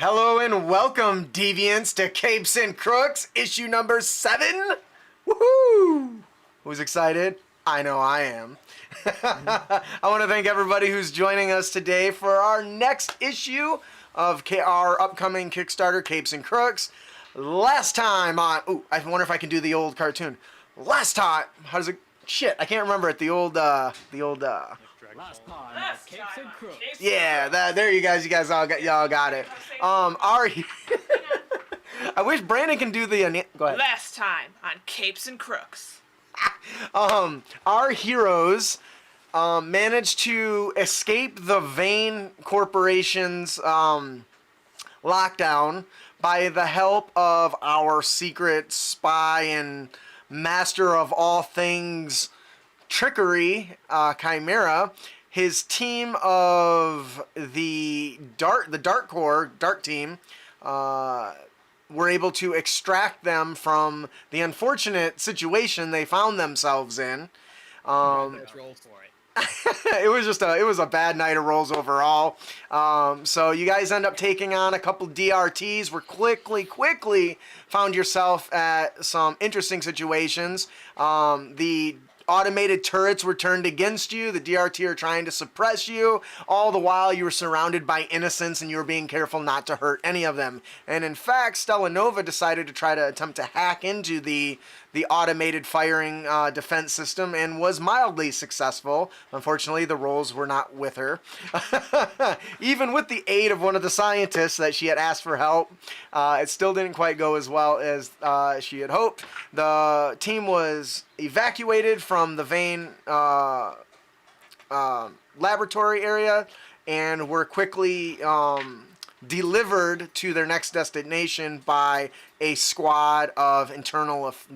Hello and welcome, deviants, to Capes and Crooks, issue number 7. Woohoo! Who's excited? I know I am. I want to thank everybody who's joining us today for our next issue of our upcoming Kickstarter, Capes and Crooks. Last time on... Ooh, I wonder if I can do the old cartoon. Last time... How does it... Shit, I can't remember it. The old... Last time, Capes and Crooks. Yeah, there you guys y'all got it. Our I wish Brandon can do the go ahead. Last time on Capes and Crooks. Our heroes managed to escape the Vane Corporation's lockdown by the help of our secret spy and master of all things trickery, Chimera. His team of the Dark team were able to extract them from the unfortunate situation they found themselves in. Let's roll for it. It was a bad night of rolls overall. So you guys end up taking on a couple DRTs. Were quickly found yourself at some interesting situations. The automated turrets were turned against you. The DRT are trying to suppress you. All the while you were surrounded by innocents and you were being careful not to hurt any of them. And in fact, Stella Nova decided to try to attempt to hack into the automated firing defense system and was mildly successful. Unfortunately, the rolls were not with her. Even with the aid of one of the scientists that she had asked for help, it still didn't quite go as well as she had hoped. The team was evacuated from the Vane laboratory area and were quickly delivered to their next destination by a squad of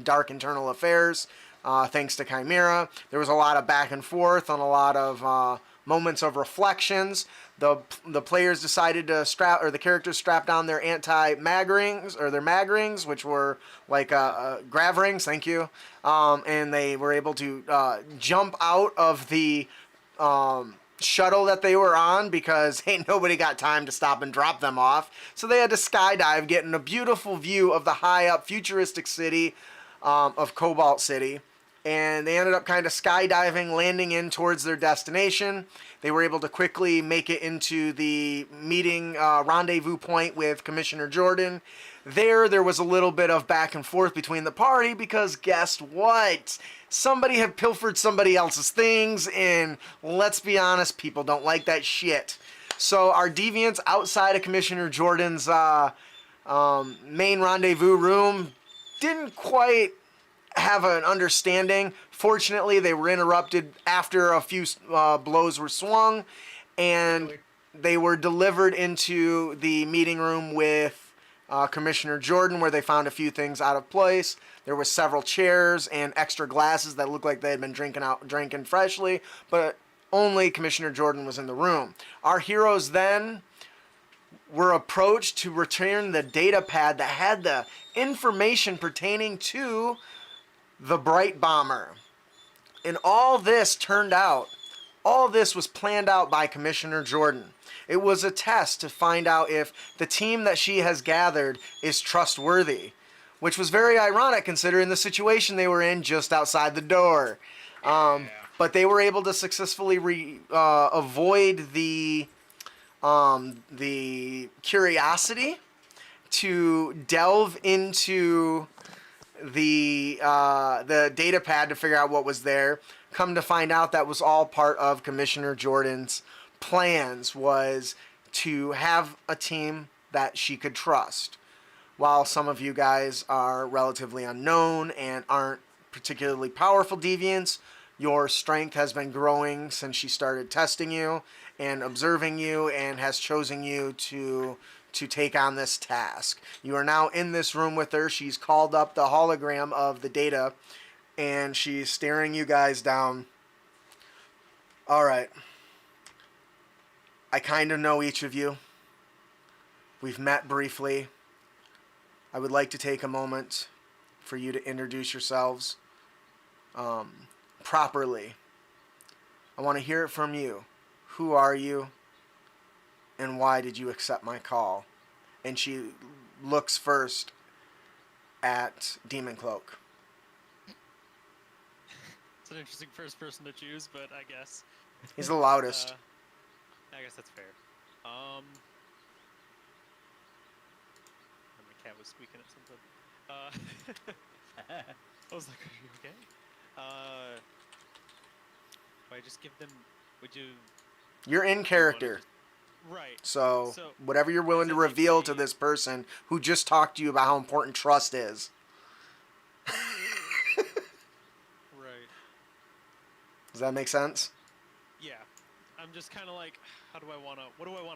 dark internal affairs, thanks to Chimera. There was a lot of back and forth and a lot of moments of reflections. The players decided to the characters strapped down their anti-mag rings, or their mag rings, which were like grav rings, thank you. And they were able to jump out of the shuttle that they were on because ain't nobody got time to stop and drop them off. So they had to skydive, getting a beautiful view of the high up futuristic city of Cobalt City. And they ended up kind of skydiving, landing in towards their destination. They were able to quickly make it into the meeting rendezvous point with Commissioner Jordan. There was a little bit of back and forth between the party because guess what? Somebody had pilfered somebody else's things, and let's be honest, people don't like that shit. So our deviants outside of Commissioner Jordan's main rendezvous room didn't quite have an understanding. Fortunately, they were interrupted after a few blows were swung, and they were delivered into the meeting room with Commissioner Jordan, where they found a few things out of place. There were several chairs and extra glasses that looked like they had been drinking freshly, but only Commissioner Jordan was in the room. Our heroes then were approached to return the datapad that had the information pertaining to the Bright Bomber. And all this was planned out by Commissioner Jordan. It was a test to find out if the team that she has gathered is trustworthy, which was very ironic considering the situation they were in just outside the door. But they were able to successfully avoid the curiosity to delve into the data pad to figure out what was there. Come to find out that was all part of Commissioner Jordan's plans, was to have a team that she could trust. While some of you guys are relatively unknown and aren't particularly powerful deviants, your strength has been growing since she started testing you and observing you and has chosen you to take on this task. You are now in this room with her. She's called up the hologram of the data and she's staring you guys down. All right. I kind of know each of you. We've met briefly. I would like to take a moment for you to introduce yourselves properly. I want to hear it from you. Who are you? And why did you accept my call? and she looks first at Demon Cloak. It's an interesting first person to choose, but I guess. He's the loudest. I guess that's fair. My cat was squeaking at something. I was like, are you okay? Would I just give them, would you... You're in character. Right. So whatever you're willing to reveal to this person who just talked to you about how important trust is. Right. Does that make sense? Yeah. I'm just kind of like, what do I want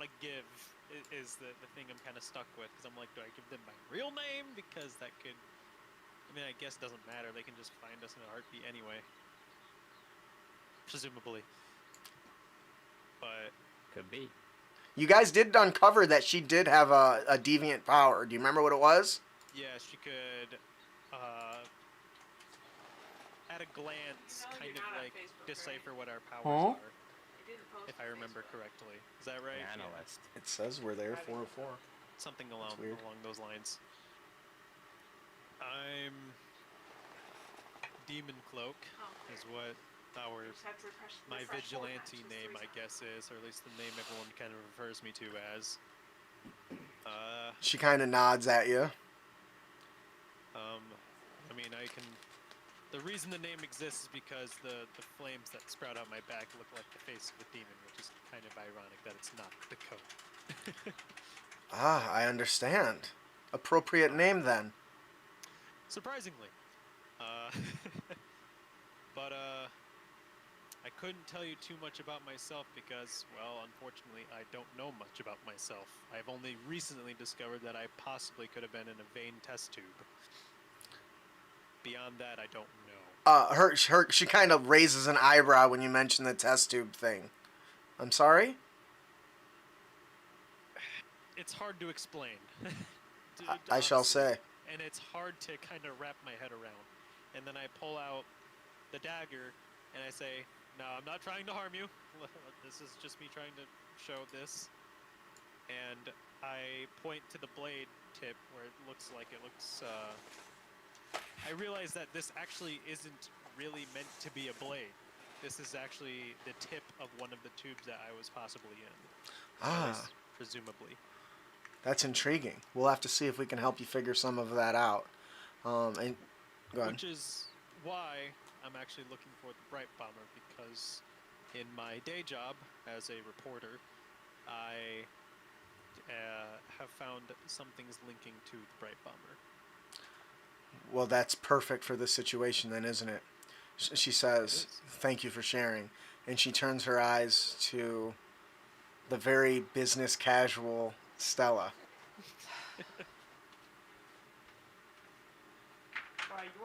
to give is the thing I'm kind of stuck with. Because I'm like, do I give them my real name? Because that could, I mean, I guess it doesn't matter. They can just find us in a heartbeat anyway. Presumably. But. Could be. You guys did uncover that she did have a deviant power. Do you remember what it was? Yeah, she could, at a glance, kind of like decipher what our powers are. If I remember correctly. Is that right? Analyst. It says we're there, 404. Something along those lines. I'm Demon Cloak is what my vigilante name, I guess, is, or at least the name everyone kind of refers me to as. She kind of nods at you. I mean, the reason the name exists is because the flames that sprout out my back look like the face of a demon, which is kind of ironic that it's not the coat. I understand. Appropriate name then. Surprisingly. But, I couldn't tell you too much about myself because, well, unfortunately, I don't know much about myself. I've only recently discovered that I possibly could have been in a vein test tube. Beyond that, I don't know. She kind of raises an eyebrow when you mention the test tube thing. I'm sorry? It's hard to explain. I shall say. And it's hard to kind of wrap my head around. And then I pull out the dagger and I say, no, I'm not trying to harm you. This is just me trying to show this. And I point to the blade tip where it looks like I realize that this actually isn't really meant to be a blade. This is actually the tip of one of the tubes that I was possibly in. Presumably. That's intriguing. We'll have to see if we can help you figure some of that out. And go ahead. Which is why I'm actually looking for the Bright Bomber, because in my day job as a reporter, I have found some things linking to the Bright Bomber. Well, that's perfect for this situation then, isn't it? She says, thank you for sharing. And she turns her eyes to the very business casual Stella. Well, you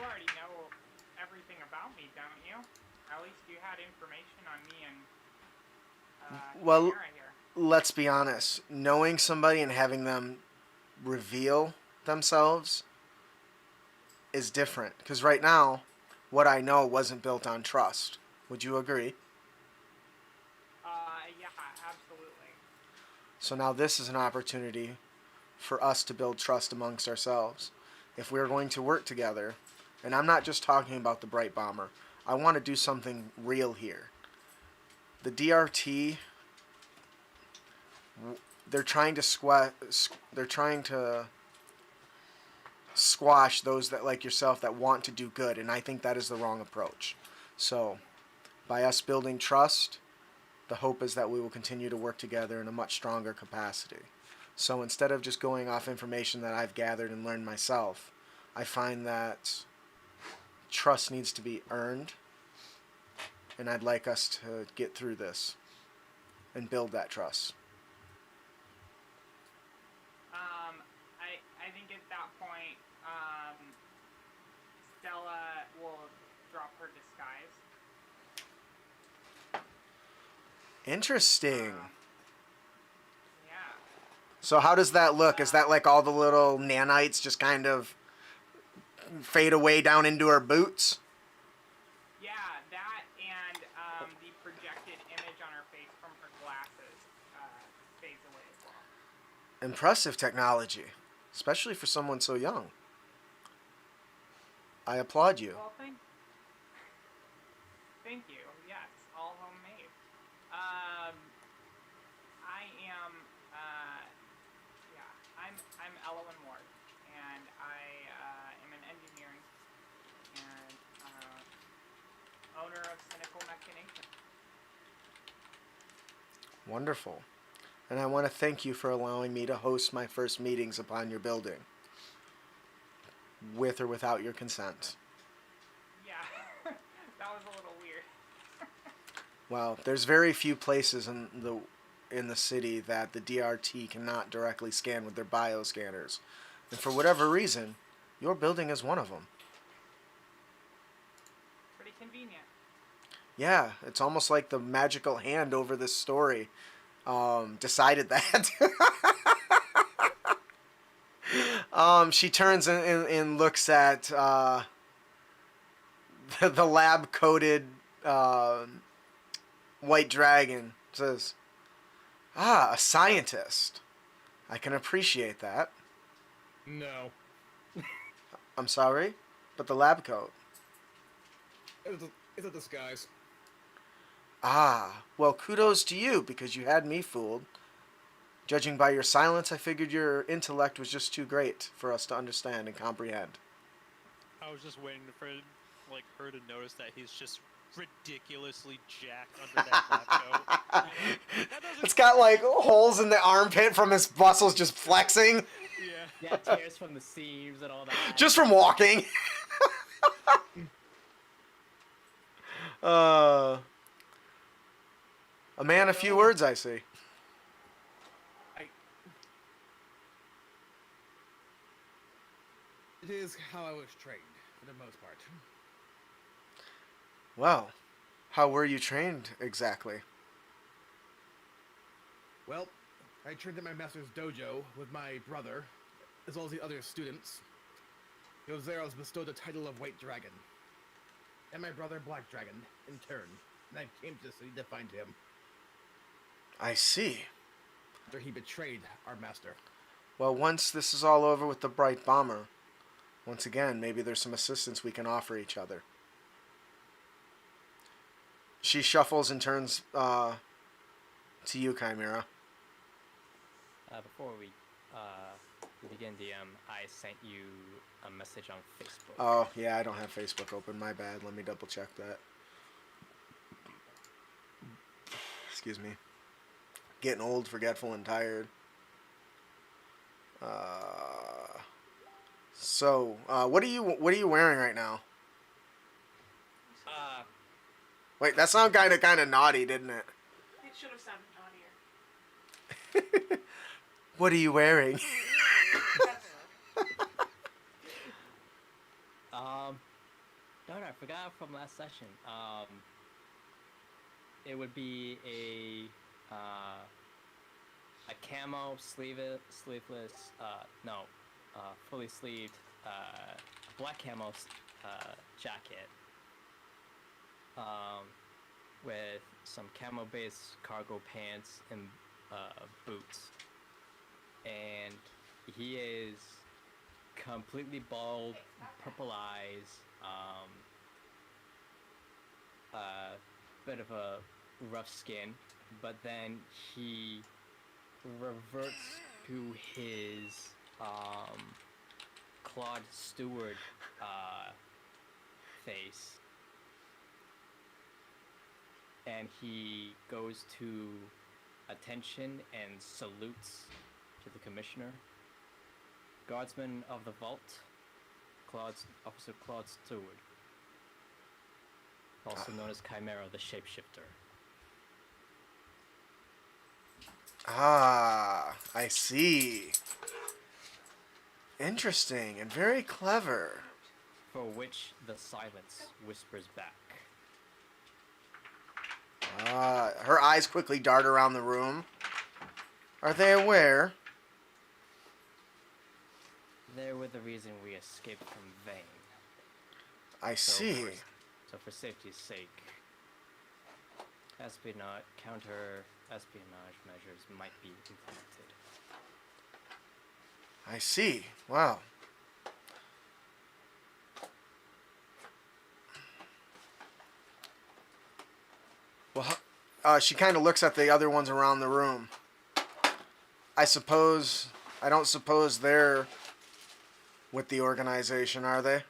already know everything about me, don't you? At least you had information on me and well, Kara here. Let's be honest. Knowing somebody and having them reveal themselves is different. Because right now, what I know wasn't built on trust. Would you agree? Yeah, absolutely. So now this is an opportunity for us to build trust amongst ourselves. If we're going to work together, and I'm not just talking about the Bright Bomber, I want to do something real here. The DRT, they're trying to squash those that like yourself that want to do good, and I think that is the wrong approach. So, by us building trust, the hope is that we will continue to work together in a much stronger capacity. So instead of just going off information that I've gathered and learned myself, I find that trust needs to be earned, and I'd like us to get through this and build that trust. I think at that point, Stella will drop her disguise. Interesting. Yeah. So how does that look? Is that like all the little nanites just kind of fade away down into her boots? Yeah, that and the projected image on her face from her glasses fades away as well. Impressive technology, especially for someone so young. I applaud you. Well, thank you. Yes, all homemade. I am. I'm Elowen Ward, and I am an engineering and owner of Cynical Machination. Wonderful. And I want to thank you for allowing me to host my first meetings upon your building. With or without your consent. Yeah, that was a little weird. Well, there's very few places in the city that the DRT cannot directly scan with their bioscanners. And for whatever reason, your building is one of them. Pretty convenient. Yeah, it's almost like the magical hand over this story decided that. She turns and looks at the lab-coated white dragon. Says, "Ah, a scientist. I can appreciate that. No. I'm sorry, but the lab coat. It's a disguise. Ah, well, kudos to you because you had me fooled. Judging by your silence, I figured your intellect was just too great for us to understand and comprehend." I was just waiting for like her to notice that he's just ridiculously jacked under that lab coat. That doesn't. It's got like holes in the armpit from his muscles just flexing, Yeah. Yeah, tears from the seams and all that. just from walking. A man, a few words, I see. It is how I was trained, for the most part. Well, how were you trained exactly? Well, I trained at my master's dojo with my brother, as well as the other students. It was there I was bestowed the title of White Dragon. And my brother Black Dragon, in turn. And I came to the city to find him, I see. after he betrayed our master. Well, once this is all over with the Bright Bomber, once again, maybe there's some assistance we can offer each other. She shuffles and turns to you, Chimera. Before we begin, DM, I sent you a message on Facebook. Oh, yeah, I don't have Facebook open. My bad. Let me double check that. Excuse me. Getting old, forgetful, and tired. So, what are you wearing right now? Wait, that sounded kind of naughty, didn't it? It should have sounded naughtier. What are you wearing? No, I forgot from last session. It would be a camo sleeveless, fully sleeved black camo jacket with some camo-based cargo pants and boots. And he is completely bald, purple eyes, bit of a rough skin, but then he reverts to his Claude Stewart face, and he goes to attention and salutes to the commissioner. Guardsman of the Vault, Officer Claude Stewart, also known as Chimera the Shapeshifter. Ah, I see. Interesting and very clever. For which the silence whispers back. Her eyes quickly dart around the room. Are they aware? They were the reason we escaped from Vane. I see. So for safety's sake, counter-espionage measures might be implemented. I see. Wow. Well, she kind of looks at the other ones around the room. I don't suppose they're with the organization, are they?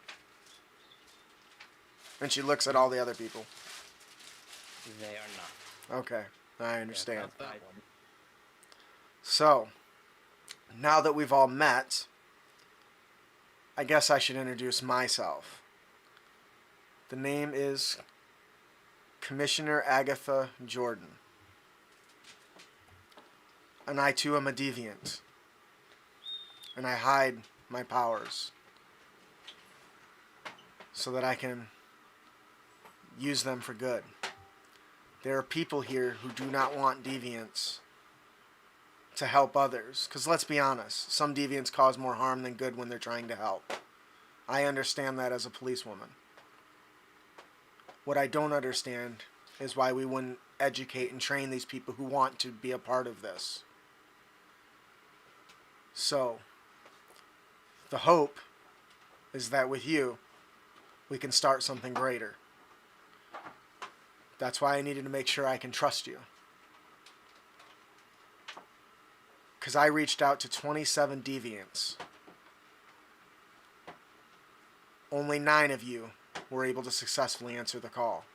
And she looks at all the other people. They are not. Okay, I understand. Yeah, that's right. So, now that we've all met, I guess I should introduce myself. The name is Commissioner Agatha Jordan. And I too am a deviant. And I hide my powers so that I can use them for good. There are people here who do not want deviants to help others. Because let's be honest, some deviants cause more harm than good when they're trying to help. I understand that as a policewoman. What I don't understand is why we wouldn't educate and train these people who want to be a part of this. So, the hope is that with you, we can start something greater. That's why I needed to make sure I can trust you. Because I reached out to 27 deviants. Only 9 of you were able to successfully answer the call.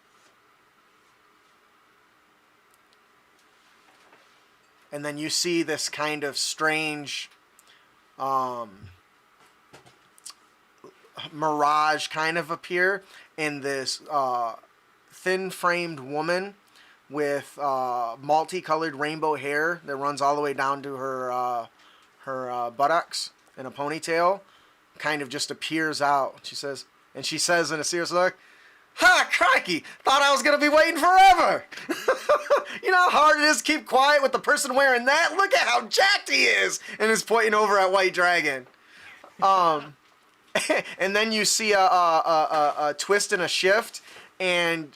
And then you see this kind of strange mirage kind of appear in this thin-framed woman with multicolored rainbow hair that runs all the way down to her buttocks and a ponytail. Kind of just appears out. She says in a serious look, "Ha, crikey! Thought I was gonna be waiting forever." You know how hard it is to keep quiet with the person wearing that? Look at how jacked he is, and is pointing over at White Dragon. And then you see a twist and a shift, and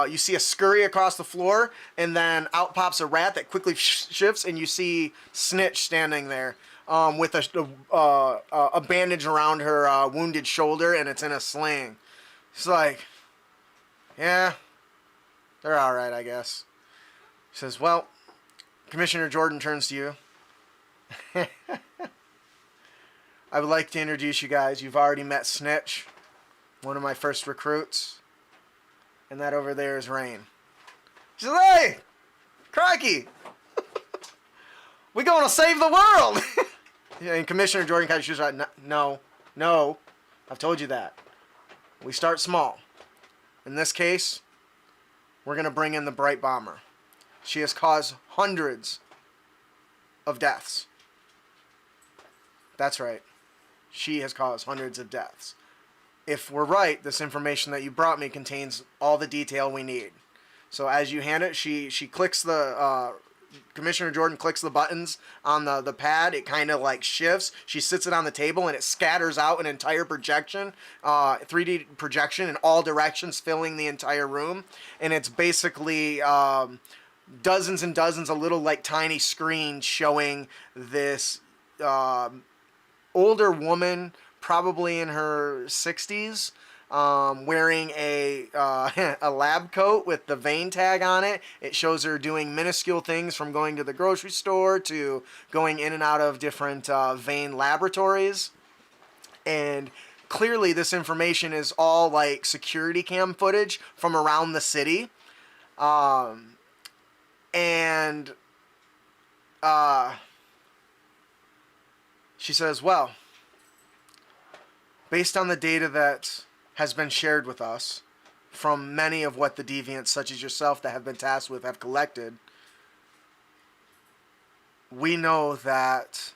you see a scurry across the floor, and then out pops a rat that quickly shifts, and you see Snitch standing there with a bandage around her wounded shoulder, and it's in a sling. She's like, "Yeah, they're all right, I guess." She says, "Well, Commissioner Jordan turns to you. I would like to introduce you guys. You've already met Snitch, one of my first recruits. And that over there is Rain." She says, "Hey, crikey, we going to save the world." And Commissioner Jordan kind of shoots right, no, I've told you that. We start small. In this case, we're going to bring in the Bright Bomber. She has caused hundreds of deaths. That's right. She has caused hundreds of deaths. If we're right, this information that you brought me contains all the detail we need. So as you hand it, she clicks the... Commissioner Jordan clicks the buttons on the pad. It kind of like shifts. She sits it on the table, and it scatters out an entire projection, 3D projection in all directions, filling the entire room. And it's basically dozens and dozens of little like tiny screens showing this older woman, probably in her 60s, wearing a lab coat with the vein tag on it. It shows her doing minuscule things from going to the grocery store to going in and out of different vein laboratories. And clearly this information is all like security cam footage from around the city. She says, "Well, based on the data that has been shared with us from many of what the deviants, such as yourself, that have been tasked with have collected, we know that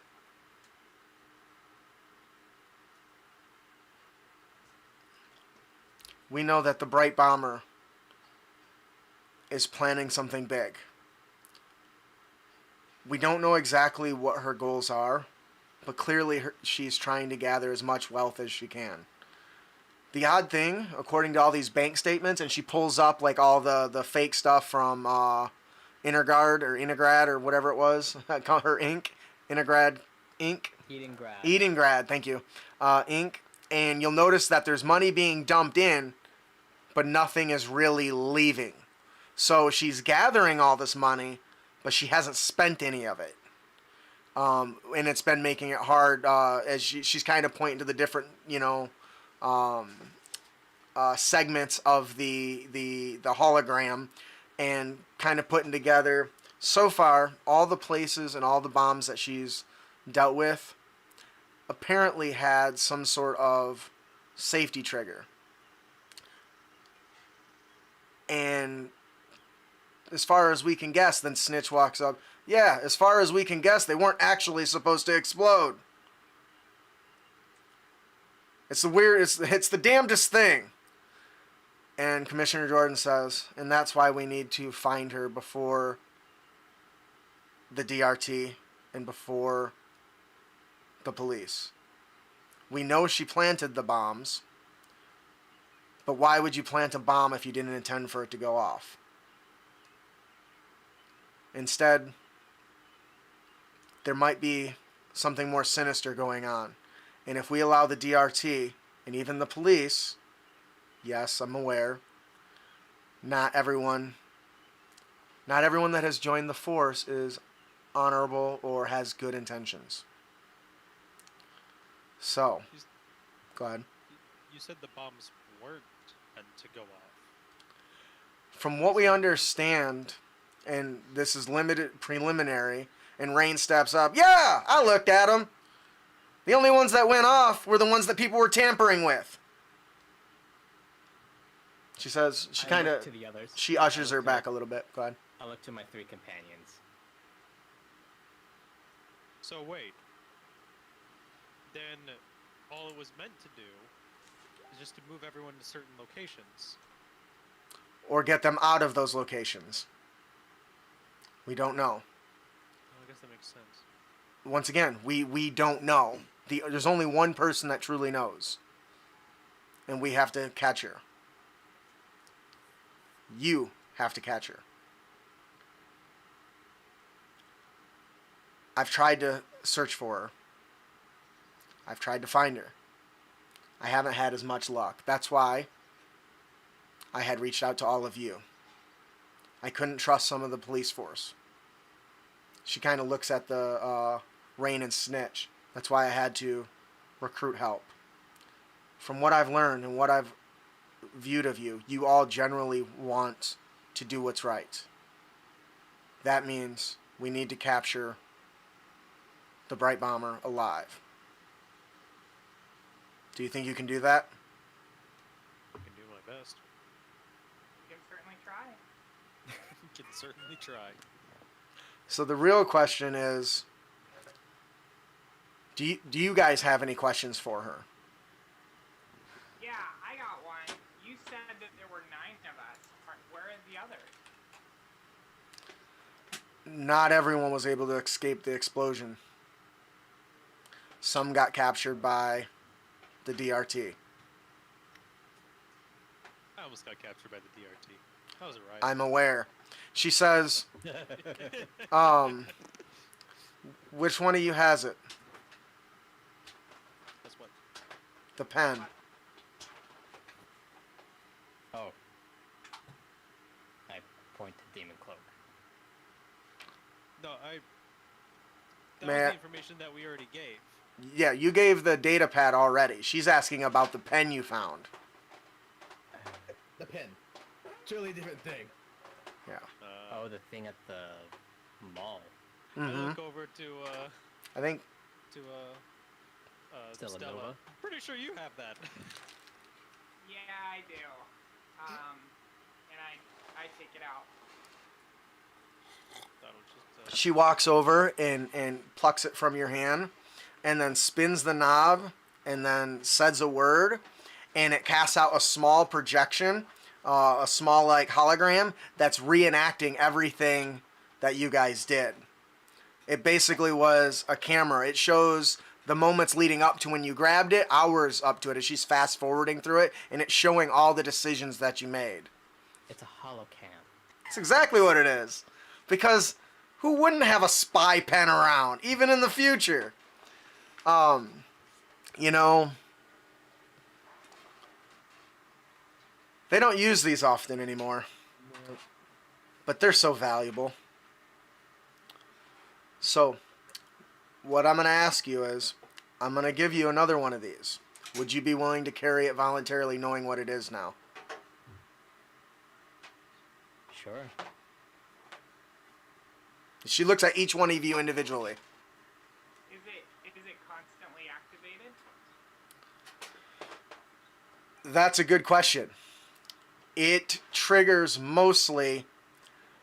the Bright Bomber is planning something big. We don't know exactly what her goals are, but clearly she's trying to gather as much wealth as she can. The odd thing, according to all these bank statements," and she pulls up like all the fake stuff from Intergrad or whatever it was, her Inc. Intergrad Inc. Edengrad, thank you, Inc. And you'll notice that there's money being dumped in, but nothing is really leaving. So she's gathering all this money, but she hasn't spent any of it. And it's been making it hard as she's kind of pointing to the different, segments of the hologram and kind of putting together, so far, all the places and all the bombs that she's dealt with apparently had some sort of safety trigger. And as far as we can guess, then Snitch walks up. Yeah, as far as we can guess, they weren't actually supposed to explode. It's the damnedest thing. And Commissioner Jordan says, and that's why we need to find her before the DRT and before the police. We know she planted the bombs, but why would you plant a bomb if you didn't intend for it to go off? Instead, there might be something more sinister going on. And if we allow the DRT and even the police, yes, I'm aware, not everyone that has joined the force is honorable or has good intentions. So, go ahead. You said the bombs weren't meant to go off. From what we understand, and this is limited preliminary, and Rain steps up. Yeah, I looked at them. The only ones that went off were the ones that people were tampering with. She says, she ushers her back a little bit. Go ahead. I look to my 3 companions. So wait. Then all it was meant to do is just to move everyone to certain locations. Or get them out of those locations. We don't know. I guess that makes sense. Once again, we don't know. There's only one person that truly knows. And we have to catch her. You have to catch her. I've tried to search for her. I've tried to find her. I haven't had as much luck. That's why I had reached out to all of you. I couldn't trust some of the police force. She kind of looks at the Rain and Snitch. That's why I had to recruit help. From what I've learned and what I've viewed of you, you all generally want to do what's right. That means we need to capture the Bright Bomber alive. Do you think you can do that? I can do my best. You can certainly try. Can certainly try. So the real question is, do you guys have any questions for her? Yeah, I got one. You said that there were 9 of us. Where are the others? Not everyone was able to escape the explosion. Some got captured by the DRT. I almost got captured by the DRT. That was alright. I'm aware. She says, which one of you has it? That's what. The pen. Oh. I point to Demon Cloak. No, that May was I- the information that we already gave. Yeah, you gave the datapad already. She's asking about the pen you found. The pin. Totally different thing. Yeah. Oh, the thing at the mall. I Mm-hmm. look over to I think Stella Stella. Nova. I'm pretty sure you have that. Yeah, I do. And I take it out. That'll just, she walks over and plucks it from your hand and then spins the knob and then says a word and it casts out a small projection, a small like hologram that's reenacting everything that you guys did. It basically was a camera. It shows the moments leading up to when you grabbed it, hours up to it as she's fast forwarding through it, and it's showing all the decisions that you made. It's a holocam. That's exactly what it is. Because who wouldn't have a spy pen around, even in the future? You know, they don't use these often anymore, but they're so valuable. So, what I'm going to ask you is, I'm going to give you another one of these. Would you be willing to carry it voluntarily knowing what it is now? Sure. She looks at each one of you individually. Is it constantly activated? That's a good question. It triggers mostly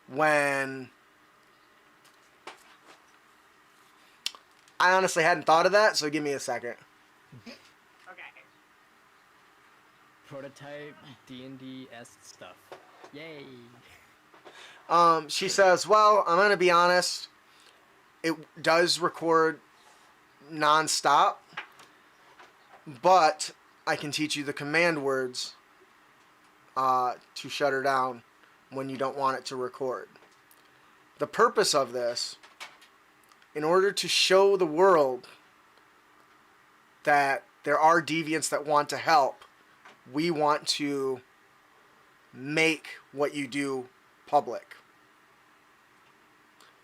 when... I honestly hadn't thought of that, so give me a second. Okay. Prototype D&D-esque stuff. Yay! She says, well, I'm going to be honest. It does record non-stop, but I can teach you the command words to shut her down when you don't want it to record. The purpose of this, in order to show the world that there are deviants that want to help, we want to make what you do public.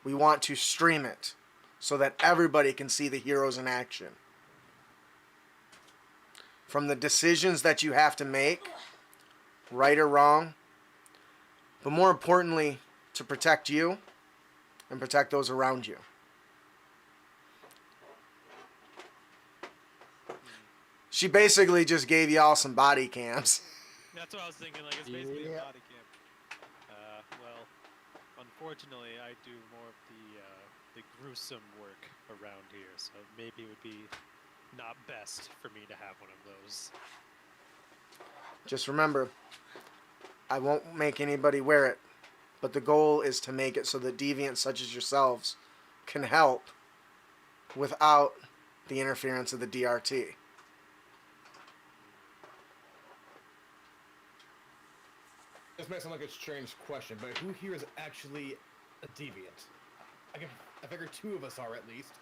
We want to stream it so that everybody can see the heroes in action. From the decisions that you have to make, right or wrong, but more importantly, to protect you and protect those around you. She basically just gave y'all some body cams. That's what I was thinking. Like it's basically Yeah. a body cam. Well, unfortunately, I do more of the gruesome work around here, so maybe it would be not best for me to have one of those. Just remember, I won't make anybody wear it, but the goal is to make it so that deviants such as yourselves can help without the interference of the DRT. This may sound like a strange question, but who here is actually a deviant? I figure two of us are at least.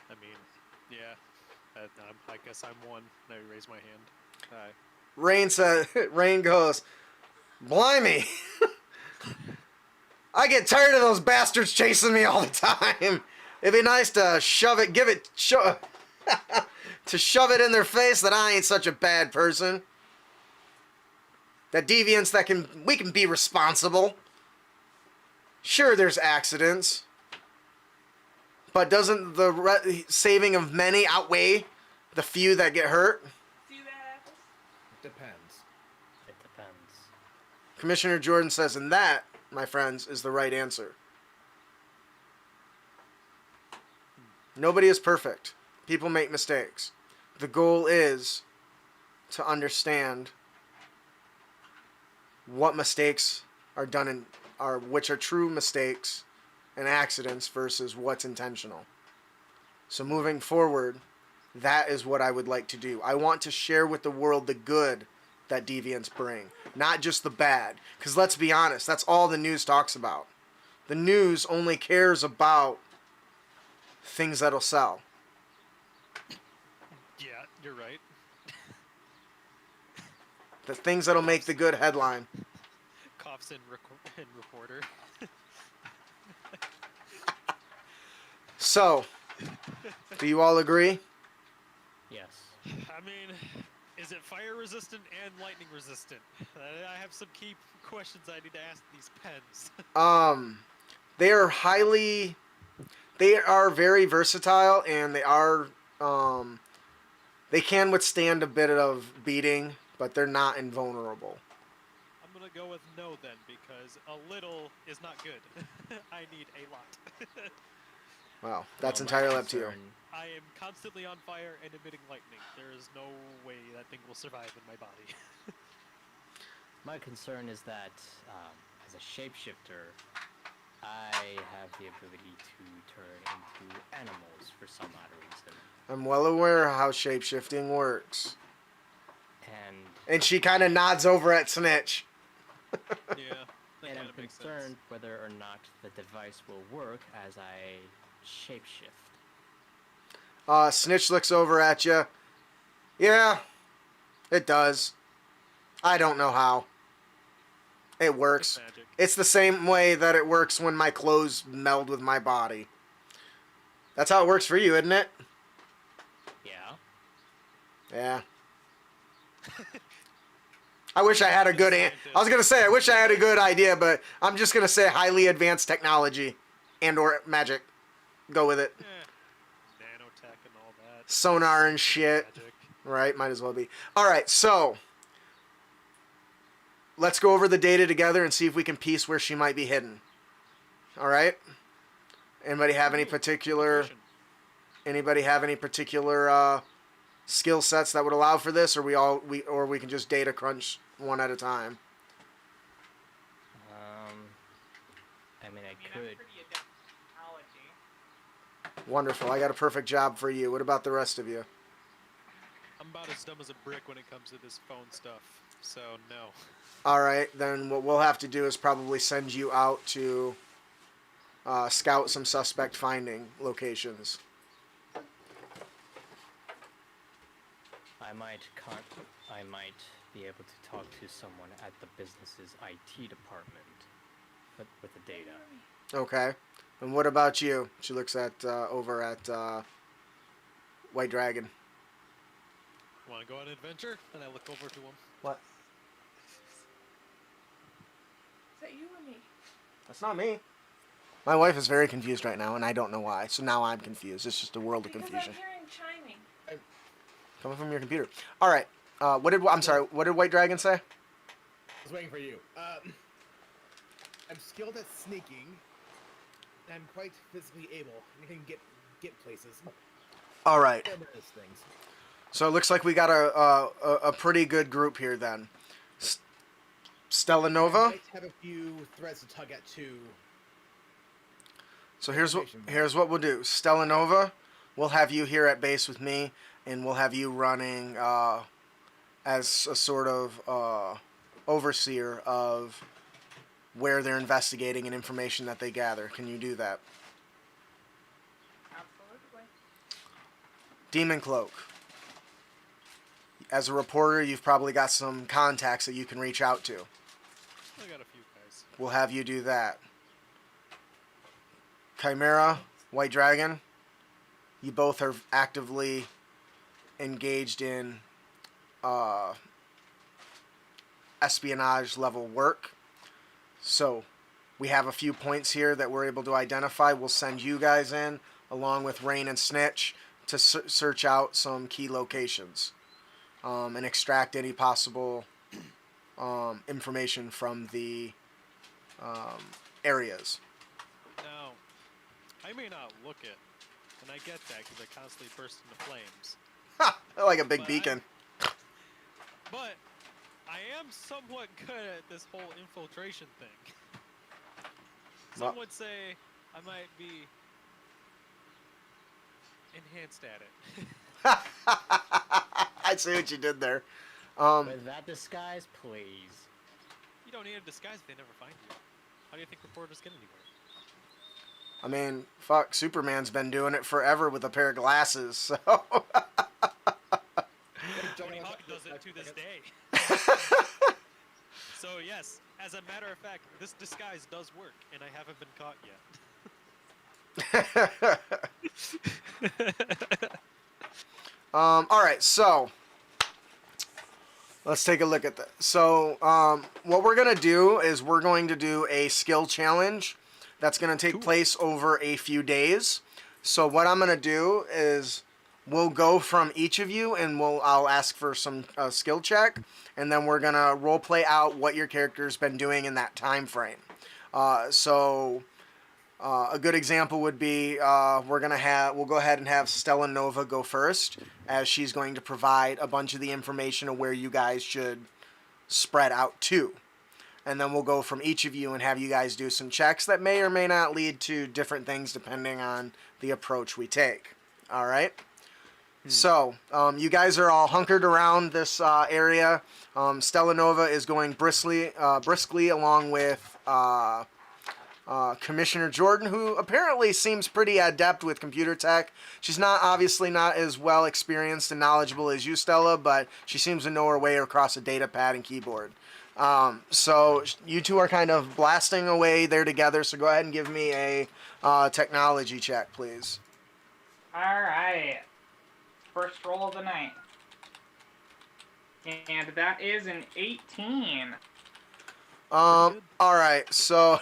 I mean, yeah. I guess I'm one. I raise my hand. Hi. Rain goes, blimey. I get tired of those bastards chasing me all the time. It'd be nice to shove it in their face that I ain't such a bad person. That deviants we can be responsible. Sure, there's accidents. But doesn't the saving of many outweigh the few that get hurt? See that? Depends. It depends. Commissioner Jordan says, and that, my friends, is the right answer. Nobody is perfect. People make mistakes. The goal is to understand what mistakes are done which are true mistakes and accidents versus what's intentional. So moving forward, that is what I would like to do. I want to share with the world the good that deviants bring, not just the bad. Because let's be honest, that's all the news talks about. The news only cares about things that'll sell. Yeah, you're right. The things that'll make the good headline. Coughs in reporter. So, do you all agree? Yes. I mean, is it fire resistant and lightning resistant? I have some key questions I need to ask these pens. They are very versatile, and they can withstand a bit of beating, but they're not invulnerable. I'm gonna go with no then, because a little is not good. I need a lot. Wow, that's Well, my entirely up to you. concern- I am constantly on fire and emitting lightning. There is no way that thing will survive in my body. My concern is that, as a shapeshifter, I have the ability to turn into animals for some odd reason. I'm well aware how shapeshifting works. And And she kind of nods over at Snitch. Yeah, that And kind I'm of makes concerned whether or not the device will work as I shapeshift. Snitch looks over at you. Yeah, it does. I don't know how. It works. It's magic. It's the same way that it works when my clothes meld with my body. That's how it works for you, isn't it? Yeah. Yeah. I wish I had a good I was going to say, I wish I had a good idea, but I'm just going to say highly advanced technology and or magic. Go with it. Nanotech and all that. Sonar and shit. Magic. Right, might as well be. All right, so let's go over the data together and see if we can piece where she might be hidden. All right? Anybody have any particular skill sets that would allow for this, or we can just data crunch one at a time? I mean, I I'm could. pretty adept in technology. Wonderful. I got a perfect job for you. What about the rest of you? I'm about as dumb as a brick when it comes to this phone stuff, so no. All right, then what we'll have to do is probably send you out to scout some suspect finding locations. I might be able to talk to someone at the business's IT department with the data. Okay. And what about you? She looks at over at White Dragon. Want to go on an adventure? And I look over to him. What? Is that you or me? That's not me. My wife is very confused right now, and I don't know why. So now I'm confused. It's just a world of Because confusion. I'm hearing chiming. Coming from your computer. All right. I'm sorry. What did White Dragon say? I was waiting for you. I'm skilled at sneaking. And I'm quite physically able. I can get places. All right. Those things. So it looks like we got a pretty good group here then. Stella I Nova. might have a few threads to tug at too. So here's what we'll do. Stella Nova, we'll have you here at base with me, and we'll have you running as a sort of overseer of where they're investigating and information that they gather. Can you do that? Absolutely. Demon Cloak. As a reporter, you've probably got some contacts that you can reach out to. I got a few guys. We'll have you do that. Chimera, White Dragon, you both are actively engaged in espionage level work. So we have a few points here that we're able to identify. We'll send you guys in along with Rain and Snitch to search out some key locations and extract any possible information from the areas. Now, I may not look it, and I get that because I constantly burst into flames. Ha! Like a big But beacon. But I am somewhat good at this whole infiltration thing. Some Well- would say I might be enhanced at it. I see what you did there. With that disguise, please. You don't need a disguise if they never find you. How do you think reporters get anywhere? I mean, fuck, Superman's been doing it forever with a pair of glasses, so... Tony Hawk does it to this day. So yes, as a matter of fact, this disguise does work, and I haven't been caught yet. Alright, so... Let's take a look at that. So, what we're going to do is we're going to do a skill challenge that's going to take place over a few days. So what I'm going to do is we'll go from each of you and I'll ask for some skill check, and then we're going to role play out what your character's been doing in that time frame. So a good example would be we'll go ahead and have Stella Nova go first, as she's going to provide a bunch of the information of where you guys should spread out to. And then we'll go from each of you and have you guys do some checks that may or may not lead to different things depending on the approach we take. All right? So, you guys are all hunkered around this area. Stella Nova is going briskly along with Commissioner Jordan, who apparently seems pretty adept with computer tech. She's obviously not as well experienced and knowledgeable as you, Stella, but she seems to know her way across a data pad and keyboard. So you two are kind of blasting away there together, so go ahead and give me a technology check, please. Alright. First roll of the night. And that is an 18. All right, so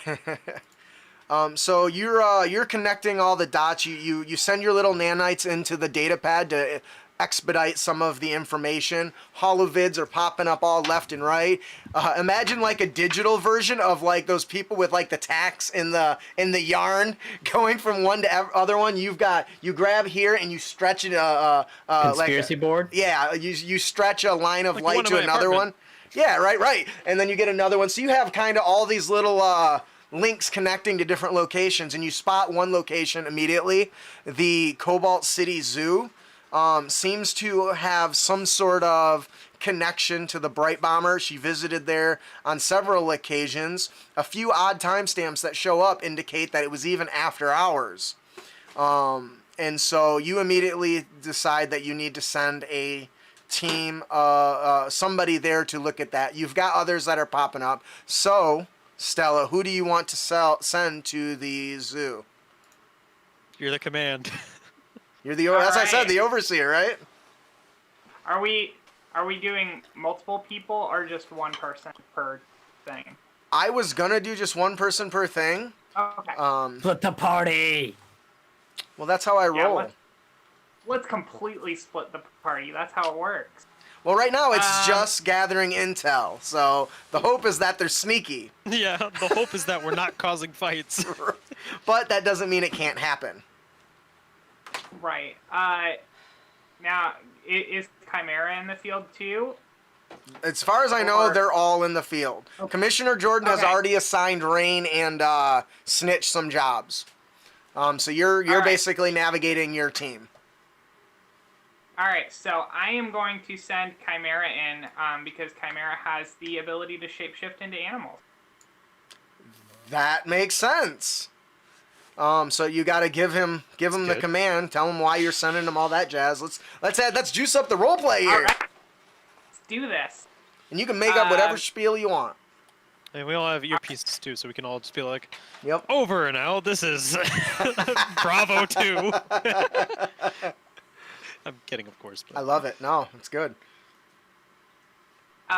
so you're connecting all the dots. You send your little nanites into the data pad to expedite some of the information. Holovids are popping up all left and right. Imagine like a digital version of like those people with like the tacks in the yarn going from one to other one. You grab here and you stretch it Conspiracy board? Yeah, you stretch a line of Like the light one in to my another apartment. one. Yeah, right. And then you get another one. So you have kind of all these little links connecting to different locations, and you spot one location immediately. The Cobalt City Zoo seems to have some sort of connection to the Bright Bomber. She visited there on several occasions. A few odd timestamps that show up indicate that it was even after hours. And so you immediately decide that you need to send a team, somebody there to look at that. You've got others that are popping up. So, Stella, who do you want to send to the zoo? You're the command. You're the, as I said, Alright. the overseer, right? Are we doing multiple people or just one person per thing? I was gonna do just one person per thing. Okay. Split the party! Well, that's how I Yeah, roll. let's completely split the party. That's how it works. Well, right now it's just gathering intel, so the hope is that they're sneaky. Yeah, the hope is that we're not causing fights. But that doesn't mean it can't happen. Right. Now, is Chimera in the field too? As far as I know, Or- they're all in the field. Commissioner Jordan has Okay. already assigned Rain and Snitch some jobs. So you're Alright. basically navigating your team. Alright, so I am going to send Chimera in because Chimera has the ability to shapeshift into animals. That makes sense. So you got to give him the good. command. Tell him why you're sending him all that jazz. Let's juice up the role play here, Alright, let's do this. and you can make up whatever spiel you want. And we all have earpieces too, so we can all just be like, Yep. over now, this is Bravo 2. I'm kidding, of course. I But love it. No, it's good. So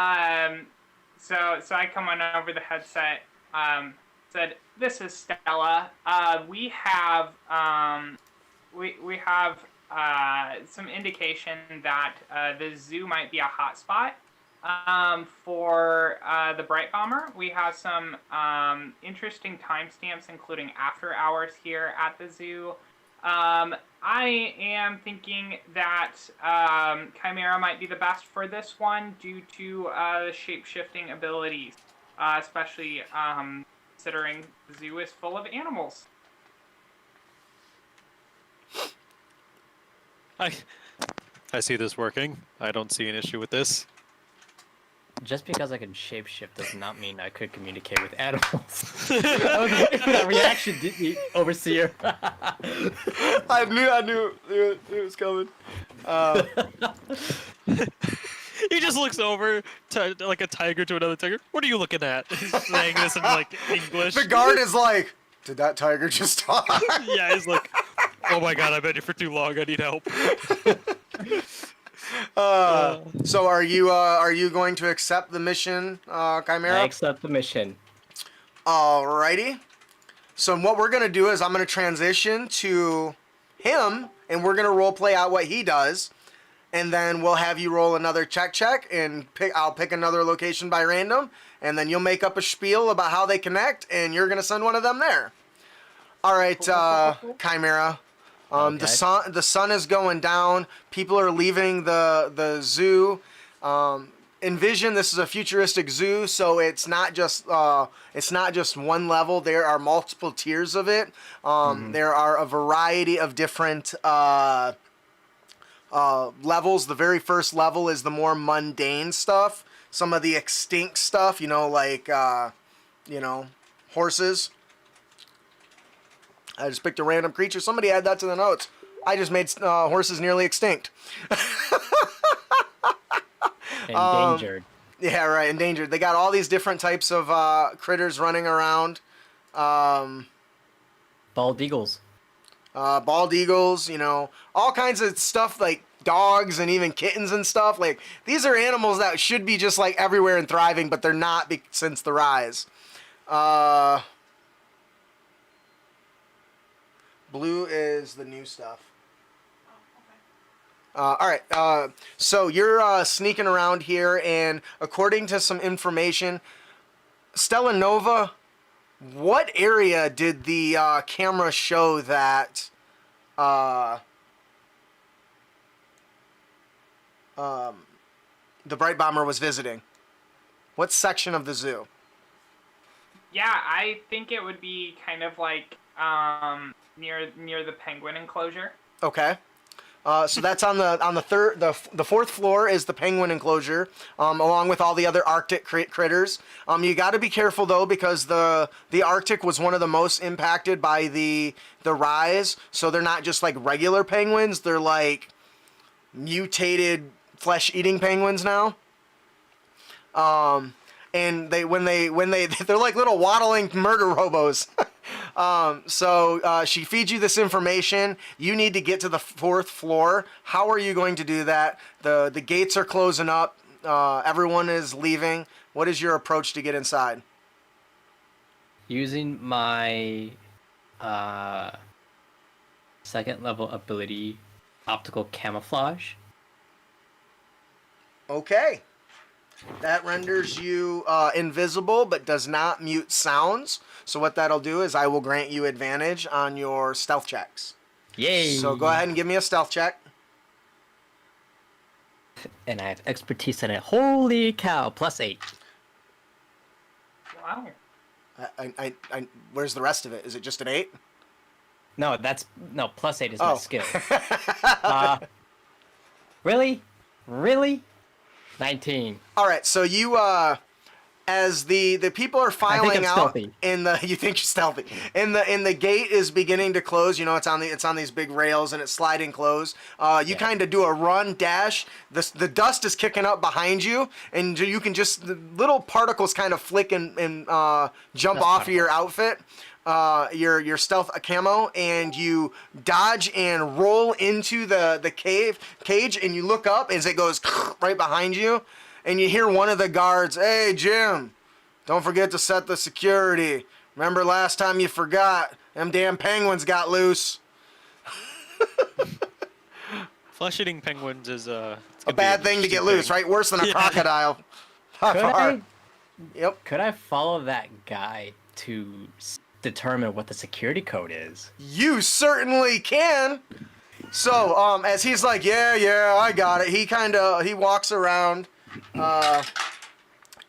I come on over the headset, said, "This is Stella. We have some indication that the zoo might be a hotspot for the Bright Bomber. We have some interesting timestamps, including after hours here at the zoo. I am thinking that Chimera might be the best for this one due to shape-shifting abilities, especially considering the zoo is full of animals." I see this working. I don't see an issue with this. Just because I can shapeshift does not mean I could communicate with animals. I was waiting for that reaction, didn't you, Overseer? I knew it was coming. He just looks over to like a tiger to another tiger. What are you looking at? He's saying this in like English. The guard is like, did that tiger just talk? Yeah, he's like, oh my god, I've been here for too long. I need help. So are you going to accept the mission, Chimera? I accept the mission. Alrighty. So what we're gonna do is I'm gonna transition to him, and we're gonna role play out what he does, and then we'll have you roll another check, and I'll pick another location by random, and then you'll make up a spiel about how they connect, and you're gonna send one of them there. All right, Chimera. Okay. The sun is going down. People are leaving the zoo. Envision this is a futuristic zoo, so it's not just one level. There are multiple tiers of it. There are a variety of different levels. The very first level is the more mundane stuff. Some of the extinct stuff, like, horses. I just picked a random creature. Somebody add that to the notes. I just made horses nearly extinct. Endangered. Yeah, right, endangered. They got all these different types of critters running around. Bald eagles. Bald eagles, all kinds of stuff like dogs and even kittens and stuff. Like, these are animals that should be just like everywhere and thriving, but they're not since the rise. Blue is the new stuff. All right, so you're sneaking around here, and according to some information, Stella Nova, what area did the camera show that the Bright Bomber was visiting? What section of the zoo? Yeah, I think it would be kind of like near the penguin enclosure. Okay. So that's on the fourth floor is the penguin enclosure, along with all the other Arctic critters. You got to be careful though, because the Arctic was one of the most impacted by the rise. So they're not just like regular penguins; they're like mutated flesh-eating penguins now. And they're like little waddling murder robos. So she feeds you this information. You need to get to the fourth floor. How are you going to do that? The gates are closing up. Everyone is leaving. What is your approach to get inside? Using my second level ability, optical camouflage. Okay. That renders you invisible, but does not mute sounds. So what that'll do is I will grant you advantage on your stealth checks. Yay! So go ahead and give me a stealth check. And I have expertise in it. Holy cow! +8. Wow. Where's the rest of it? Is it just an 8? No, +8 is my Oh. skill. Really? 19. All right, so you, as the people are I think filing I'm out stealthy. you think you're stealthy, and the gate is beginning to close. It's on these big rails and it's sliding close. You kind of do a run dash. The dust is kicking up behind you, and you can just the little particles kind of flick and jump Dust off of your particles. outfit. Your stealth camo, and you dodge and roll into the cage, and you look up as it goes right behind you, and you hear one of the guards, "Hey Jim, don't forget to set the security. Remember last time you forgot? Them damn penguins got loose." Flesh-eating penguins is A bad thing to get loose, right? Worse than a Yeah. crocodile. By Could far. I? Yep. Could I follow that guy to determine what the security code is? You certainly can. So, as he's like, yeah, I got it. He walks around,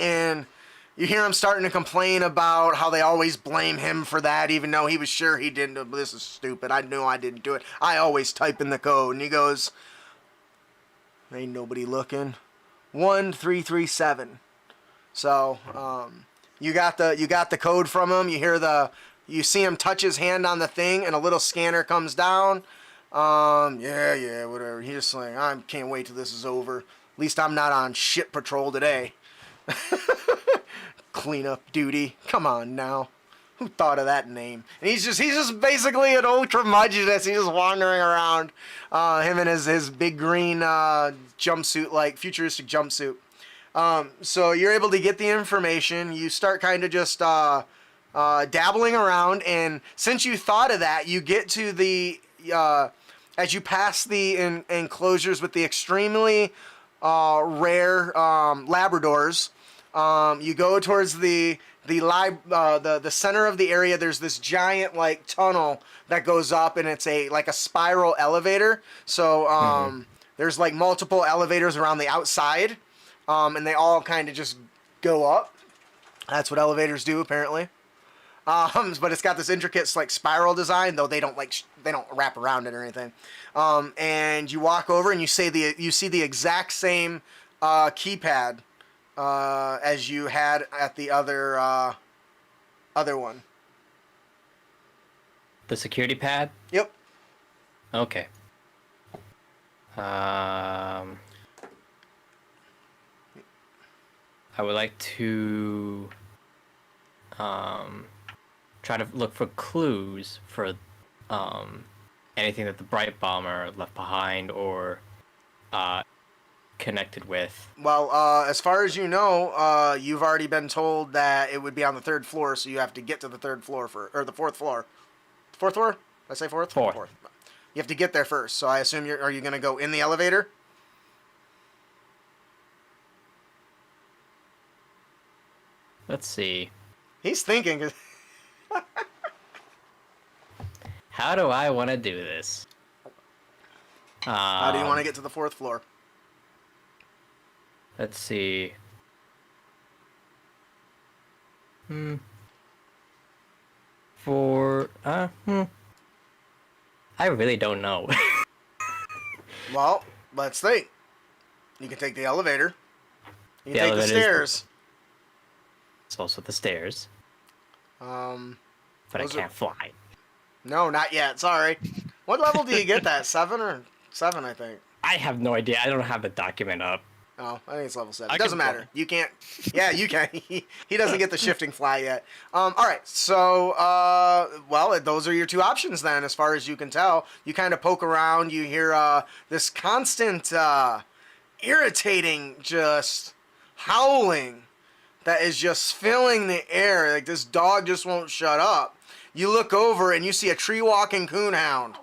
and you hear him starting to complain about how they always blame him for that, even though he was sure he didn't. This is stupid. I knew I didn't do it. I always type in the code. And he goes, "Ain't nobody looking. 1337. So, you got the code from him. You see him touch his hand on the thing, and a little scanner comes down. Yeah, whatever. He's just like, I can't wait till this is over. At least I'm not on ship patrol today. Cleanup duty. Come on now. Who thought of that name? And he's just basically an ultramodernist. He's just wandering around. Him and his big green jumpsuit, like futuristic jumpsuit. So you're able to get the information. You start kind of just dabbling around, and since you thought of that, you get to the as you pass the enclosures with the extremely rare Labradors. You go towards the center of the area. There's this giant like tunnel that goes up, and it's like a spiral elevator. So there's like multiple elevators around the outside, and they all kind of just go up. That's what elevators do, apparently. But it's got this intricate like spiral design, though they don't they don't wrap around it or anything. And you walk over and you see the exact same keypad as you had at the other one. The security pad? Yep. Okay. I would like to try to look for clues for anything that the Bright Bomber left behind or connected with. Well, as far as you know, you've already been told that it would be on the 3rd floor, so you have to get to the 3rd floor or the 4th floor. 4th floor? Did I say 4th? 4th. You have to get there first, so I assume are you going to go in the elevator? Let's see. He's thinking. How do I want to do this? How do you want to get to the 4th floor? Let's see. I really don't know. Well, let's think. You can take the elevator. You can The take the elevator is- stairs. It's also the stairs, but I Those are- can't fly. No, not yet. Sorry. What level do you get that? 7 or 7, I think. I have no idea. I don't have the document up. Oh, I think it's level 7. I It doesn't can matter. fly. You can't. Yeah, you can. He doesn't get the shifting fly yet. All right. So, well, those are your two options then, as far as you can tell. You kind of poke around. You hear this constant, irritating, just howling that is just filling the air. Like this dog just won't shut up. You look over and you see a tree walking coonhound.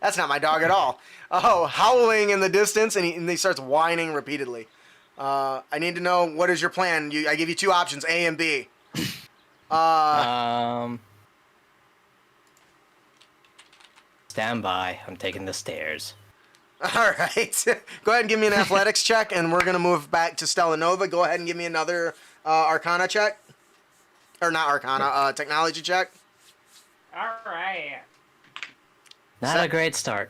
That's not my dog at all. Oh, howling in the distance, and he starts whining repeatedly. I need to know, what is your plan? I give you two options, A and B. Stand by. I'm taking the stairs. All right. Go ahead and give me an athletics check, and we're going to move back to Stella Nova. Go ahead and give me another Arcana check. Or not Arcana, technology check. All right. Not a great start.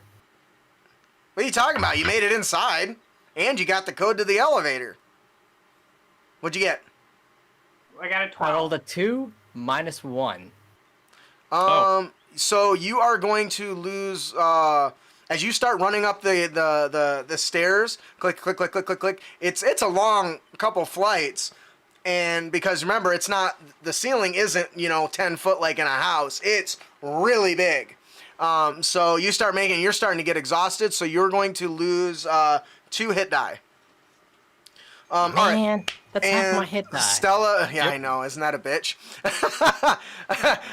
What are you talking about? You made it inside, and you got the code to the elevator. What'd you get? I got a I 12. rolled a 2 minus 1. So you are going to lose as you start running up the stairs. Click, click, click, click, click, click. It's a long couple flights, and because remember, it's not, the ceiling isn't 10 foot like in a house. It's really big. So you're starting to get exhausted. So you're going to lose 2 hit die. All right. Man, that's half my hit die. Stella, yeah, I know, isn't that a bitch?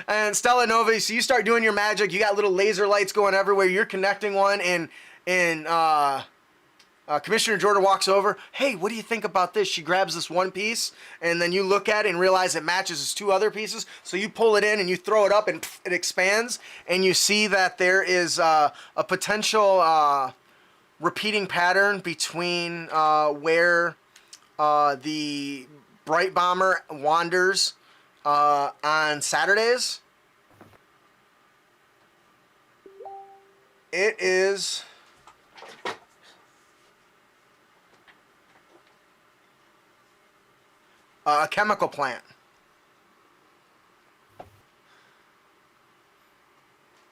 And Stella Nova, so you start doing your magic. You got little laser lights going everywhere. You're connecting one, and Commissioner Jordan walks over. Hey, what do you think about this? She grabs this one piece, and then you look at it and realize it matches his 2 other pieces. So you pull it in and you throw it up, and it expands, and you see that there is a potential repeating pattern between where the Bright Bomber wanders on Saturdays. It is a chemical plant.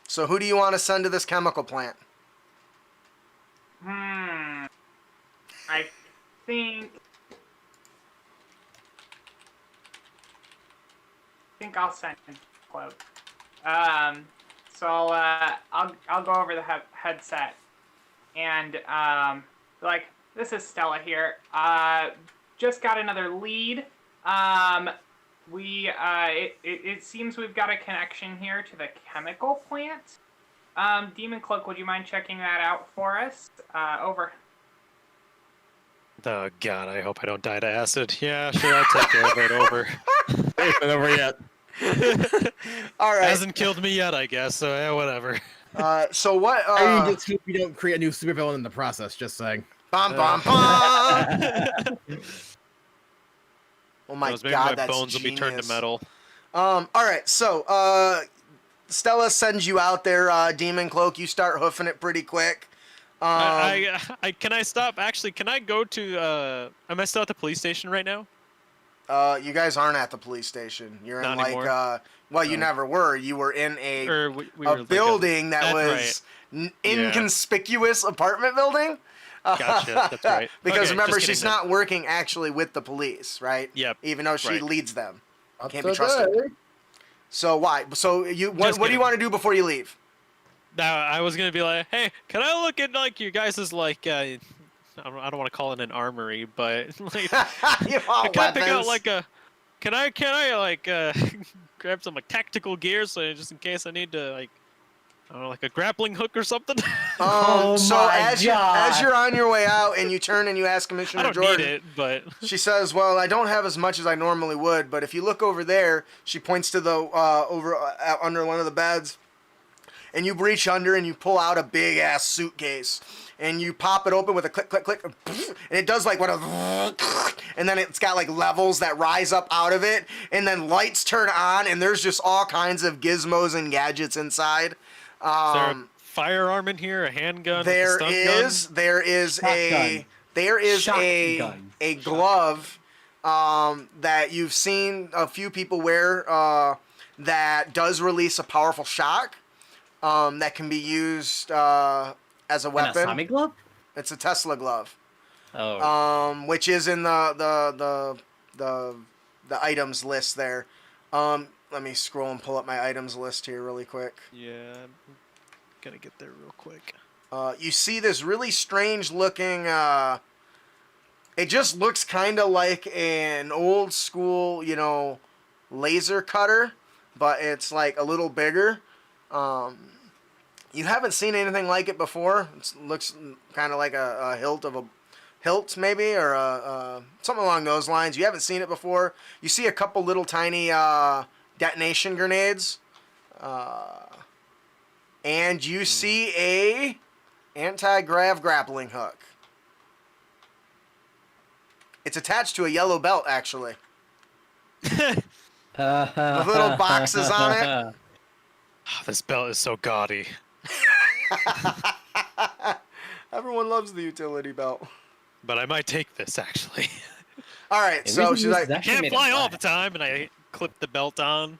So who do you want to send to this chemical plant? I think I'll send quote. So I'll go over the headset and like, this is Stella here. Just got another lead. It seems we've got a connection here to the chemical plant. Demon Cloak, would you mind checking that out for us? Over. Oh god, I hope I don't die to acid. Yeah, sure, I'll take care of it. Over. It's not over yet. All right. Hasn't killed me yet, I guess. So yeah, whatever. So what? I just hope you don't create a new supervillain in the process. Just saying. Bum bum bum. Oh my Maybe god, my that's bones will be turned to genius. metal. All right, so Stella sends you out there, Demon Cloak. You start hoofing it pretty quick. Can I stop? Actually, can I go to? Am I still at the police station right now? You guys aren't at the police station. You're in Not like anymore? well, you never were. You were in a Or we were like building that that's was right. inconspicuous apartment building. Gotcha. That's right. Because Okay, remember, just kidding she's then. not working actually with the police, right? Yep. Even though she Right. leads them. Not Can't be trusted. today. So why? So you what do you kidding. want to do before you leave? Now I was gonna be like, hey, can I look at like your guys' like I don't want to call it an armory, but like You I want can't pick out weapons? like a. Can I like grab some like tactical gear so just in case I need to like I don't know like a grappling hook or something? Oh So my as God. you're on your way out and you turn and you ask I Commissioner don't Jordan, need it, but she says, "Well, I don't have as much as I normally would, but if you look over there," she points to the under one of the beds, and you reach under and you pull out a big ass suitcase, and you pop it open with a click, click, click, and it does like one of, and then it's got like levels that rise up out of it, and then lights turn on, and there's just all kinds of gizmos and gadgets inside. is there a firearm in here? A handgun? There a stun is gun? Shotgun. a glove that you've seen a few people wear that does release a powerful shock that can be used as a An weapon. Asami glove? It's a Tesla glove, Oh. which is in the items list there. Let me scroll and pull up my items list here really quick. Yeah, I'm gonna get there real quick. You see this really strange looking, it just looks kind of like an old school, laser cutter, but it's like a little bigger. You haven't seen anything like it before. It looks kind of like a hilt maybe, or something along those lines. You haven't seen it before. You see a couple little tiny detonation grenades. And you see a anti-grav grappling hook. It's attached to a yellow belt, actually, with little boxes on it. Oh, this belt is so gaudy. Everyone loves the utility belt. But I might take this actually. All right, so she's like, Can't fly all the time, and I clip the belt on.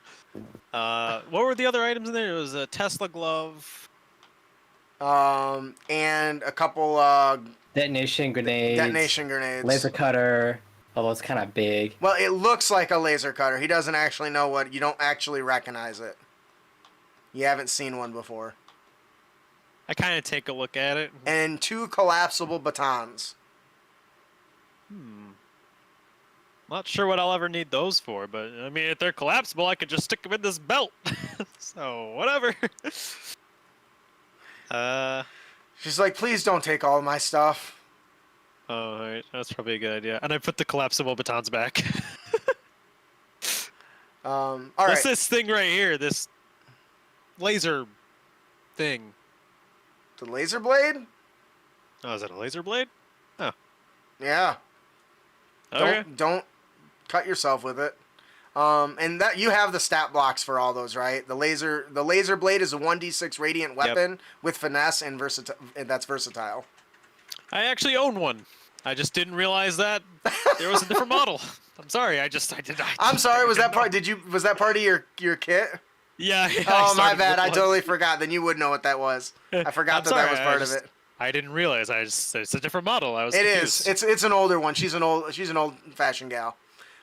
What were the other items in there? It was a Tesla glove. and a couple Detonation grenades. Laser cutter. Although it's kind of big. Well, it looks like a laser cutter. He doesn't actually know what. You don't actually recognize it. You haven't seen one before. I kind of take a look at it. And 2 collapsible batons. Not sure what I'll ever need those for, but I mean, if they're collapsible, I could just stick them in this belt. So whatever. She's like, please don't take all my stuff. Oh, all right, that's probably a good idea. And I put the collapsible batons back. All What's right. this thing right here? This laser thing. The laser blade? Oh, is that a laser blade? Oh, Yeah. okay. Don't cut yourself with it. And that you have the stat blocks for all those, right? The laser blade is a 1d6 radiant weapon with finesse and that's versatile. I actually own one. I just didn't realize that there was a different model. I'm sorry. I'm sorry. Was that part? Was that part of your kit? Yeah. Oh, my bad. I totally forgot. Then you would know what that was. I forgot I'm that was sorry, part of it. I didn't realize. It's a different model. I was It confused. is. It's an older one. She's an old fashioned gal.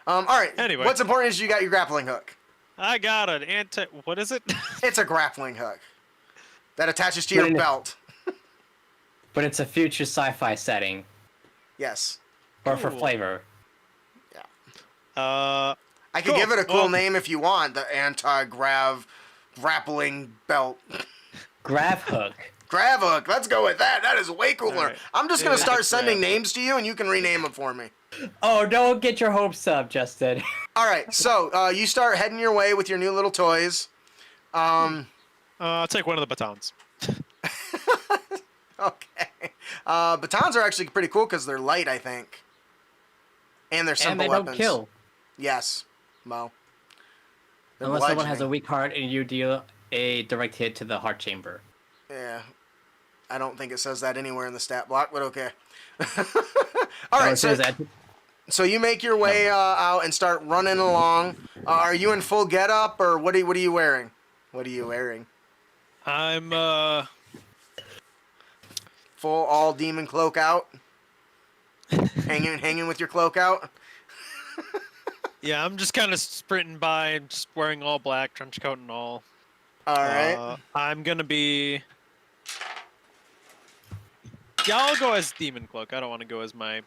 All right. Anyway. What's important is you got your grappling hook. I got an what is it? It's a grappling hook that attaches to your belt. But it's a future sci-fi setting. Yes. Or for Cool. flavor. I could Cool. give it a cool Well- name if you want. The grappling belt. Grav hook. Grav hook. Let's go with that. That is way cooler. All right. I'm just gonna Yeah, start it's sending grav. names to you, and you can rename them for me. Oh, don't get your hopes up, Justin. All right. So you start heading your way with your new little toys. I'll take one of the batons. Okay. Batons are actually pretty cool because they're light, I think, and they're And simple they weapons. don't kill. Yes. Well. they're Unless someone has a bludgeoning. weak heart and you deal a direct hit to the heart chamber. Yeah. I don't think it says that anywhere in the stat block, but okay. All Oh, right, it so says that. so you make your way out and start running along. Are you in full getup, or what are you wearing? What are you wearing? I'm Full all demon cloak out, hanging with your cloak out. yeah, I'm just kind of sprinting by, just wearing all black, trench coat and all. All right. I'm gonna be. Yeah, I'll go as Demon Cloak. I don't want to go as my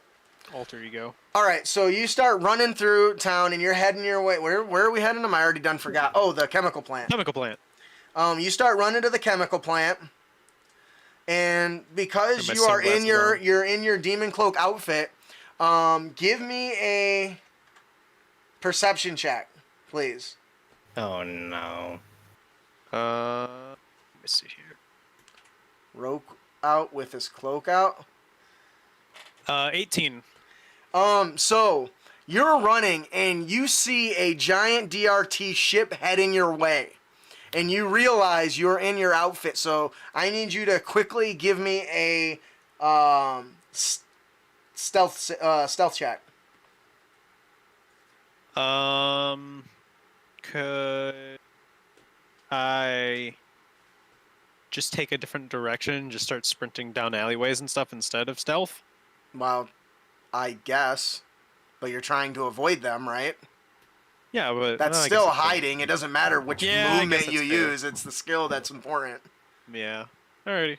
alter ego. All right. So you start running through town, and you're heading your way. Where are we heading? Am I already done? Forgot. Oh, the chemical plant. Chemical plant. You start running to the chemical plant, and because And my you are in sunglasses your on. you're in your demon cloak outfit, give me a perception check, please. Oh no. Let me see here. Rogue out with his cloak out. 18. So you're running and you see a giant DRT ship heading your way. And you realize you're in your outfit, so I need you to quickly give me a stealth check. Could I just take a different direction, just start sprinting down alleyways and stuff instead of stealth? Well, I guess, but you're trying to avoid them, right? Yeah, but That's I guess still it's fair. hiding. It doesn't matter which Yeah, I guess movement that's you fair. use. It's the skill that's important. Yeah. Alrighty.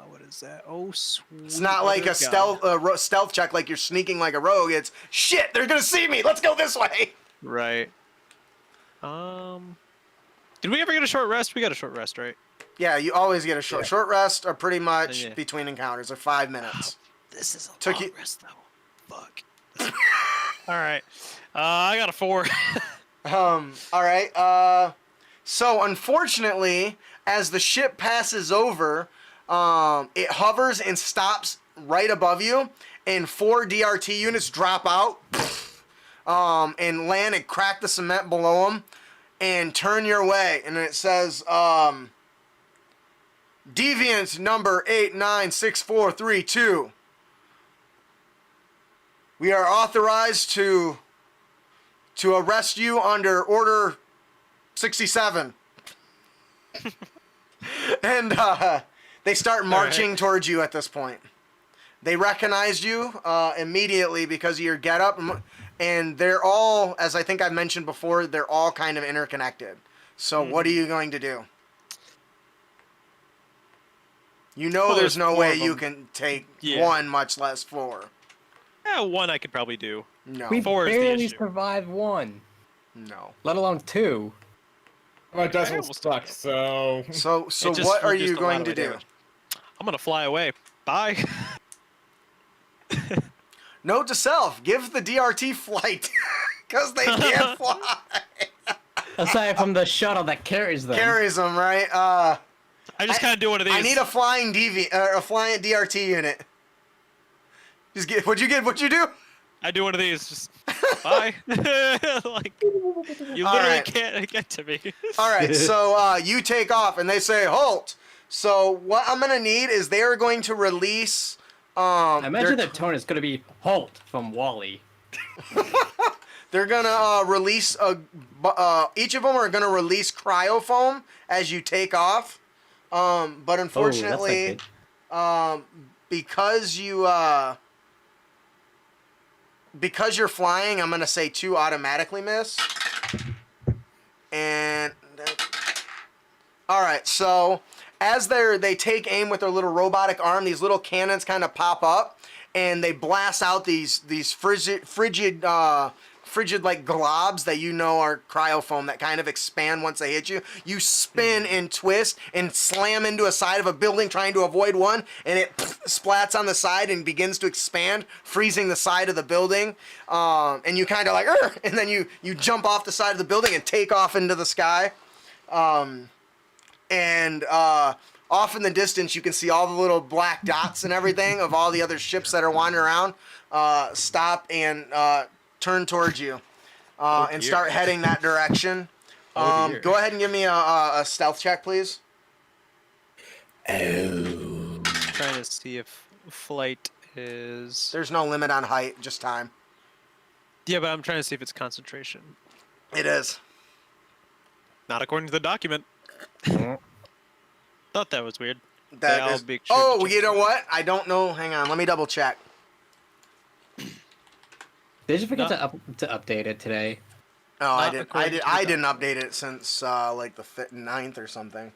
What is that? Oh, sweet. It's not like a stealth check, like you're sneaking like a rogue. It's shit. They're gonna see me. Let's go this way. Right. Did we ever get a short rest? We got a short rest, right? Yeah, you always get a short rest, or pretty much Yeah. between encounters, or 5 minutes. This is a Took long you- rest though. Fuck. All right. I got a 4. All right. So unfortunately, as the ship passes over, it hovers and stops right above you, and 4 DRT units drop out, and land and crack the cement below them, and turn your way. And it says, Deviant number 896432. We are authorized to arrest you under Order 67. And they start marching towards you at this point. They recognized you immediately because of your getup, and they're all, as I think I've mentioned before, they're all kind of interconnected. So what are you going to do? You know Well, there's there's no 4 way of you them. can take Yeah. 1, much less 4. Yeah, 1 I could probably do. No. We 4 is the barely issue. survived 1, No. let alone 2. My dice I will almost suck, did it. so... So It just what are reduced you a lot going of to my do? damage. I'm gonna fly away. Bye. Note to self: give the DRT flight, because they can't fly. Aside from the shuttle that carries them. Carries them, right? I just kind of do one of these. I need a flying a flying DRT unit. Just get. What'd you do? I do one of these. Just bye. Like you literally right. can't get to me. All right, so you take off, and they say halt. So what I'm gonna need is they are going to release. I imagine their tone is going to be Halt from Wall-E. They're gonna release each of them are gonna release cryofoam as you take off. But unfortunately, because you're flying, I'm gonna say 2 automatically miss. And all right, so as they take aim with their little robotic arm, these little cannons kind of pop up, and they blast out these frigid like globs that you know are cryofoam that kind of expand once they hit you. You spin and twist and slam into a side of a building trying to avoid one, and it splats on the side and begins to expand, freezing the side of the building. And you kind of like, "Urgh!" And then you jump off the side of the building and take off into the sky. And off in the distance, you can see all the little black dots and everything of all the other ships that are wandering around. Stop and turn towards you and dear. start heading that direction. Oh, dear. Go ahead and give me a stealth check, please. Trying to see if flight is. There's no limit on height, just time. Yeah, but I'm trying to see if it's concentration. It is. Not according to the document. Thought that was weird. That I'll is- be sure to oh, check you know that. what? I don't know. Hang on. Let me double check. Did you forget No. to update it today? Oh, Not according to the I didn't update it since like the 9th or something.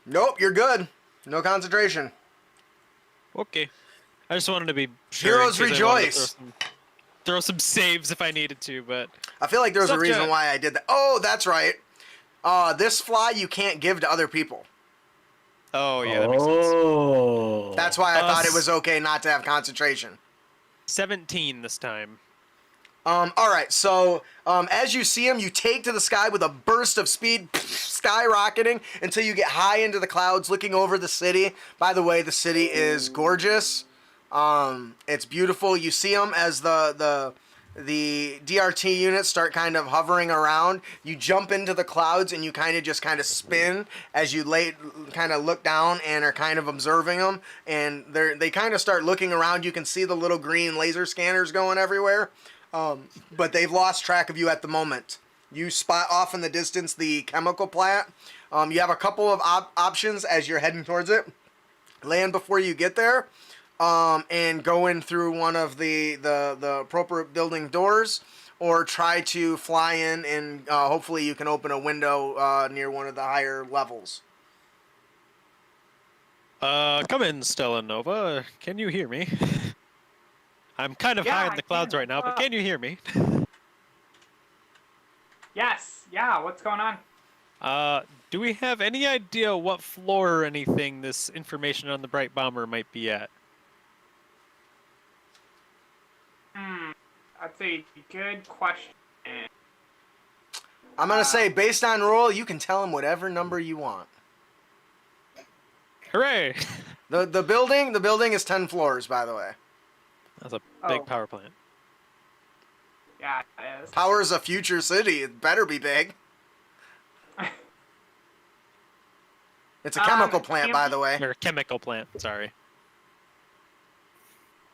Nope, you're good. No concentration. Okay. I just wanted to be sure. Heroes in case I wanted to rejoice. throw some saves if I needed to, but I feel like there's a Stealth reason check. why I did that. Oh, that's right. This fly you can't give to other people. oh yeah, that makes sense. Oh. That's why I thought it s- was okay not to have concentration. 17 this time. All right, so as you see him, you take to the sky with a burst of speed, skyrocketing until you get high into the clouds, looking over the city. By the way, the city is gorgeous. It's beautiful. You see them as the DRT units start kind of hovering around. You jump into the clouds and you kind of spin as you kind of look down and are kind of observing them. And they kind of start looking around. You can see the little green laser scanners going everywhere. But they've lost track of you at the moment. You spot off in the distance the chemical plant. You have a couple of options as you're heading towards it. Land before you get there, and go in through one of the appropriate building doors, or try to fly in and hopefully you can open a window near one of the higher levels. Come in, Stella Nova. Can you hear me? I'm kind of Yeah, high in I the clouds can. right now, but can you hear me? Yes. Yeah. What's going on? Do we have any idea what floor or anything this information on the Bright Bomber might be at? That's a good question. I'm gonna say, based on roll, you can tell him whatever number you want. Hooray! The building is 10 floors, by the way. That's a big Oh. power plant. Yeah, it is. Power's a future city. It better be big. It's a chemical plant, by the way. Or chemical plant, sorry.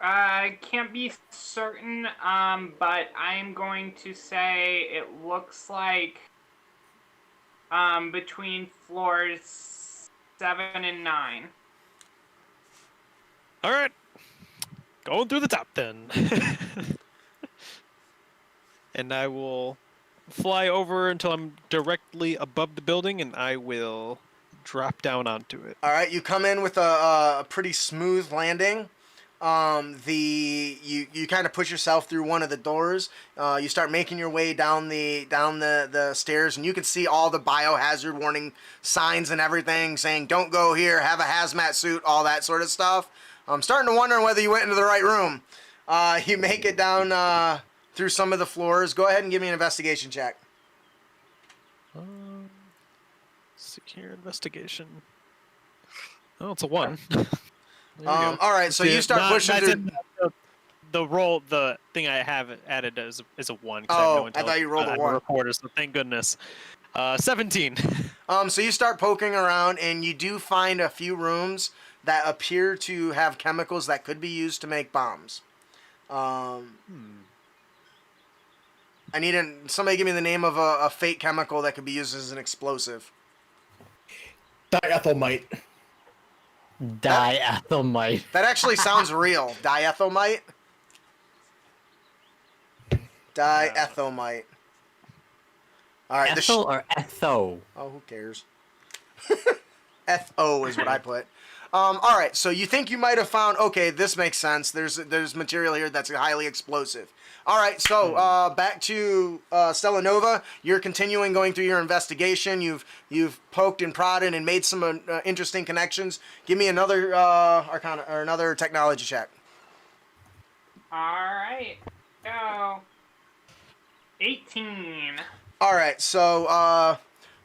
Can't be certain, but I'm going to say it looks like between floors 7 and 9. Alright. Going through the top then. And I will fly over until I'm directly above the building and I will drop down onto it. All right, you come in with a pretty smooth landing. You kind of push yourself through one of the doors. You start making your way down the stairs, and you can see all the biohazard warning signs and everything saying "Don't go here," "Have a hazmat suit," all that sort of stuff. I'm starting to wonder whether you went into the right room. You make it down through some of the floors. Go ahead and give me an investigation check. See here, investigation. Oh, it's a 1. There we go. All right, so you start pushing that's through. the roll, the thing I have added is a 1. 'Cause Oh, have no I thought you rolled a I'm 1. reporter, so thank goodness. 17. So you start poking around, and you do find a few rooms that appear to have chemicals that could be used to make bombs. I need somebody give me the name of a fake chemical that could be used as an explosive. Diethylmite. Diethylmite. That actually sounds real. Diethylmite. Diethylmite. All right. Ethel or Etho? Oh, who cares? FO is what I put. All right, so you think you might have found, okay, this makes sense. There's material here that's highly explosive. All right, so back to Stella Nova. You're continuing going through your investigation. You've poked and prodded and made some interesting connections. Give me another Arcana or another technology check. All right. Go. 18. All right, so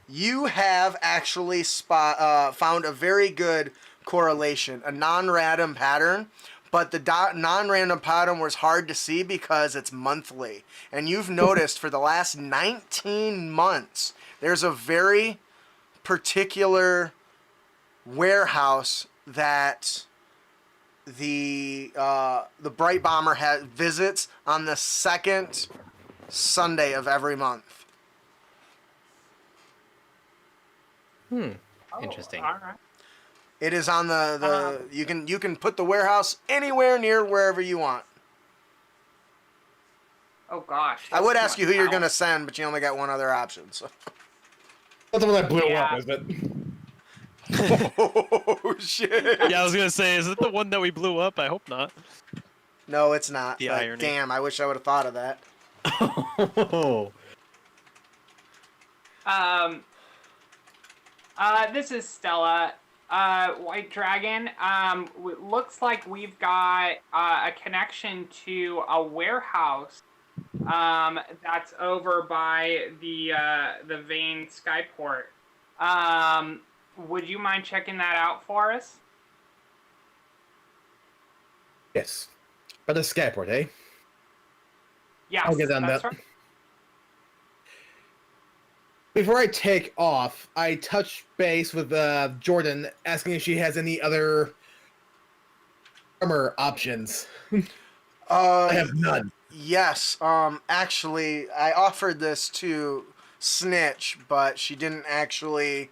you have actually found a very good correlation, a non-random pattern but the non-random pattern was hard to see because it's monthly. And you've noticed for the last 19 months, there's a very particular warehouse that the Bright Bomber visits on the second Sunday of every month. Interesting. All right. It is on the you can put the warehouse anywhere near wherever you want. Oh gosh. I would ask you who you're Wow. gonna send, but you only got one other option. So. That's the one that blew Yeah. up, is it? Oh shit! Yeah, I was gonna say, is it the one that we blew up? I hope not. No, it's not. The but irony. damn, I wish I would have thought of that. Oh. This is Stella. White Dragon. Looks like we've got a connection to a warehouse that's over by the Vane Skyport. Would you mind checking that out for us? Yes. By the skyport, eh? Yes, I'll get on that's that. right. Before I take off, I touch base with Jordan, asking if she has any other armor options. I have none. Yes. Actually, I offered this to Snitch, but she didn't actually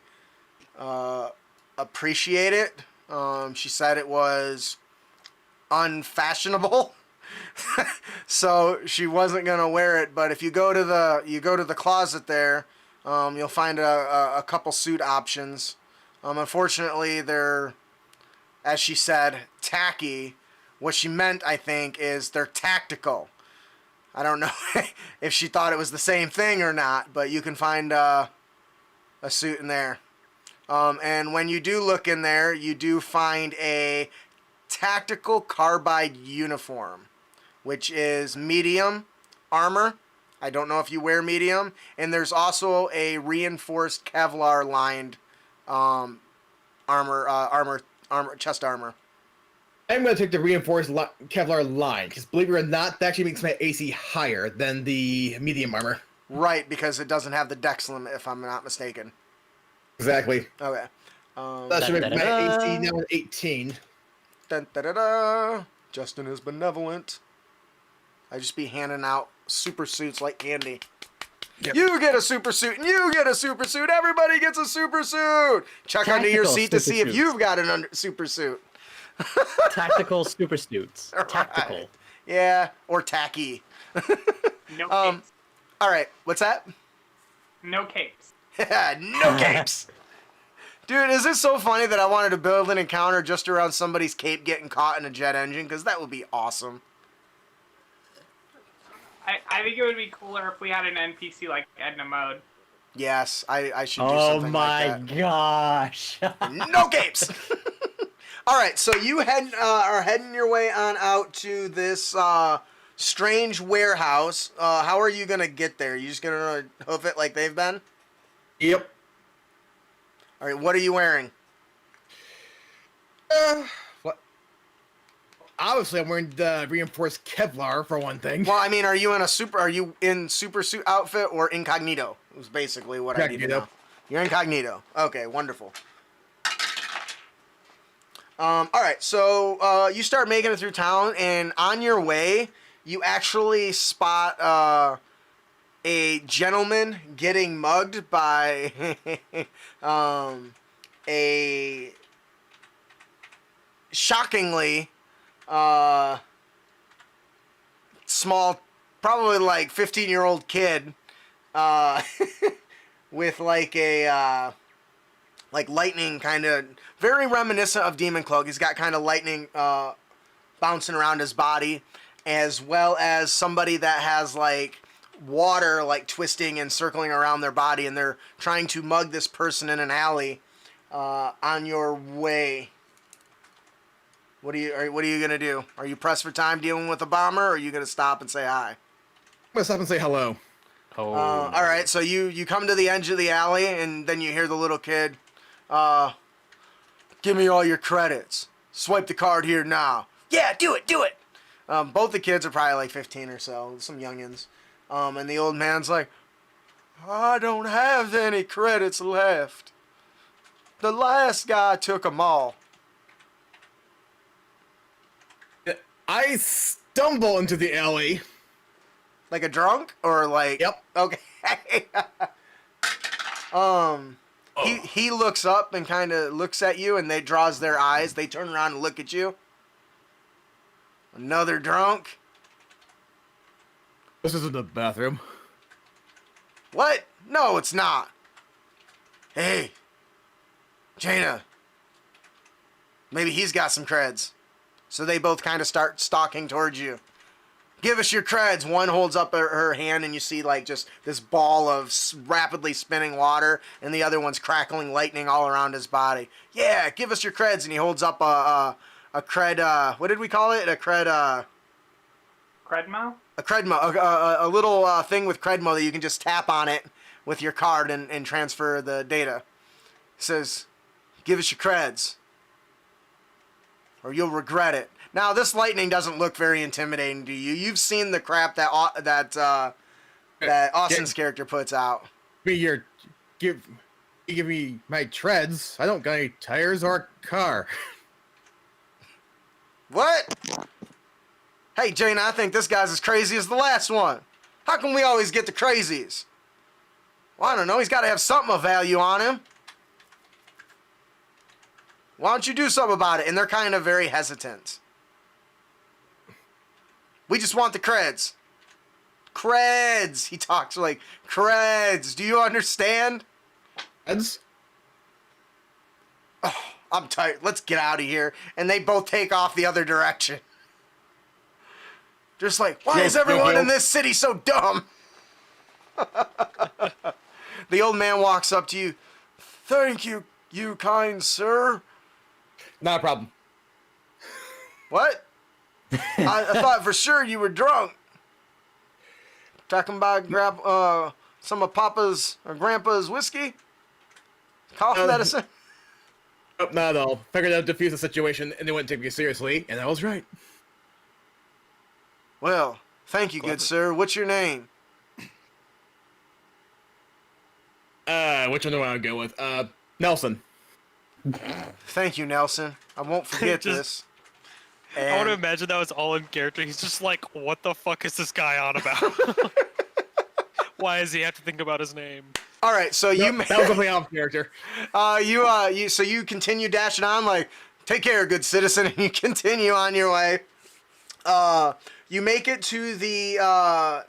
appreciate it. She said it was unfashionable. So she wasn't gonna wear it. But if you go to the closet there, you'll find a couple suit options. Unfortunately, they're, as she said, tacky. What she meant, I think, is they're tactical. I don't know if she thought it was the same thing or not, but you can find a suit in there. And when you do look in there, you do find a tactical carbide uniform, which is medium armor. I don't know if you wear medium. And there's also a reinforced Kevlar lined chest armor. I'm going to take the reinforced Kevlar line, because believe it or not, that actually makes my AC higher than the medium armor. Right, because it doesn't have the dex limit, if I'm not mistaken. Exactly. Okay. That should make my Da-da-da-da. AC now at 18. Dun, da, da, da. Justin is benevolent. I just be handing out super suits like candy. Yep. You get a super suit, and you get a super suit. Everybody gets a super suit. Check under your Tactical seat to see super if suits. you've got an super suit. Tactical super suits. Tactical. Right. Yeah, or tacky. No Um, capes. All right, what's that? No capes. No capes. Dude, is it so funny that I wanted to build an encounter just around somebody's cape getting caught in a jet engine? Because that would be awesome. I think it would be cooler if we had an NPC like Edna Mode. Yes, I should do Oh something my like that. gosh. No capes. All right, so you are heading your way on out to this strange warehouse. How are you gonna get there? You just gonna hoof it like they've been? Yep. All right, what are you wearing? What? Obviously, I'm wearing the reinforced Kevlar, for one thing. Well, I mean, are you in super suit outfit or incognito? Was basically what I need to Incognito. know. You're incognito. Okay, wonderful. All right, so you start making it through town, and on your way, you actually spot a gentleman getting mugged by a shockingly small, probably like 15-year-old kid with like a like lightning, kind of very reminiscent of Demon Cloak. He's got kind of lightning bouncing around his body, as well as somebody that has like water like twisting and circling around their body, and they're trying to mug this person in an alley on your way. What are you gonna do? Are you pressed for time dealing with a bomber, or are you gonna stop and say hi? I'm gonna stop and say hello. Oh. All right, so you come to the edge of the alley, and then you hear the little kid, give me all your credits. Swipe the card here now. Yeah, do it, do it. Both the kids are probably like 15 or so, some youngins. And the old man's like, I don't have any credits left. The last guy took them all. I stumble into the alley. Like a drunk? Or like... Yep. Okay. He looks up and kind of looks at you, and they draws their eyes. They turn around and look at you. Another drunk? This isn't the bathroom. What? No, it's not. Hey, Jaina. Maybe he's got some creds. So they both kind of start stalking towards you. Give us your creds. One holds up her hand, and you see like just this ball of rapidly spinning water, and the other one's crackling lightning all around his body. Yeah, give us your creds. And he holds up a cred. What did we call it? A cred. Credmo? A credmo. A little thing with credmo that you can just tap on it with your card and transfer the data. It says, give us your creds, or you'll regret it. Now, this lightning doesn't look very intimidating to you. You've seen the crap that Austin's character puts out. Give me my treads. I don't got any tires or a car. What? Hey, Jane, I think this guy's as crazy as the last one. How come we always get the crazies? Well, I don't know. He's got to have something of value on him. Why don't you do something about it? And they're kind of very hesitant. We just want the creds. Creds. He talks like, creds. Do you understand? Treads? Oh, I'm tired. Let's get out of here. And they both take off the other direction. Just like, why is everyone in this city so dumb? The old man walks up to you. Thank you, you kind sir. Not a problem. What? I thought for sure you were drunk. Talking about some of Papa's or Grandpa's whiskey? Cough medicine? Nope, not at all. Figured out to defuse the situation, and they wouldn't take me seriously, and I was right. Well, thank you, good sir. What's your name? Which one do I want to go with? Nelson. Thank you, Nelson. I won't forget Just- this. I want to And imagine that was all in character. He's just like, what the fuck is this guy on about? Why does he have to think about his name? all right, so Nope, you that was definitely off character. you continue dashing on like, take care, good citizen, and you continue on your way. You make it to the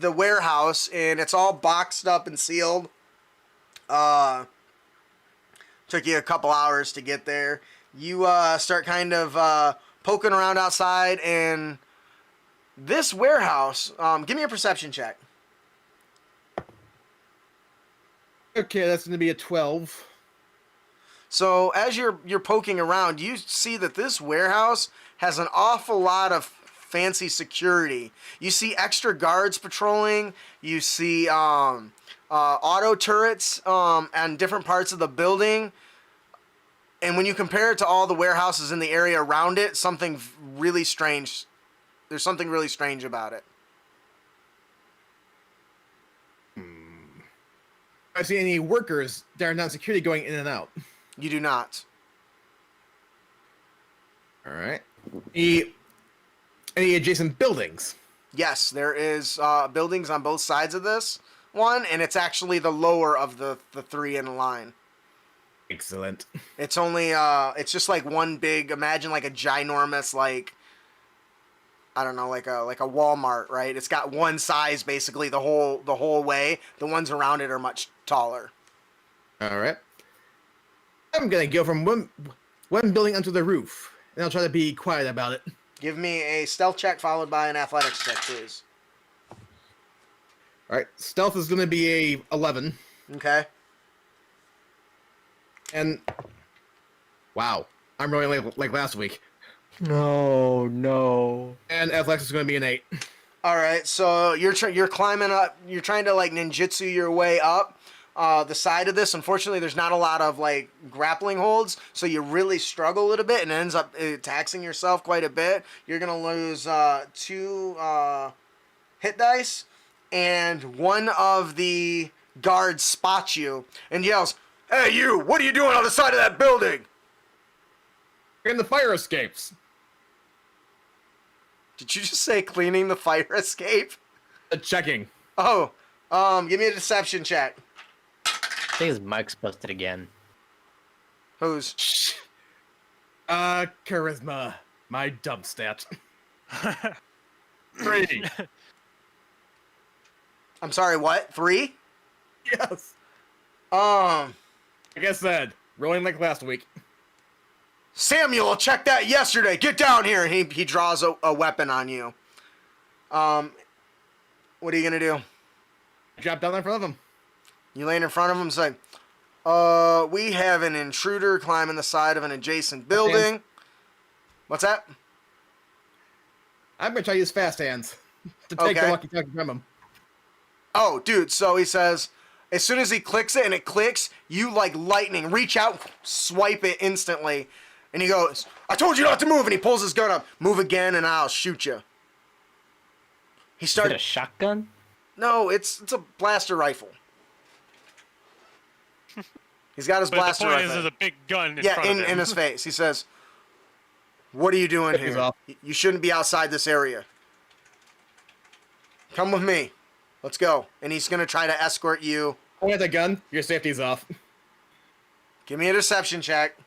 warehouse, and it's all boxed up and sealed. Took you a couple hours to get there. You start kind of poking around outside, and this warehouse. Give me a perception check. Okay, that's going to be a 12. So as you're poking around, you see that this warehouse has an awful lot of fancy security. You see extra guards patrolling. You see auto turrets on different parts of the building. And when you compare it to all the warehouses in the area around it, something really strange. There's something really strange about it. I see any workers that are not security going in and out. You do not. All right. Any adjacent buildings? Yes, there is buildings on both sides of this one, and it's actually the lower of the three in a line. Excellent. It's only it's just like one big, imagine like a ginormous, like, I don't know, like a Walmart, right? It's got one size basically the whole way. The ones around it are much taller. All right. I'm gonna go from one building onto the roof, and I'll try to be quiet about it. Give me a stealth check followed by an athletics check, please. All right. Stealth is gonna be a 11, Okay. and wow, I'm rolling like last week. No. And athletics is gonna be an 8. All right, so you're climbing up. You're trying to like ninjutsu your way up, the side of this. Unfortunately, there's not a lot of like grappling holds, so you really struggle a little bit and it ends up taxing yourself quite a bit. You're gonna lose 2 hit dice, and one of the guards spots you and yells, "Hey, you! What are you doing on the side of that building?" And the fire escapes. Did you just say cleaning the fire escape? Checking. Oh, give me a deception check. I think his mic's busted again. Who's? Charisma. My dump stat. 3. I'm sorry, what? 3? Yes. Um, Like I said, rolling like last week. Samuel checked that yesterday. Get down here. And he draws a weapon on you. What are you gonna do? Drop down in front of him. You land in front of him and say, we have an intruder climbing the side of an adjacent building. What's that? I'm gonna try to use fast hands to take Okay. the walkie-talkie from him. Oh, dude, so he says, as soon as he clicks it and it clicks, you like lightning, reach out, swipe it instantly. And he goes, "I told you not to move." And he pulls his gun up. "Move again and I'll shoot you." He Is it started. a shotgun? No, it's a blaster rifle. He's got his But the blaster point rifle. is, there's a big gun in Yeah, front of him. in his face. He says, "What are you doing He's here? off. You shouldn't be outside this area. Come with me. Let's go." And he's going to try to escort you. Point at the gun. Your safety's off. Give me a deception check.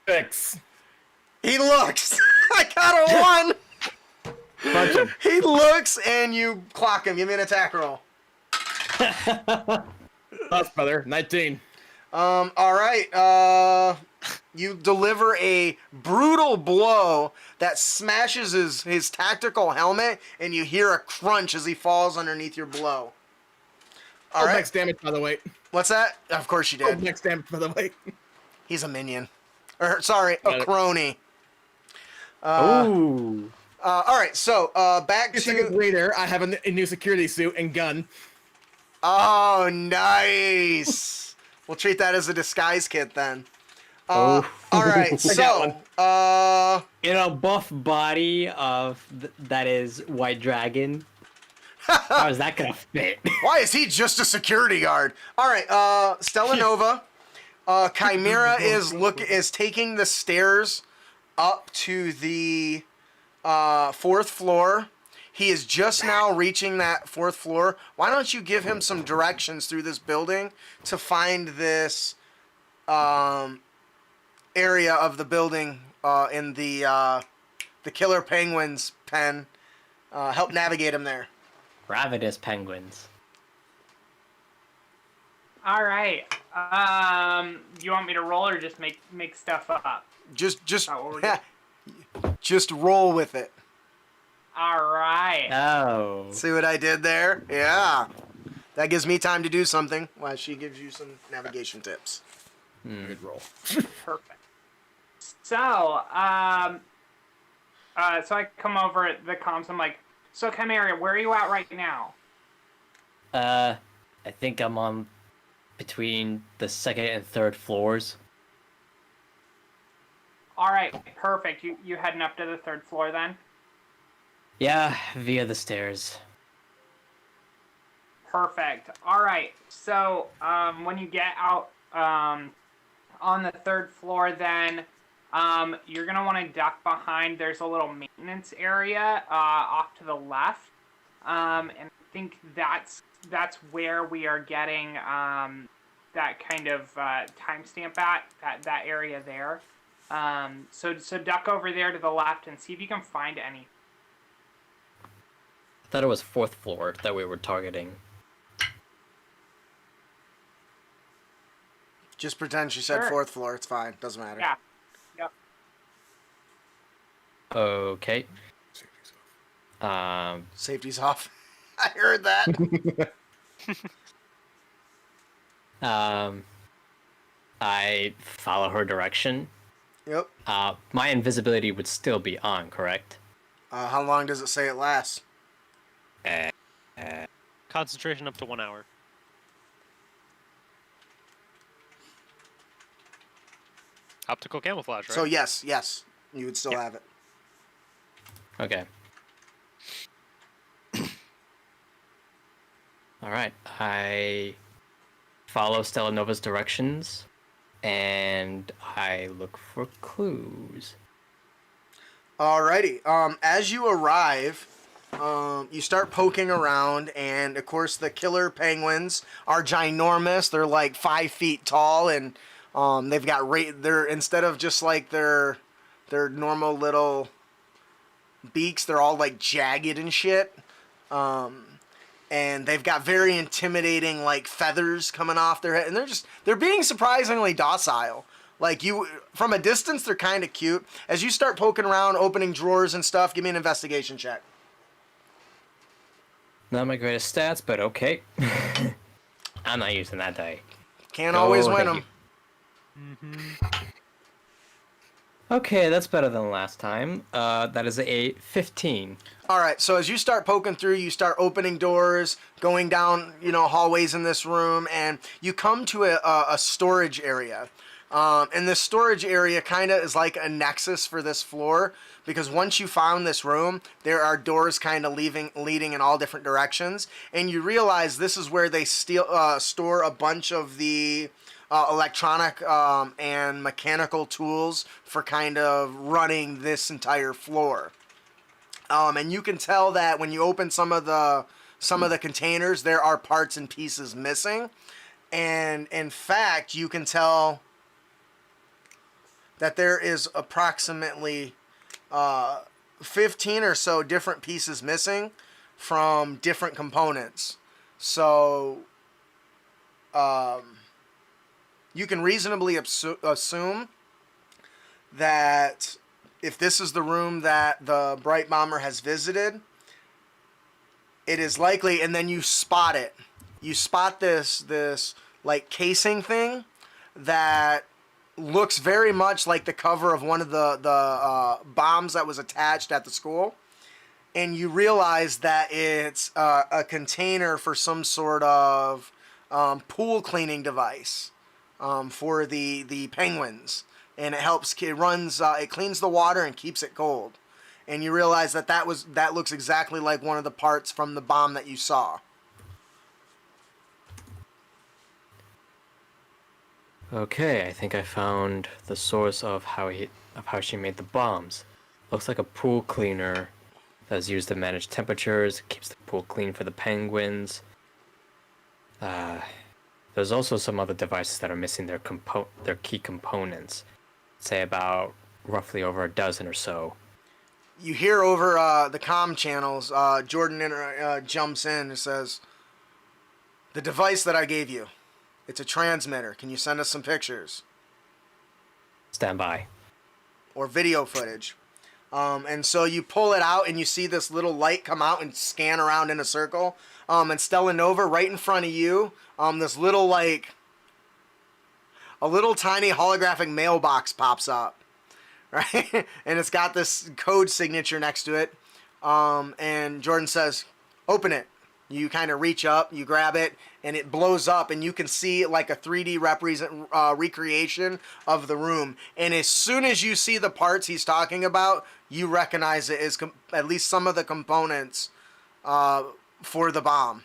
Six. He looks. I got a 1. Punch him. He looks and you clock him. Give me an attack roll. Us, brother. 19. All right. You deliver a brutal blow that smashes his tactical helmet, and you hear a crunch as he falls underneath your blow. All right. Next damage, by the way. What's that? Of course you did. Next damage, by the way. He's a minion. Or, sorry, a Got it. crony. Ooh. All right, so back 2 seconds to... later, I have a new security suit and gun. Oh, nice. We'll treat that as a disguise kit then. All right, I got so... In a buff body of that is White Dragon. How is that gonna fit? Why is he just a security guard? All right, Stellanova, Chimera is taking the stairs up to the 4th floor. He is just now reaching that 4th floor. Why don't you give him some directions through this building to find this area of the building in the Killer Penguin's pen. Help navigate him there. Ravenous penguins. All right. You want me to roll or just make stuff up? Just Not what we're doing. just roll with it. All right. Oh. See what I did there? Yeah. That gives me time to do something while she gives you some navigation tips. Good roll. Perfect. So, so I come over at the comms. I'm like, so Chimera, where are you at right now? I think I'm on between the 2nd and 3rd floors. All right, perfect. You heading up to the 3rd floor then? Yeah, via the stairs. Perfect. All right. So when you get out on the 3rd floor, then you're gonna want to duck behind. There's a little maintenance area off to the left, and I think that's where we are getting that kind of timestamp at that area there. So duck over there to the left and see if you can find any. I thought it was 4th floor that we were targeting. Just pretend she said Sure. 4th floor. It's fine. Doesn't matter. Yeah. Yep. Okay. Safety's off. I heard that. I follow her direction. Yep. My invisibility would still be on, correct? How long does it say it lasts? Concentration up to 1 hour. Optical camouflage, right? So yes, you would still have it. Okay. All right. I follow Stella Nova's directions, and I look for clues. Alrighty. As you arrive, you start poking around, and of course the killer penguins are ginormous. They're like 5 feet tall, and they've got they're instead of just like their normal little beaks, they're all like jagged and shit. And they've got very intimidating like feathers coming off their head, and they're being surprisingly docile. Like from a distance, they're kind of cute. As you start poking around, opening drawers and stuff, give me an investigation check. Not my greatest stats, but okay. I'm not using that die. Can't always win thank them. Okay, that's better than last time. That is a 15. All right, so as you start poking through, you start opening doors, going down, hallways in this room, and you come to a storage area. And this storage area kind of is like a nexus for this floor, because once you found this room, there are doors kind of leading in all different directions, and you realize this is where they store a bunch of the electronic and mechanical tools for kind of running this entire floor. And you can tell that when you open some of the containers, there are parts and pieces missing, and in fact, you can tell that there is approximately 15 or so different pieces missing from different components. So you can reasonably assume that if this is the room that the Bright Bomber has visited, it is likely, and then you spot it. You spot this like casing thing that looks very much like the cover of one of the bombs that was attached at the school, and you realize that it's a container for some sort of pool cleaning device for the penguins, and it cleans the water and keeps it cold, and you realize that looks exactly like one of the parts from the bomb that you saw. Okay, I think I found the source of how she made the bombs. Looks like a pool cleaner that's used to manage temperatures, keeps the pool clean for the penguins. There's also some other devices that are missing their key components. Say about roughly over a dozen or so. You hear over the comm channels, Jordan jumps in and says, "The device that I gave you, it's a transmitter. Can you send us some pictures?" Stand by. Or video footage. And so you pull it out and you see this little light come out and scan around in a circle. And Stella Nova, right in front of you, this little a little tiny holographic mailbox pops up. Right? And it's got this code signature next to it. And Jordan says, "Open it." You kind of reach up, you grab it, and it blows up, and you can see like a 3D recreation of the room. And as soon as you see the parts he's talking about, you recognize it as at least some of the components for the bomb.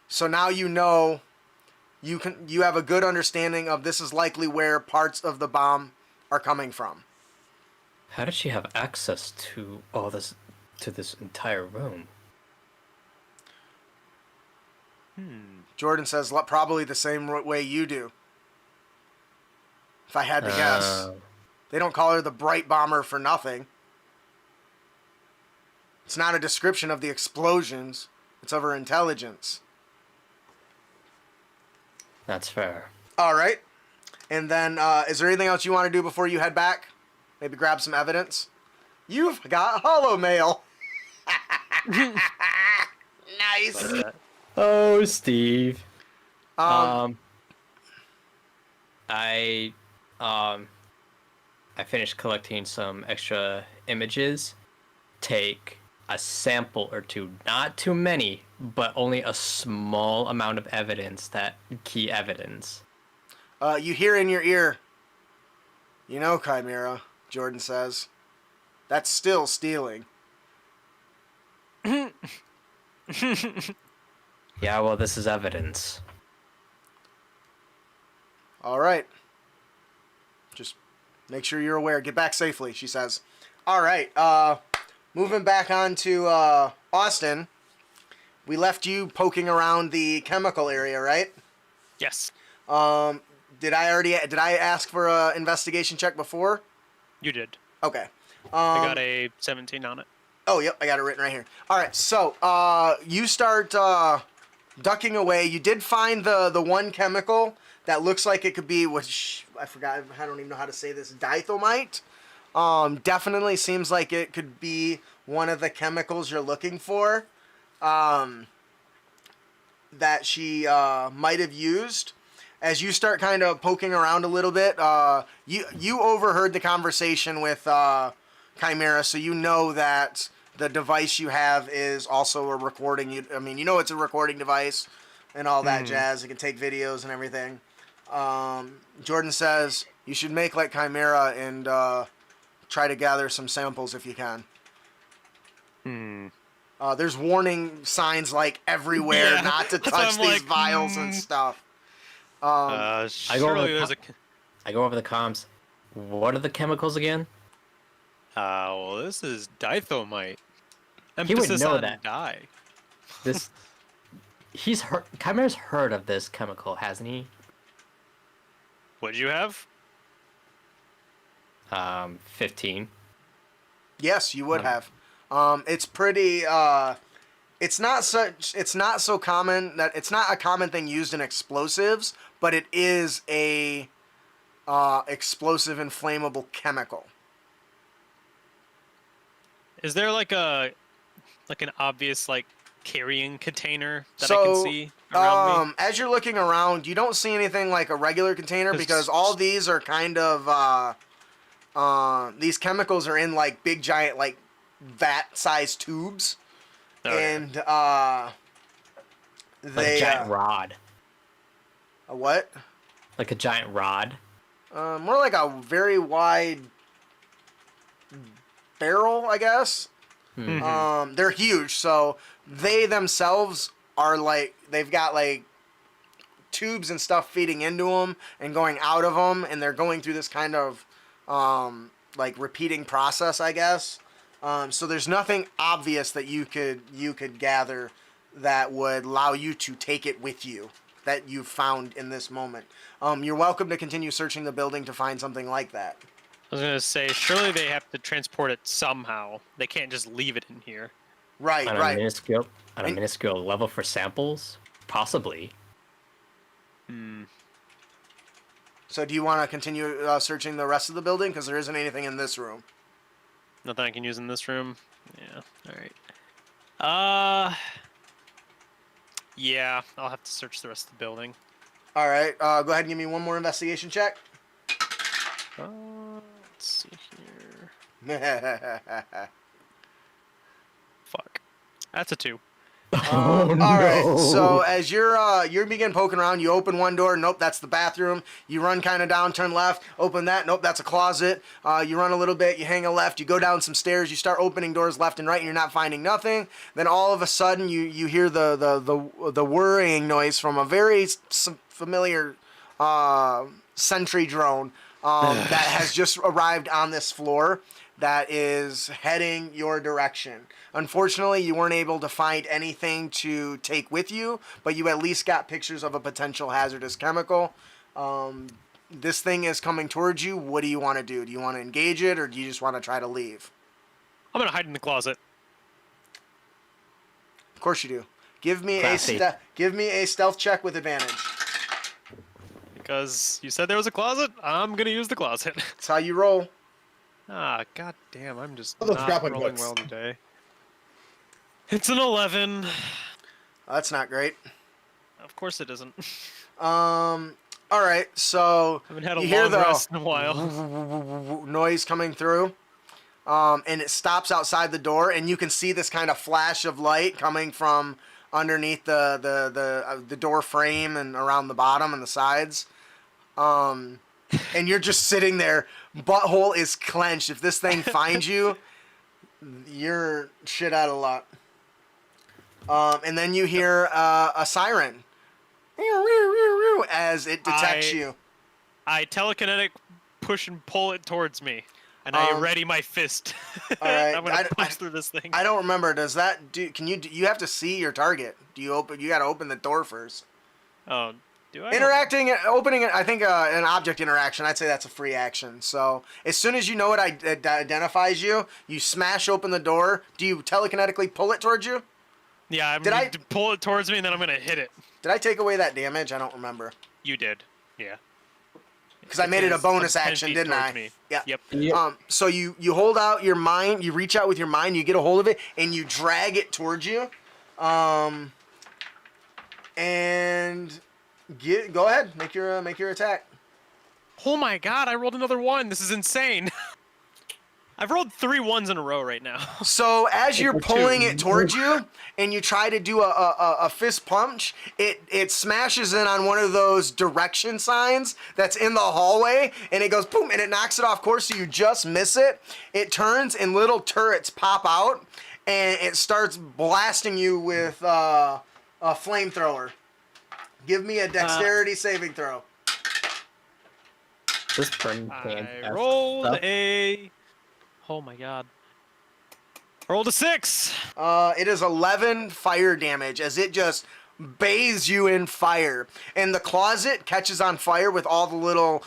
So now you know you have a good understanding of this is likely where parts of the bomb are coming from. How did she have access to all this, to this entire room? Jordan says probably the same way you do. If I had to guess. They don't call her the Bright Bomber for nothing. It's not a description of the explosions. It's of her intelligence. That's fair. All right. And then, is there anything else you want to do before you head back? Maybe grab some evidence? You've got hollow mail. Nice. Oh, Steve. I finished collecting some extra images. Take a sample or two, not too many, but only a small amount of evidence, that key evidence. You hear in your ear, "You know, Chimera," Jordan says, "that's still stealing." Yeah, well, this is evidence. All right. Just make sure you're aware. Get back safely, she says. All right. Moving back on to Austin. We left you poking around the chemical area, right? Yes. Did I ask for an investigation check before? You did. Okay. I got a 17 on it. Oh, yep, I got it written right here. All right, so you start ducking away. You did find the one chemical that looks like it could be, which I forgot, I don't even know how to say this, dithomite. Definitely seems like it could be one of the chemicals you're looking for that she might have used. As you start kind of poking around a little bit, you overheard the conversation with Chimera, so you know that the device you have is also a recording. You know it's a recording device and all that jazz. It can take videos and everything. Jordan says you should make like Chimera and try to gather some samples if you can. There's warning signs like everywhere not to touch these vials and stuff. Surely there's a... I go over the comms. What are the chemicals again? well, this is dithomite. He would Emphasis know on that. die. This, he's heard. Chimera's heard of this chemical, hasn't he? What'd you have? 15. Yes, you would have. It's pretty. It's not so common that it's not a common thing used in explosives, but it is a explosive and flammable chemical. Is there like an obvious like carrying container that I can see around me? As you're looking around, you don't see anything like a regular container because all these are kind of these chemicals are in like big giant like vat-sized tubes. Okay. And Like they a giant rod. a what? Like a giant rod. More like a very wide barrel, I guess. They're huge, so they themselves are like they've got like tubes and stuff feeding into them and going out of them, and they're going through this kind of like repeating process, I guess. So there's nothing obvious that you could gather that would allow you to take it with you that you found in this moment. You're welcome to continue searching the building to find something like that. I was gonna say, surely they have to transport it somehow. They can't just leave it in here. Right, On right. a minuscule level for samples? Possibly. So do you want to continue searching the rest of the building? Because there isn't anything in this room. Nothing I can use in this room. Yeah. All right. Yeah, I'll have to search the rest of the building. All right. Go ahead and give me one more investigation check. Let's see here. Fuck. That's a 2. Oh, no. All right. So as you begin poking around, you open one door. Nope, that's the bathroom. You run kind of down, turn left, open that. Nope, that's a closet. You run a little bit, you hang a left, you go down some stairs, you start opening doors left and right, and you're not finding nothing. Then all of a sudden, you hear the worrying noise from a very familiar sentry drone that has just arrived on this floor that is heading your direction. Unfortunately, you weren't able to find anything to take with you, but you at least got pictures of a potential hazardous chemical. This thing is coming towards you. What do you want to do? Do you want to engage it, or do you just want to try to leave? I'm gonna hide in the closet. Of course you do. Give me Classy. a stealth check with advantage. Because you said there was a closet, I'm gonna use the closet. That's how you roll. God damn, I'm just Those not grappling rolling hooks. well today. It's an 11. That's not great. Of course it isn't. All right, so I haven't had a you hear long the rest in a while. noise coming through. and it stops outside the door, and you can see this kind of flash of light coming from underneath the door frame and around the bottom and the sides. And you're just sitting there, butthole is clenched. If this thing finds you, you're shit out of luck. And then you hear a siren as it detects you. I telekinetic push and pull it towards me, and I ready my fist. All right. I'm gonna punch through this thing. I don't remember. Does that do? Can you? You have to see your target. Do you open? You got to open the door first. Oh, do I? Opening it. I think an object interaction. I'd say that's a free action. So as soon as you know it identifies you, you smash open the door. Do you telekinetically pull it towards you? Yeah, I'm going to pull it towards me, and then I'm gonna hit it. Did I take away that damage? I don't remember. You did. Yeah. Because I made it a bonus 10 action, feet didn't I? towards me. Yeah. Yep. So you hold out your mind, you reach out with your mind, you get a hold of it, and you drag it towards you. And go ahead, make your attack. Oh my god, I rolled another 1. This is insane. I've rolled 3 1s in a row right now. So as you're pulling it towards you, and you try to do a fist punch, it smashes in on one of those direction signs that's in the hallway, and it goes boom, and it knocks it off course. So you just miss it. It turns, and little turrets pop out, and it starts blasting you with a flamethrower. Give me a dexterity saving throw. This burn can. I rolled a. Oh my god. I rolled a 6. It is 11 fire damage as it just bathes you in fire. And the closet catches on fire with all the little,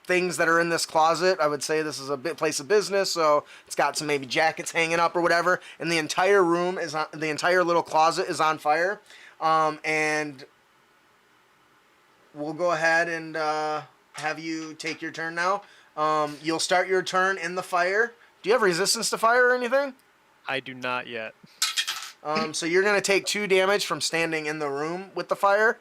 things that are in this closet. I would say this is a place of business, so it's got some maybe jackets hanging up or whatever. And the entire room the entire little closet is on fire. And we'll go ahead and have you take your turn now. You'll start your turn in the fire. Do you have resistance to fire or anything? I do not yet. So you're going to take 2 damage from standing in the room with the fire.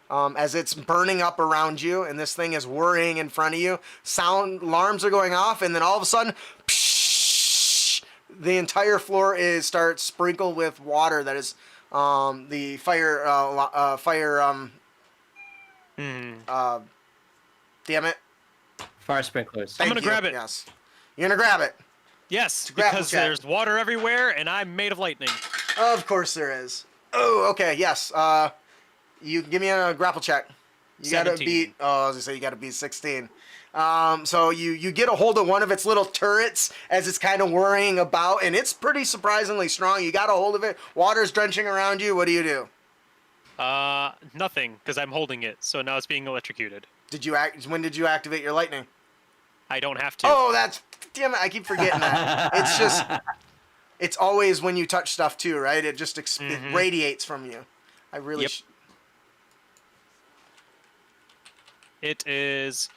As it's burning up around you, and this thing is whirring in front of you. Alarms are going off, and then all of a sudden, psh, the entire floor starts sprinkled with water that is the fire. Damn it. Fire sprinklers. I'm gonna grab it. Yes. You're going to grab it. Yes, grapple because check. there's water everywhere, and I'm made of lightning. Of course there is. Oh, okay, yes. You give me a grapple check. You got to 17. beat. Oh, I was gonna say you got to beat 16. So you get a hold of one of its little turrets as it's kind of worrying about, and it's pretty surprisingly strong. You got a hold of it. Water's drenching around you. What do? Nothing, because I'm holding it, so now it's being electrocuted. When did you activate your lightning? I don't have to. Oh, damn it! I keep forgetting that. It's just, it's always when you touch stuff too, right? It just it radiates from you. I really. Yep. It is.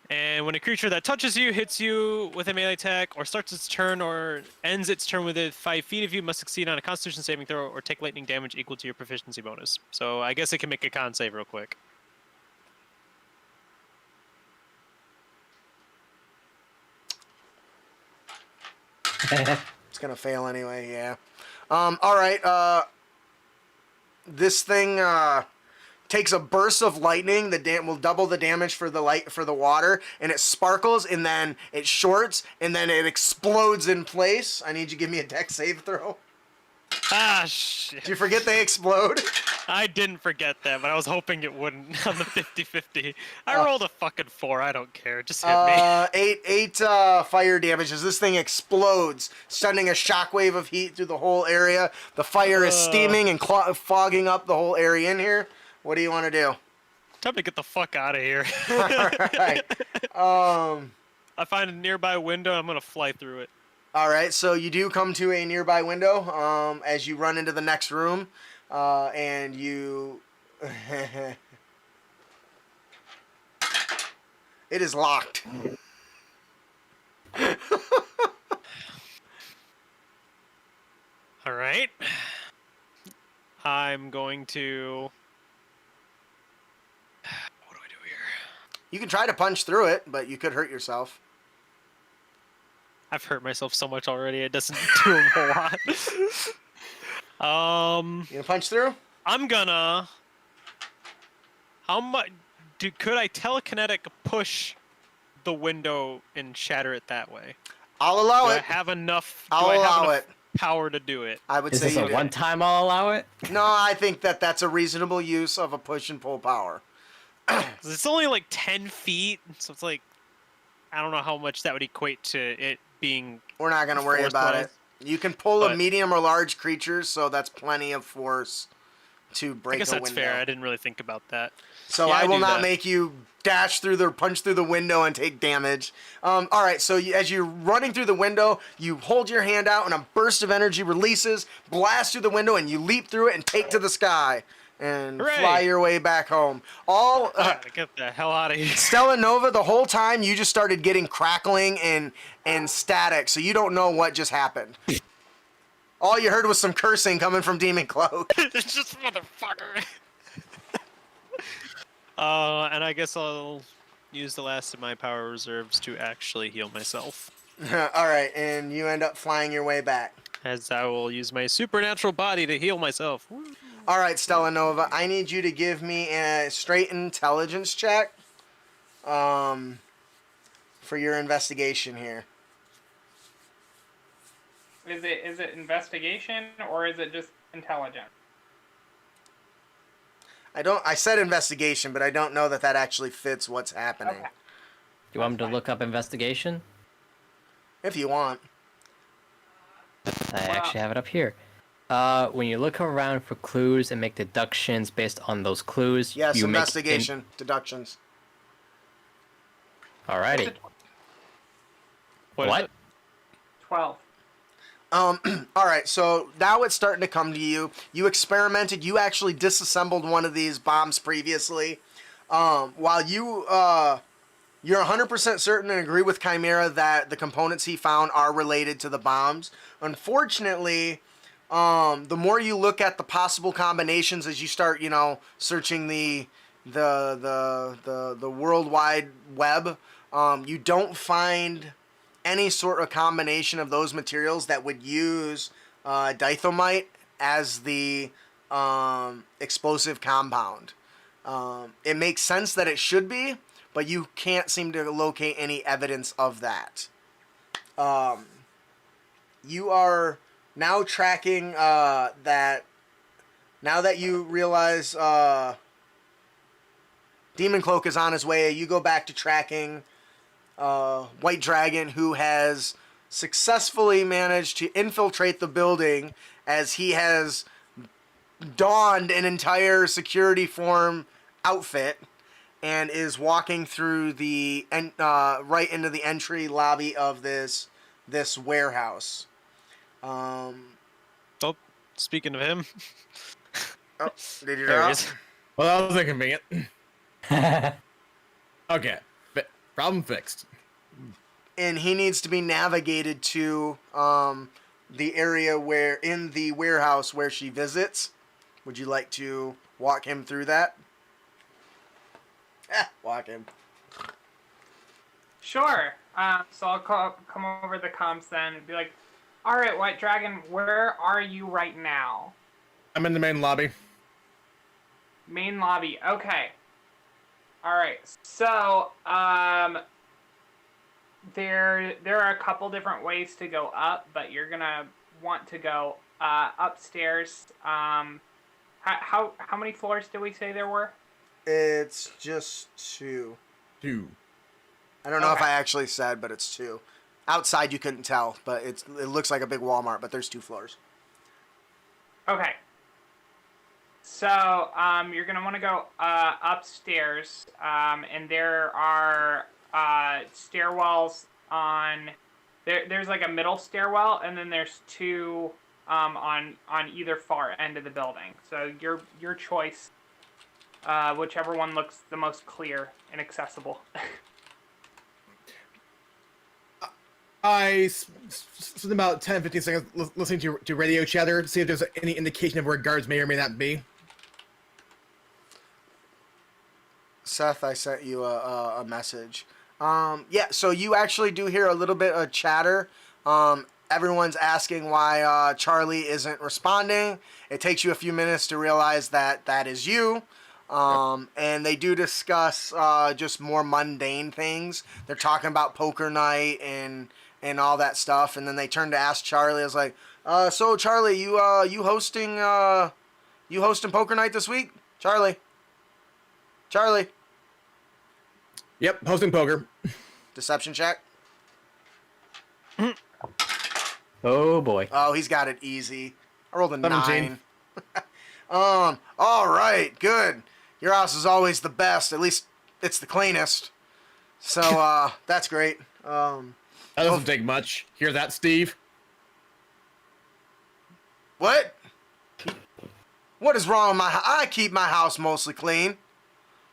And when a creature that touches you, hits you with a melee attack, or starts its turn, or ends its turn within 5 feet of you, must succeed on a Constitution saving throw, or take lightning damage equal to your proficiency bonus. So I guess it can make a con save real quick. It's gonna fail anyway. Yeah. All right. This thing takes a burst of lightning. Will double the damage for the water, and it sparkles, and then it shorts, and then it explodes in place. I need you to give me a dex save throw. Ah, shit. Did you forget they explode? I didn't forget that, but I was hoping it wouldn't on the 50-50. I rolled a fucking 4. I don't care. Just hit me. 8 fire damage as this thing explodes, sending a shockwave of heat through the whole area. The fire is steaming and fogging up the whole area in here. What do you want to do? Time to get the fuck out of here. Alright. I find a nearby window. I'm gonna fly through it. Alright, so you do come to a nearby window as you run into the next room. And you... It is locked. Alright. I'm going to... What do I do here? You can try to punch through it, but you could hurt yourself. I've hurt myself so much already. It doesn't do a whole lot. You gonna punch through? I'm gonna. How much? Could I telekinetic push the window and shatter it that way? I'll allow Do I it. have enough? I'll do I have allow enough it. power to do it? I would Is say this you a do. one time I'll allow it? No, I think that's a reasonable use of a push and pull power. 'Cause it's only like 10 feet, so it's like I don't know how much that would equate to it being. We're not gonna worry about it. Force-wise. You can pull a But- medium or large creature, so that's plenty of force to break I guess a that's window. fair. I didn't really think about that. So Yeah, I I will do not that. make you dash through the punch through the window and take damage. All right, so as you're running through the window, you hold your hand out and a burst of energy releases, blasts through the window, and you leap through it and take to the sky and Hooray! fly your way back home. All I gotta get the hell out of here. Stella Nova, the whole time you just started getting crackling and static, so you don't know what just happened. All you heard was some cursing coming from Demon Cloak. It's just motherfucker. And I guess I'll use the last of my power reserves to actually heal myself. All right, and you end up flying your way back. As I will use my supernatural body to heal myself. Woo. All right, Stella Nova, I need you to give me a straight intelligence check for your investigation here. Is it investigation or is it just intelligence? I said investigation, but I don't know that actually fits what's happening. Okay. You want me to look up investigation? If you want. I actually have it up here. When you look around for clues and make deductions based on those clues, Yes, you investigation, deductions. Alrighty. What? Is What? it? 12. All right, so now it's starting to come to you. You experimented. You actually disassembled one of these bombs previously. While you're 100% certain and agree with Chimera that the components he found are related to the bombs. Unfortunately, the more you look at the possible combinations as you start, searching the World Wide Web, you don't find any sort of combination of those materials that would use dithomite as the explosive compound. It makes sense that it should be, but you can't seem to locate any evidence of that. You are now tracking that. Now that you realize Demon Cloak is on his way, you go back to tracking White Dragon, who has successfully managed to infiltrate the building as he has donned an entire security form outfit and is walking through the right into the entry lobby of this warehouse. Oh, speaking of him. Oh, did you There drop? he is. Well, that was inconvenient. Okay, problem fixed. And he needs to be navigated to the area where in the warehouse where she visits. Would you like to walk him through that? Walk him. Sure. So I'll come over the comms then and be like, all right, White Dragon, where are you right now? I'm in the main lobby. Main lobby. Okay. All right. So, there are a couple different ways to go up, but you're gonna want to go upstairs. How many floors did we say there were? It's just 2. 2. I don't know if Okay. I actually said, but it's 2. Outside you couldn't tell, but it looks like a big Walmart, but there's 2 floors. Okay. So, you're gonna want to go upstairs, and there are stairwells on. There's like a middle stairwell, and then there's 2 on either far end of the building. So your choice, whichever one looks the most clear and accessible. I spent about 10-15 seconds listening to radio chatter to see if there's any indication of where guards may or may not be. Seth, I sent you a message. Yeah, so you actually do hear a little bit of chatter. Everyone's asking why Charlie isn't responding. It takes you a few minutes to realize that that is you. And they do discuss just more mundane things. They're talking about poker night and all that stuff. And then they turn to ask Charlie. I was like, so Charlie, you hosting poker night this week? Charlie. Yep, hosting poker. Deception check. Oh boy. Oh, he's got it easy. I rolled a 17. 9. All right, good. Your house is always the best. At least it's the cleanest. So, that's great. That doesn't take much. Hear that, Steve? What? What is wrong with my house? I keep my house mostly clean.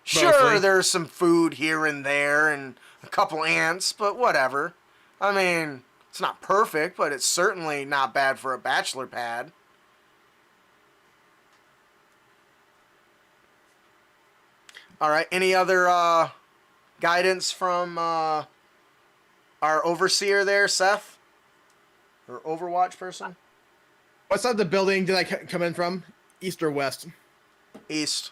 Sure, Mostly. there's some food here and there and a couple ants, but whatever. I mean, it's not perfect, but it's certainly not bad for a bachelor pad. All right, any other guidance from our overseer there, Seth? Or Overwatch person? What side of the building did I come in from? East or west? East.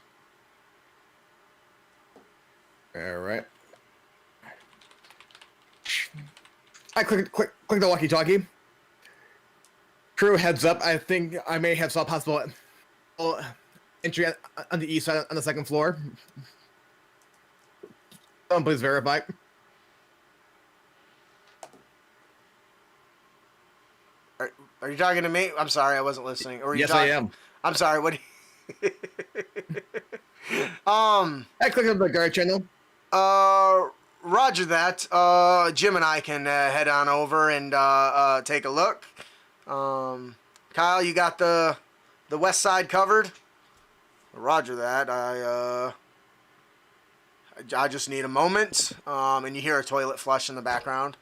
Alright. I click the walkie-talkie. Crew, heads up. I think I may have saw possible entry on the east side on the second floor. Someone please verify. Are you talking to me? I'm sorry, I wasn't listening. Or are you Yes, I am. I'm sorry. What? I clicked on the guard channel. Roger that. Jim and I can head on over and take a look. Kyle, you got the west side covered? Roger that. I just need a moment. And you hear a toilet flush in the background.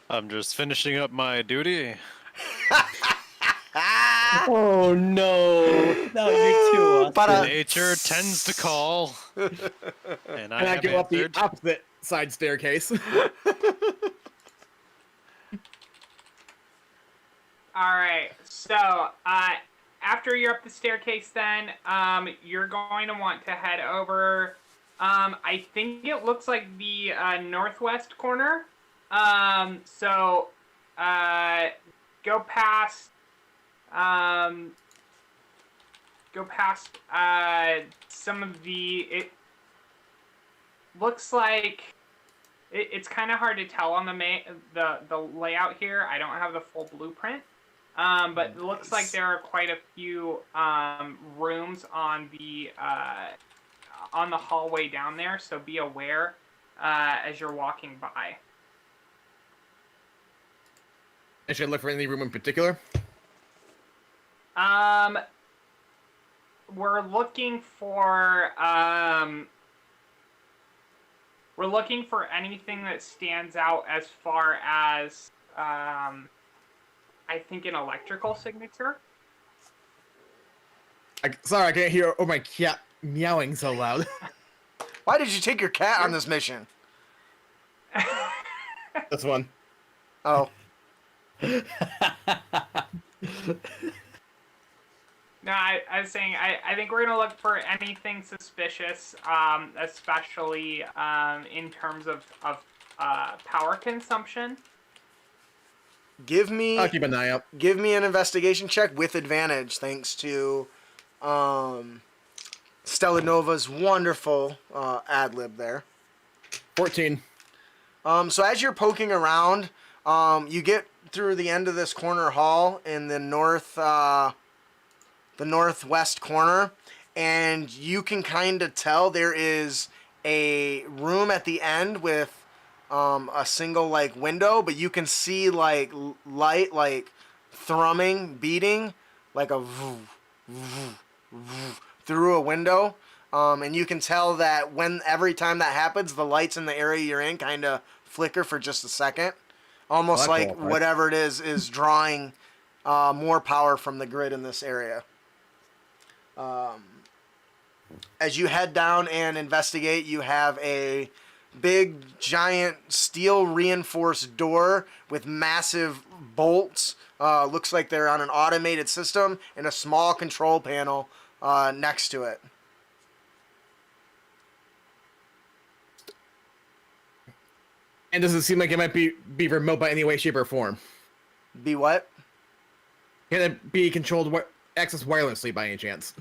I'm just finishing up my duty. Oh no! No, you too. But, Nature tends to call. And And I have go up the answered. opposite side staircase. All right. So after you're up the staircase, then you're going to want to head over. I think it looks like the northwest corner. So go past. Some of the. It looks like it's kind of hard to tell on the layout here. I don't have the full blueprint. But it looks like there are quite a few rooms on the hallway down there, so be aware as you're walking by. I should look for any room in particular. We're looking for anything that stands out as far as I think an electrical signature. Sorry, I can't hear my cat meowing so loud. why did you take your cat on this mission? This one. Oh. No, I was saying I think we're gonna look for anything suspicious, especially in terms of power consumption. Give me I'll keep an eye out. Give me an investigation check with advantage, thanks to Stella Nova's wonderful ad lib there. 14. So as you're poking around, you get through the end of this corner hall in the northwest corner, and you can kind of tell there is a room at the end with a single like window, but you can see like light like thrumming, beating like a through a window. And you can tell that every time that happens, the lights in the area you're in kind of flicker for just a second, almost Well, that's like all right. whatever it is drawing more power from the grid in this area. as you head down and investigate, you have a big, giant, steel reinforced door with massive bolts. Looks like they're on an automated system, and a small control panel next to it. And doesn't seem like it might be remote by any way, shape, or form. Be what? Can it be controlled, accessed wirelessly by any chance?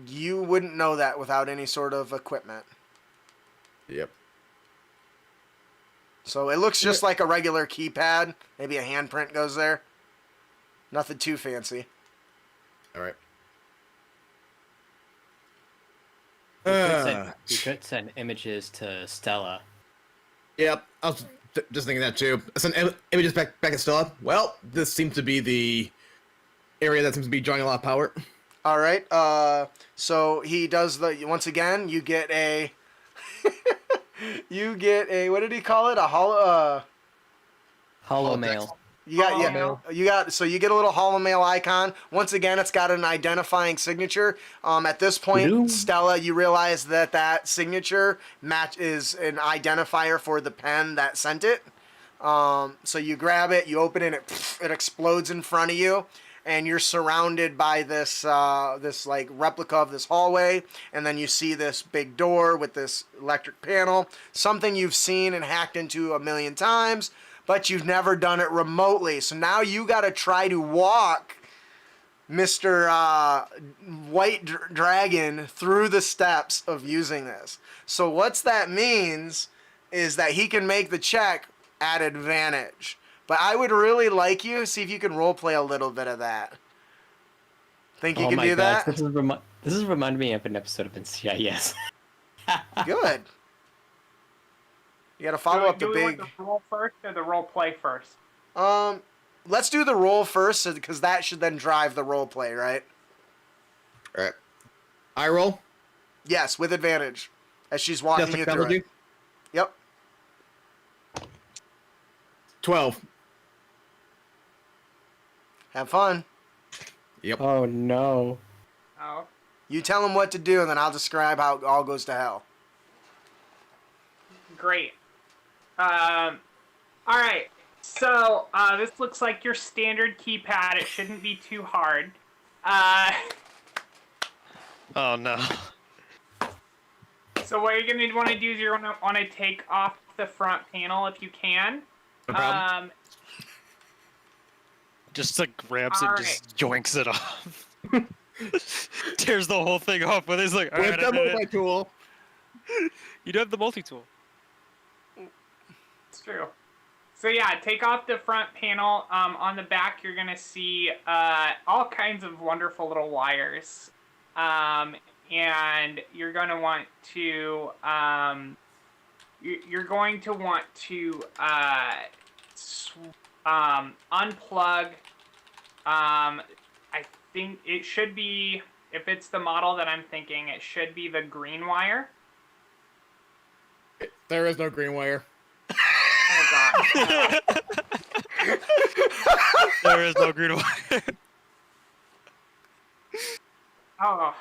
You wouldn't know that without any sort of equipment. Yep. So it looks just like a regular keypad. Maybe a handprint goes there. Nothing too fancy. All right. You could send images to Stella. Yep, I was just thinking that too. Send images back at Stella. Well, this seems to be the area that seems to be drawing a lot of power. All right. So he does once again. You get a. What did he call it? A hollow. Hollow mail. You got so you get a little holomail icon. Once again, it's got an identifying signature. At this point, Hello. Stella, you realize that signature is an identifier for the pen that sent it. So you grab it, you open it, it explodes in front of you, and you're surrounded by this like replica of this hallway, and then you see this big door with this electric panel, something you've seen and hacked into a million times, but you've never done it remotely. So now you got to try to walk Mr. White Dragon through the steps of using this. So what's that means is that he can make the check at advantage. But I would really like you see if you can roleplay a little bit of that. Think you can do that? This is reminding me of an episode of NCIS. Good. You got to follow up the do we big. want the roll first or the role play first? Let's do the roll first, because that should then drive the role play, right? All right. I roll. Yes, with advantage, as she's walking Death you through technology. it. Yep. 12. Have fun. Yep. Oh no. Oh. You tell him what to do, and then I'll describe how it all goes to hell. Great. All right. So this looks like your standard keypad. It shouldn't be too hard. Oh no. So what you're gonna want to do is you're gonna want to take off the front panel if you can. No problem. Just like grabs it, All and just joinks it off. Tears the whole thing off. But it's like, all With right, the I did it. multi-tool. You do have the multi-tool. It's true. So yeah, take off the front panel. On the back, you're gonna see all kinds of wonderful little wires, and you're gonna want to unplug. I think it should be, if it's the model that I'm thinking, it should be the green wire. There is no green wire. Oh god. There is no green wire. Oh.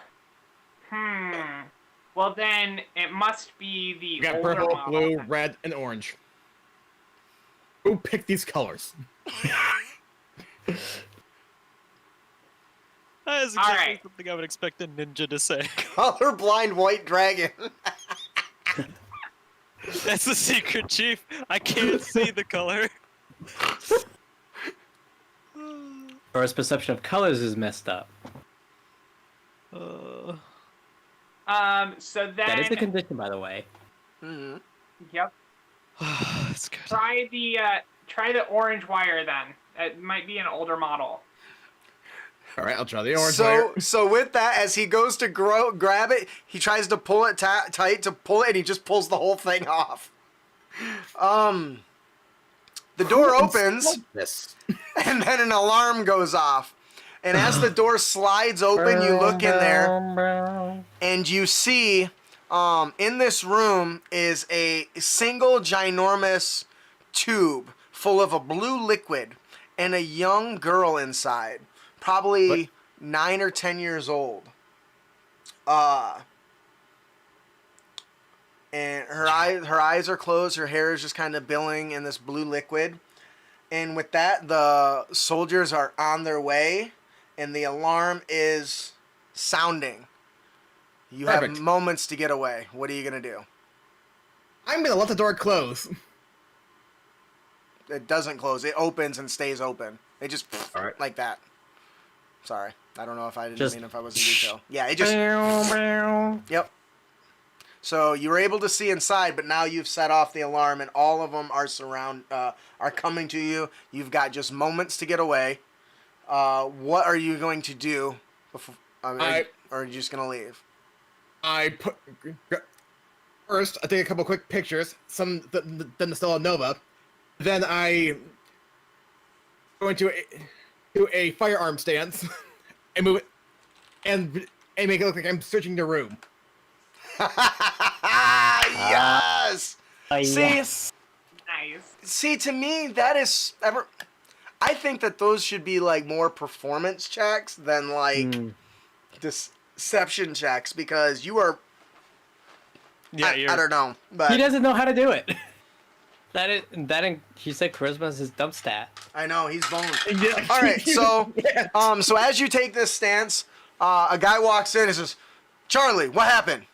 Well then, it must be the You got older purple, model. blue, red, and orange. Who picked these colors? That is exactly Alright. something I would expect a ninja to say. Colorblind White Dragon. That's the secret, Chief. I can't see the color. Or his perception of colors is messed up. So then. That is a condition, by the way. Mm-hmm. Yep. That's good. Try the orange wire then. It might be an older model. All right, I'll try the orange wire. So with that, as he goes to grab it, he tries to pull it tight to pull it, and he just pulls the whole thing off. The door opens, This. and then an alarm goes off. And as the door slides open, you look in there, and you see in this room is a single ginormous tube full of a blue liquid and a young girl inside, probably 9 or 10 years old. And her eyes are closed. Her hair is just kind of billowing in this blue liquid. And with that, the soldiers are on their way, and the alarm is sounding. You Perfect. have moments to get away. What are you gonna do? I'm gonna let the door close. It doesn't close. It opens and stays open. It just All right. like that. Sorry, I don't know if I didn't Just- mean if I was in detail. Yeah, it just. Yep. So you were able to see inside, but now you've set off the alarm, and all of them are coming to you. You've got just moments to get away. What are you going to do? Before, or are you just gonna leave? First, I take a couple quick pictures, then the Stella Nova. Then I go into a firearm stance and move it and make it look like I'm searching the room. Yes. See, Yes. Nice. see, to me, that is ever. I think that those should be like more performance checks than like deception checks, because you are. Yeah, I don't know, but He doesn't know how to do it. He said charisma is his dump stat. I know he's boned. Yeah. All right, so Yeah. so as you take this stance, a guy walks in and says, "Charlie, what happened?"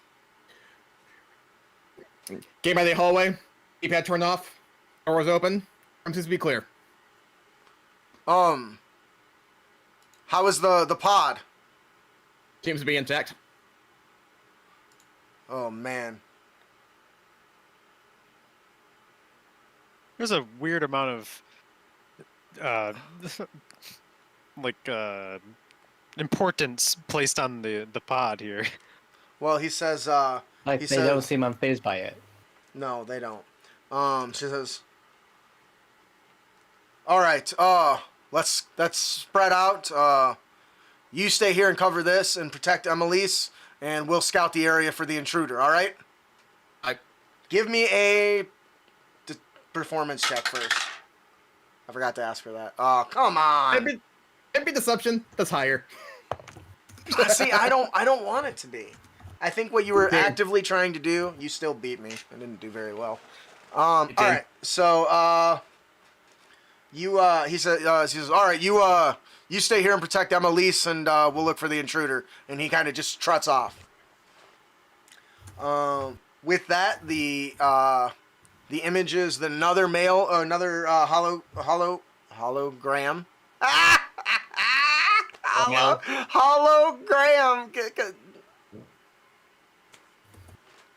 Came by the hallway, keypad turned off, door was open. I'm supposed to be clear. How was the pod? Seems to be intact. Oh man. There's a weird amount of importance placed on the pod here. Well, he says, Like He they says- don't seem unfazed by it. no, they don't. She says, "All right, let's spread out. You stay here and cover this and protect Emelise, and we'll scout the area for the intruder. All right? Give me a performance check first. I forgot to ask for that. Oh, come on. Maybe deception. That's higher. See, I don't want it to be. I think what you were Okay. actively trying to do, you still beat me. I didn't do very well. All did. right. So, he says, all right, you stay here and protect Emelise, and we'll look for the intruder. And he kind of just struts off. With that, the images, another male, another hologram. Hologram.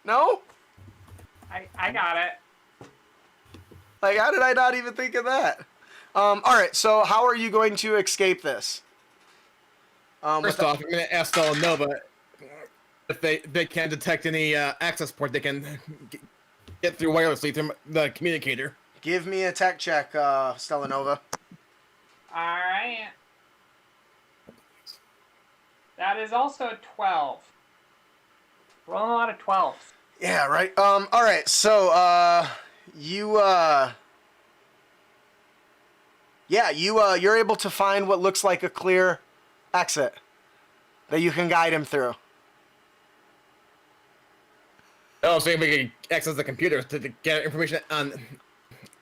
No? I got it. Like, how did I not even think of that? All right, so how are you going to escape this? First off, I'm gonna ask Stella Nova if they can detect any access port they can get through wirelessly through the communicator. Give me a tech check, Stellanova. Alright. That is also a 12. Rolling a lot of 12s. Yeah, right. All right, so you're able to find what looks like a clear exit that you can guide him through. Oh, so we can access the computer to get information on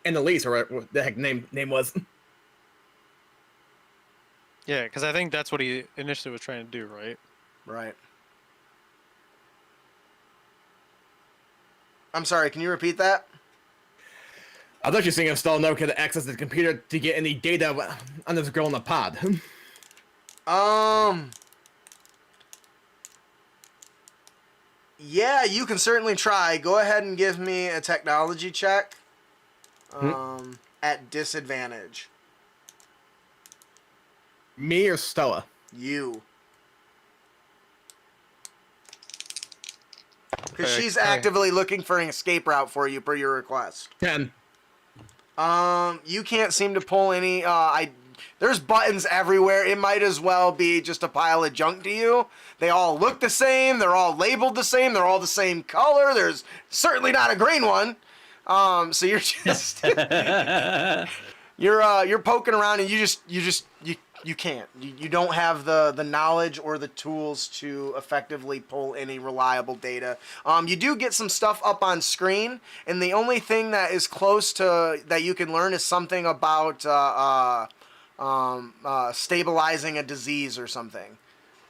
Annalise, or what the heck name was. Yeah, because I think that's what he initially was trying to do, right? Right. I'm sorry, can you repeat that? I was actually seeing if Stella Nova could access the computer to get any data on this girl in the pod. Yeah, you can certainly try. Go ahead and give me a technology check. At disadvantage. Me or Stella? You. Because Okay, she's okay. actively looking for an escape route for you per your request. 10. You can't seem to pull any. There's buttons everywhere. It might as well be just a pile of junk to you. They all look the same. They're all labeled the same. They're all the same color. There's certainly not a green one. So you're just you're poking around and you can't. You don't have the knowledge or the tools to effectively pull any reliable data. You do get some stuff up on screen, and the only thing that is close to that you can learn is something about stabilizing a disease or something.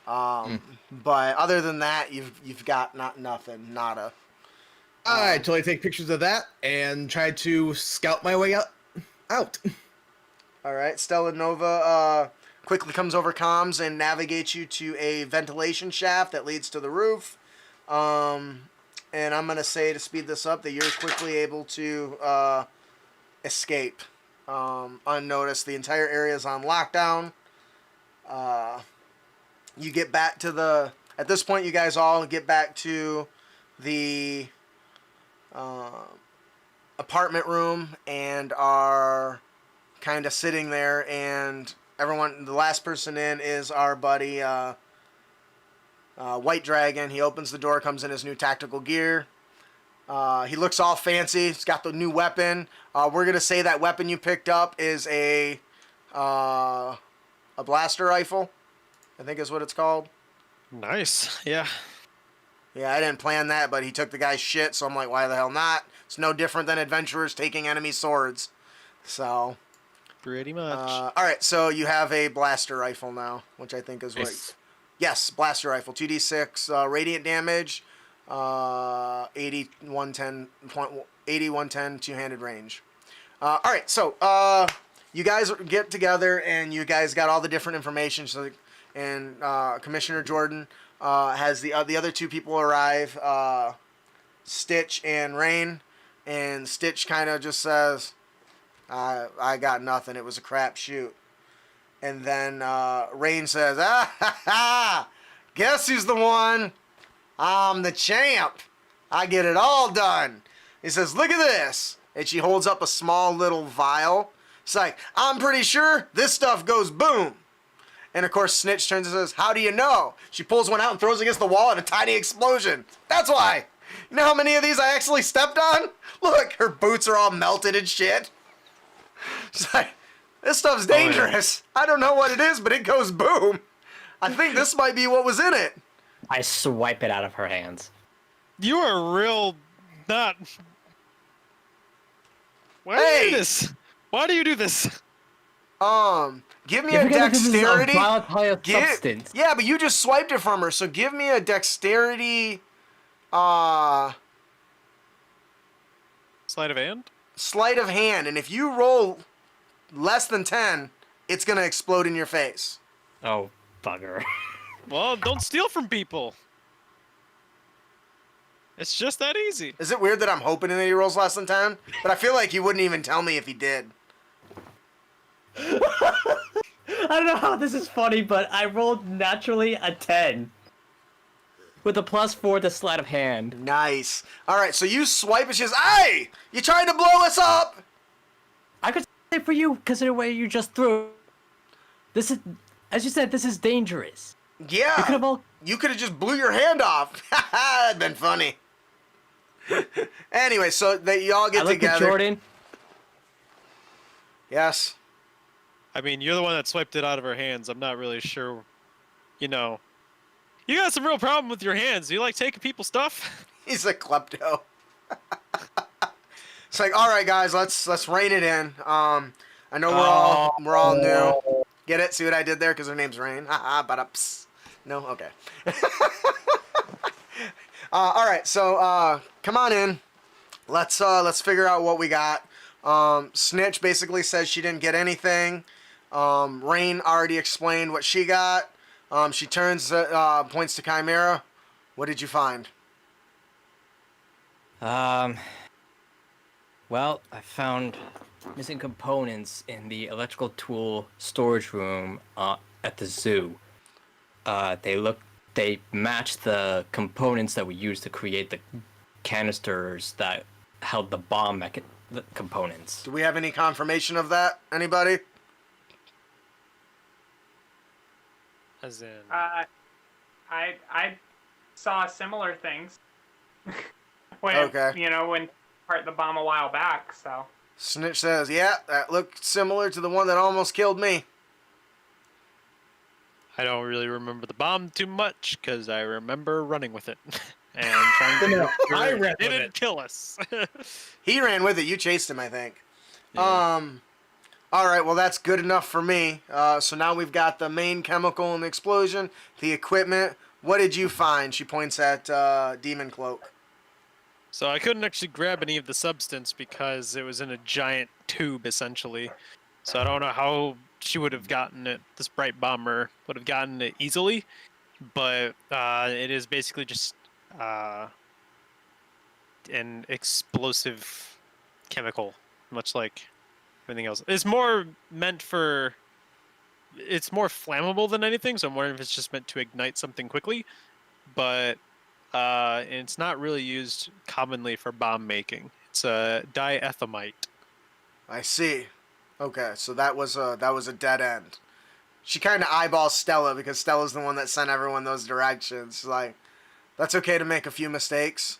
But other than that, you've got nothing, nada. I totally take pictures of that and try to scout my way out. All right, Stella Nova quickly comes over comms and navigates you to a ventilation shaft that leads to the roof. And I'm going to say, to speed this up, that you're quickly able to escape unnoticed. The entire area is on lockdown. You get back to the... At this point, you guys all get back to the apartment room and are kind of sitting there, and everyone, the last person in is our buddy White Dragon. He opens the door, comes in his new tactical gear. He looks all fancy. He's got the new weapon. We're gonna say that weapon you picked up is a blaster rifle, I think is what it's called. Nice. Yeah. Yeah, I didn't plan that, but he took the guy's shit, so I'm like, why the hell not? It's no different than adventurers taking enemy swords. So, Pretty much. all right, so you have a blaster rifle now, which I think is what... Nice. Yes, blaster rifle, 2d6 radiant damage, 80, 110, two-handed range. All right, so you guys get together, and you guys got all the different information, so, and Commissioner Jordan... has the other two people arrive, Stitch and Rain, and Stitch kind of just says, I got nothing, it was a crap shoot. And then Rain says, guess who's the one? I'm the champ. I get it all done. He says, look at this. And she holds up a small little vial. It's like, I'm pretty sure this stuff goes boom. And of course, Snitch turns and says, how do you know? She pulls one out and throws it against the wall in a tiny explosion. That's why. You know how many of these I actually stepped on? Look, her boots are all melted and shit. She's like, this stuff's dangerous. I don't know what it is, but it goes boom. I think this might be what was in it. I swipe it out of her hands. You are real not. Why do you do this? Why do you do this? Give me You're a forgetting this is a dexterity. volatile substance. Yeah, but you just swiped it from her, so give me a dexterity. Sleight of hand? Sleight of hand, and if you roll less than 10, it's gonna explode in your face. Oh, bugger. Well, don't steal from people. It's just that easy. Is it weird that I'm hoping that he rolls less than 10? But I feel like he wouldn't even tell me if he did. I don't know how this is funny, but I rolled naturally a 10. With a +4 to sleight of hand. Nice. All right, so you swipe and she's, hey, you trying to blow us up? I could say for you, consider where you just threw. This is, as you said, this is dangerous. Yeah. You could have just blew your hand off. That'd been funny. Anyway, so you all get I look together. at Jordan. Yes. I mean, you're the one that swiped it out of her hands. I'm not really sure. You know. You got some real problem with your hands. You like taking people's stuff? He's a klepto. It's like, all right, guys, let's rein it in. I know we're all new. Get it? See what I did there? Because her name's Rain. Ba-da-ps. No, okay. All right, so come on in. Let's figure out what we got. Snitch basically says she didn't get anything. Rain already explained what she got. She turns, points to Chimera. What did you find? Well, I found missing components in the electrical tool storage room at the zoo. They match the components that we used to create the canisters that held the bomb components. Do we have any confirmation of that? Anybody? As in. I saw similar things. When Okay. when part the bomb a while back. So Snitch says, yeah, that looked similar to the one that almost killed me. I don't really remember the bomb too much because I remember running with it and trying to No, make sure I ran it with didn't it. kill us. He ran with it. You chased him, I think. Yeah. All right, well, that's good enough for me. So now we've got the main chemical and explosion, the equipment. What did you find? She points at Demon Cloak. So I couldn't actually grab any of the substance because it was in a giant tube, essentially. So I don't know how she would have gotten it. This bright bomber would have gotten it easily, but it is basically just an explosive chemical, much like everything else. It's more meant for. It's more flammable than anything, so I'm wondering if it's just meant to ignite something quickly, but it's not really used commonly for bomb making. It's a diethhamite. I see. Okay, so that was a dead end. She kind of eyeballs Stella because Stella's the one that sent everyone those directions. She's like, that's okay to make a few mistakes.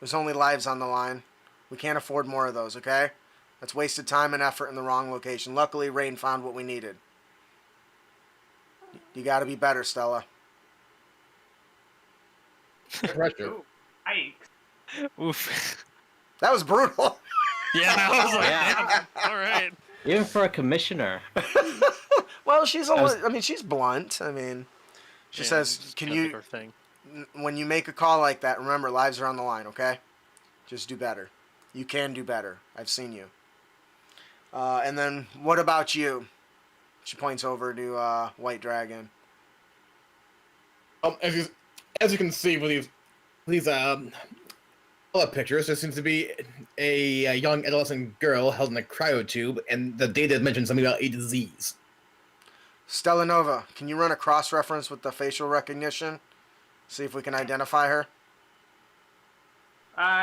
There's only lives on the line. We can't afford more of those, okay? That's wasted time and effort in the wrong location. Luckily, Rain found what we needed. You gotta be better, Stella. Pressure. Ooh, yikes. Oof. That was brutal. Yeah, I was like, Yeah. damn. All right. Even for a commissioner. Well, she's was- I mean, she's blunt. I mean, she Yeah, says, just "Can kinda you, her thing. when you make a call like that, remember lives are on the line, okay? Just do better. You can do better. I've seen you." And then, what about you? She points over to White Dragon. As you can see with these pictures, there seems to be a young adolescent girl held in a cryotube, and the data mentions something about a disease. Stella Nova, can you run a cross-reference with the facial recognition? See if we can identify her.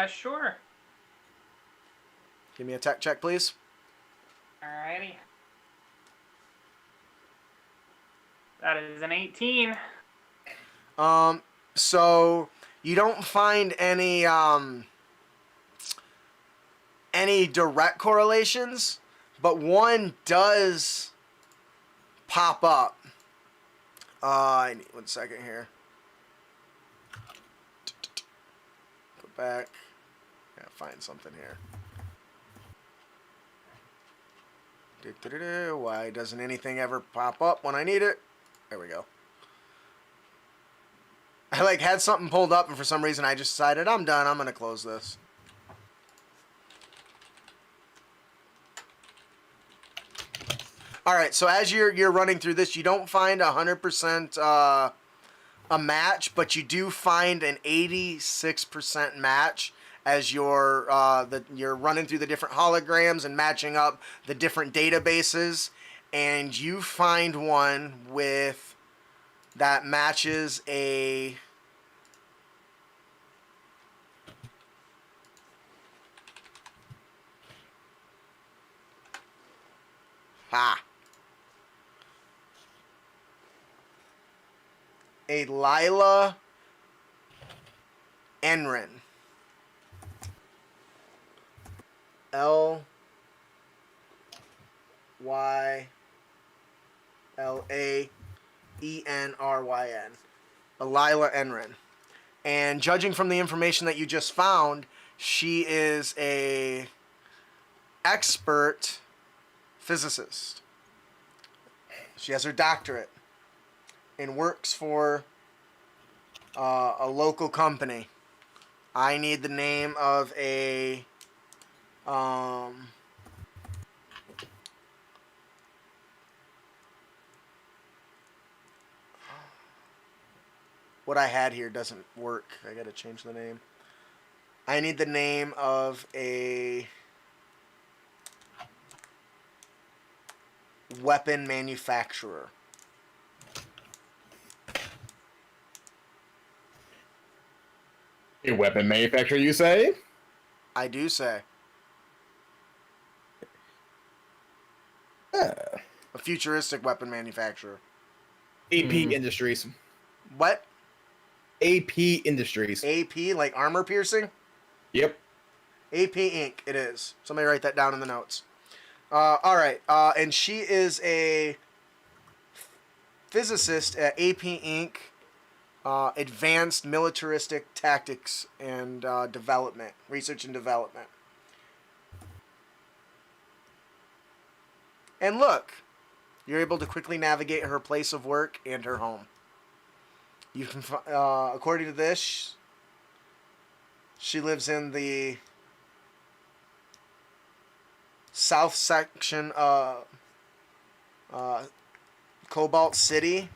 Sure. Give me a tech check, please. Alrighty. That is an 18. So you don't find any direct correlations, but one does pop up. I need 1 second here. Go back. Gotta find something here. Why doesn't anything ever pop up when I need it? There we go. I had something pulled up, and for some reason I just decided I'm done. I'm gonna close this. All right. So as you're running through this, you don't find 100% a match, but you do find an 86% match as you're running through the different holograms and matching up the different databases, and you find one with that matches a Lila Enrin. Lyla'Enryn. Lila Enrin. And judging from the information that you just found, she is a expert physicist. She has her doctorate and works for a local company. I need the name of a what I had here doesn't work. I gotta change the name. I need the name of a weapon manufacturer. A weapon manufacturer, you say? I do say. A futuristic weapon manufacturer. AP Industries. What? AP Industries. AP, like armor piercing? Yep. AP Inc. It is. Somebody write that down in the notes. All right. And she is a physicist at AP Inc. Advanced Militaristic Tactics and Development, Research and Development. And look, you're able to quickly navigate her place of work and her home. You can, according to this, she lives in the south section of Cobalt City.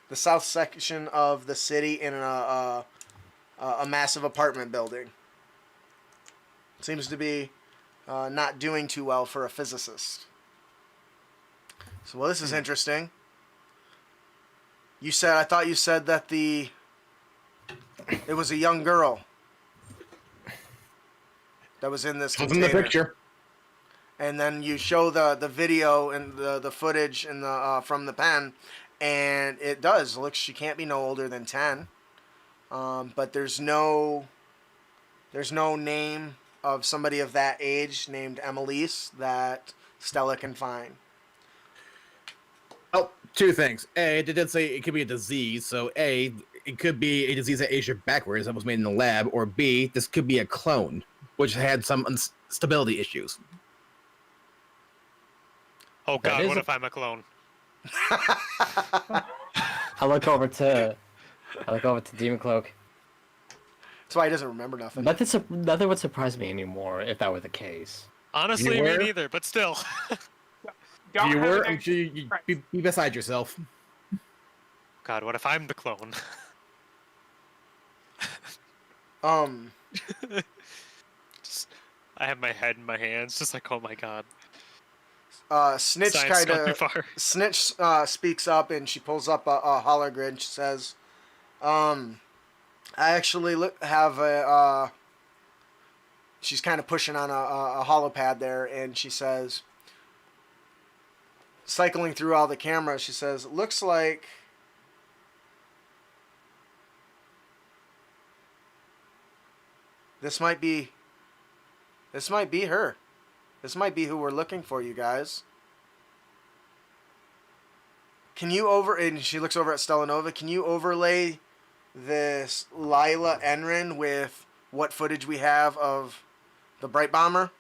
The south section of the city in a massive apartment building. Seems to be not doing too well for a physicist. So, well, this is interesting. I thought you said that it was a young girl that was in this What's container. in the picture? And then you show the video and the footage and from the pen, and it does. Looks she can't be no older than 10. But there's no name of somebody of that age named Emelise that Stella can find. Oh, two things. A, they did say it could be a disease, so A, it could be a disease that aged backwards that was made in the lab, or B, this could be a clone, which had some instability issues. Oh That god, is what a- if I'm a clone? I look over to Demon Cloak. That's why he doesn't remember nothing. Nothing would surprise me anymore if that were the case. Honestly, You me were? neither, but still. Don't If you have were, an I'm sure you'd be beside yourself. God, what if I'm the clone? Just, I have my head in my hands, just like, oh my god. Snitch Science kind gone too of far. Snitch speaks up and she pulls up a hologram. She says, "I actually have a." She's kind of pushing on a holopad there, and she says, cycling through all the cameras, she says, "Looks like." This might be her. This might be who we're looking for, you guys. Can you and she looks over at Stellanova, can you overlay this Lila Enrin with what footage we have of the Bright Bomber?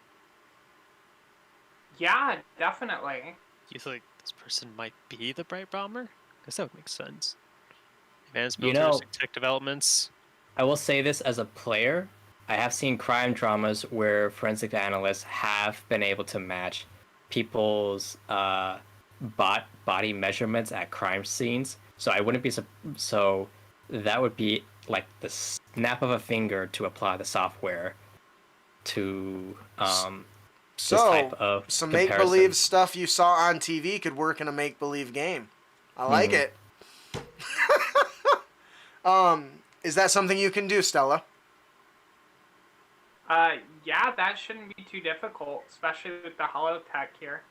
Yeah, definitely. You think this person might be the Bright Bomber? Guess that would make sense. Advanced You know- militaristic tech developments. I will say this as a player. I have seen crime dramas where forensic analysts have been able to match people's body measurements at crime scenes. So I wouldn't be so that would be like the snap of a finger to apply the software to this type of some comparison. make-believe stuff you saw on TV could work in a make-believe game. I like it. Is that something you can do, Stella? Yeah, that shouldn't be too difficult, especially with the holotech here.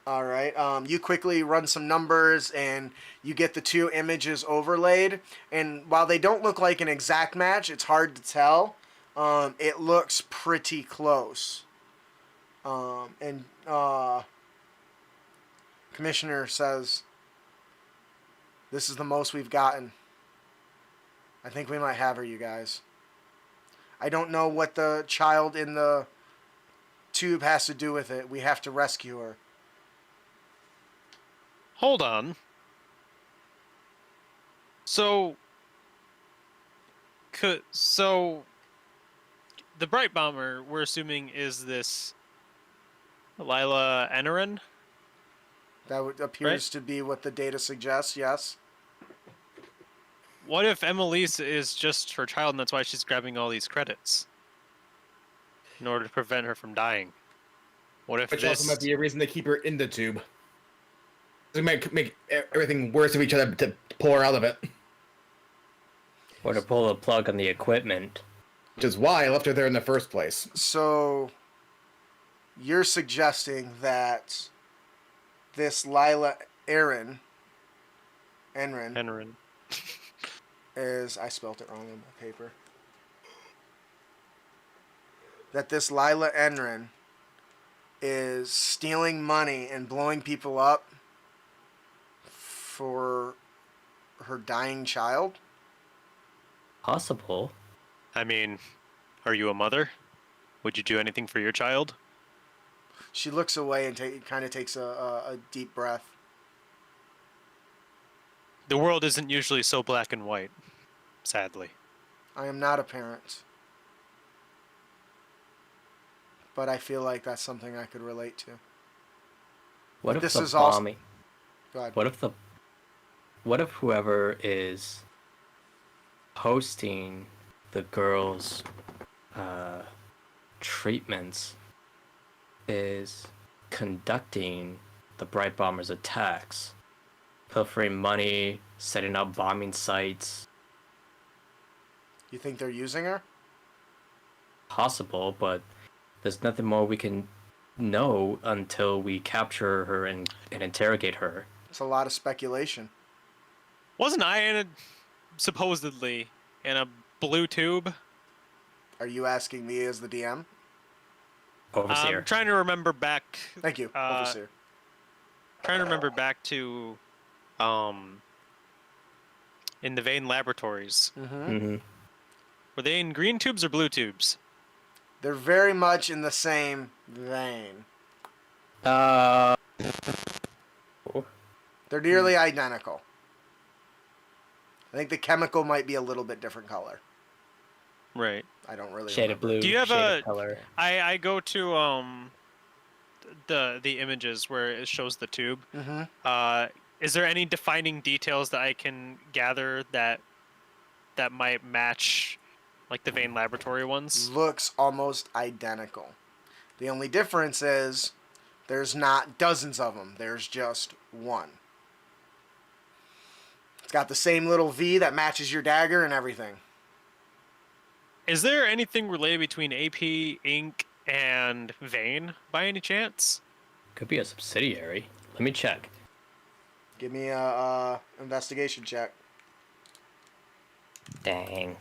All right. You quickly run some numbers and you get the two images overlaid. And while they don't look like an exact match, it's hard to tell. It looks pretty close. And Commissioner says, "This is the most we've gotten. I think we might have her, you guys. I don't know what the child in the tube has to do with it. We have to rescue her." Hold on. So the Bright Bomber, we're assuming, is this Lila Enrin? Appears to be what the data suggests, yes. What if Emelise is just her child and that's why she's grabbing all these credits? In order to prevent her from dying. What if Which this... also might be a reason to keep her in the tube. It might make everything worse if each other to pull her out of it. Or to pull the plug on the equipment. Which is why I left her there in the first place. So you're suggesting that this Lila Enrin Enrin. is, I spelt it wrong on my paper. That this Lila Enrin is stealing money and blowing people up for her dying child. Possible. I mean, are you a mother? Would you do anything for your child? She looks away and kind of takes a deep breath. The world isn't usually so black and white, sadly. I am not a parent, but I feel like that's something I could relate to. What if this the is also- bombing? Go ahead. What if whoever is hosting the girls' treatments is conducting the Bright Bombers' attacks, pilfering money, setting up bombing sites? You think they're using her? Possible, but there's nothing more we can know until we capture her and interrogate her. It's a lot of speculation. Wasn't I supposedly in a blue tube? Are you asking me as the DM? Overseer. I'm trying to remember back. Thank you, Overseer. Trying to remember back to, in the Vane Laboratories. Mm-hmm. Were they in green tubes or blue tubes? They're very much in the same vein. Oh. They're nearly identical. I think the chemical might be a little bit different color. Right. I don't really Shade of remember. blue. Do you have shade a- of color? I go to the images where it shows the tube. Mm-hmm. Is there any defining details that I can gather that might match like the Vane Laboratory ones? Looks almost identical. The only difference is there's not dozens of them. There's just one. It's got the same little V that matches your dagger and everything. Is there anything related between AP Inc. and Vane by any chance? Could be a subsidiary. Let me check. Give me a investigation check. Dang.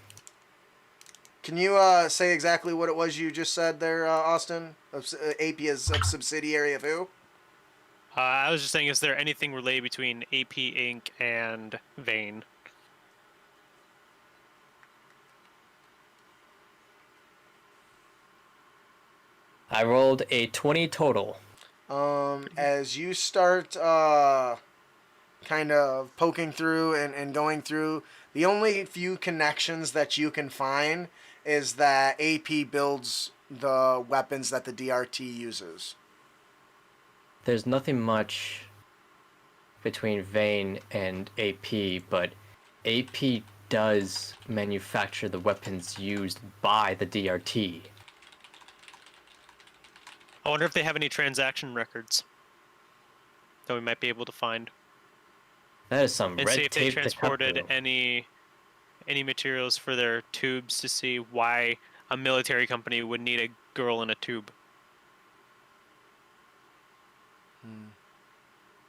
Can you say exactly what it was you just said there, Austin? AP is a subsidiary of who? I was just saying, is there anything related between AP Inc. and Vane? I rolled a 20 total. As you start kind of poking through and going through, the only few connections that you can find is that AP builds the weapons that the DRT uses. There's nothing much between Vane and AP, but AP does manufacture the weapons used by the DRT. I wonder if they have any transaction records that we might be able to find. That is some And red see if they tape to cut transported through. any materials for their tubes to see why a military company would need a girl in a tube.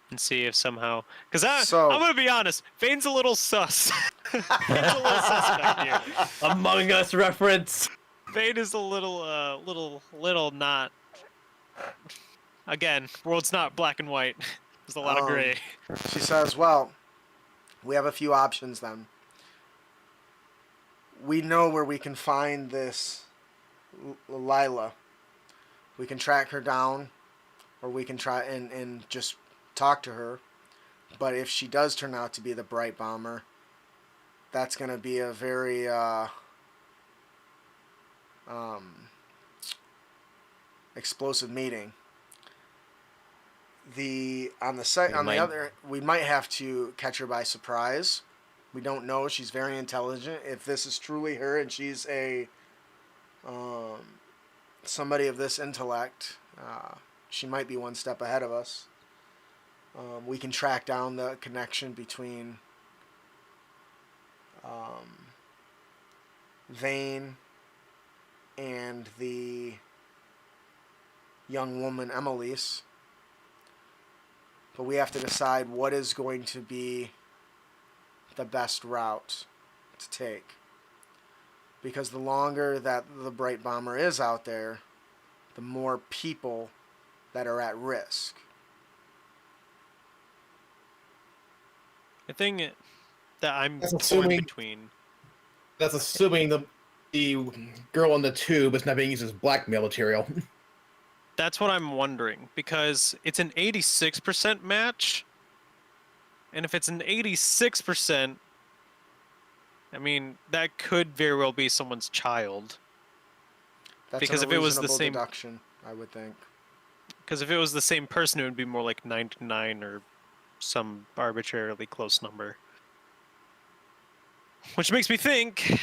And see if somehow, because I'm gonna be honest, Vane's a little sus. Vane's a little suspect here. Among Us reference. Vane is a little not. Again, world's not black and white. There's a lot of gray. She says, well, we have a few options then. We know where we can find this Lila. We can track her down, or we can try and just talk to her. But if she does turn out to be the Bright Bomber, that's going to be a very explosive meeting. We might have to catch her by surprise. We don't know. She's very intelligent. If this is truly her and she's a somebody of this intellect, she might be one step ahead of us. We can track down the connection between Vane and the young woman Emelise. But we have to decide what is going to be the best route to take. Because the longer that the Bright Bomber is out there, the more people that are at risk. The thing that I'm That's torn assuming- between. That's assuming the girl on the tube is not being used as blackmail material. That's what I'm wondering, because it's an 86% match, and if it's an 86%, I mean, that could very well be someone's child. That's Because a if it was the reasonable same- deduction, I would think. Because if it was the same person, it would be more like 99 or some arbitrarily close number. Which makes me think,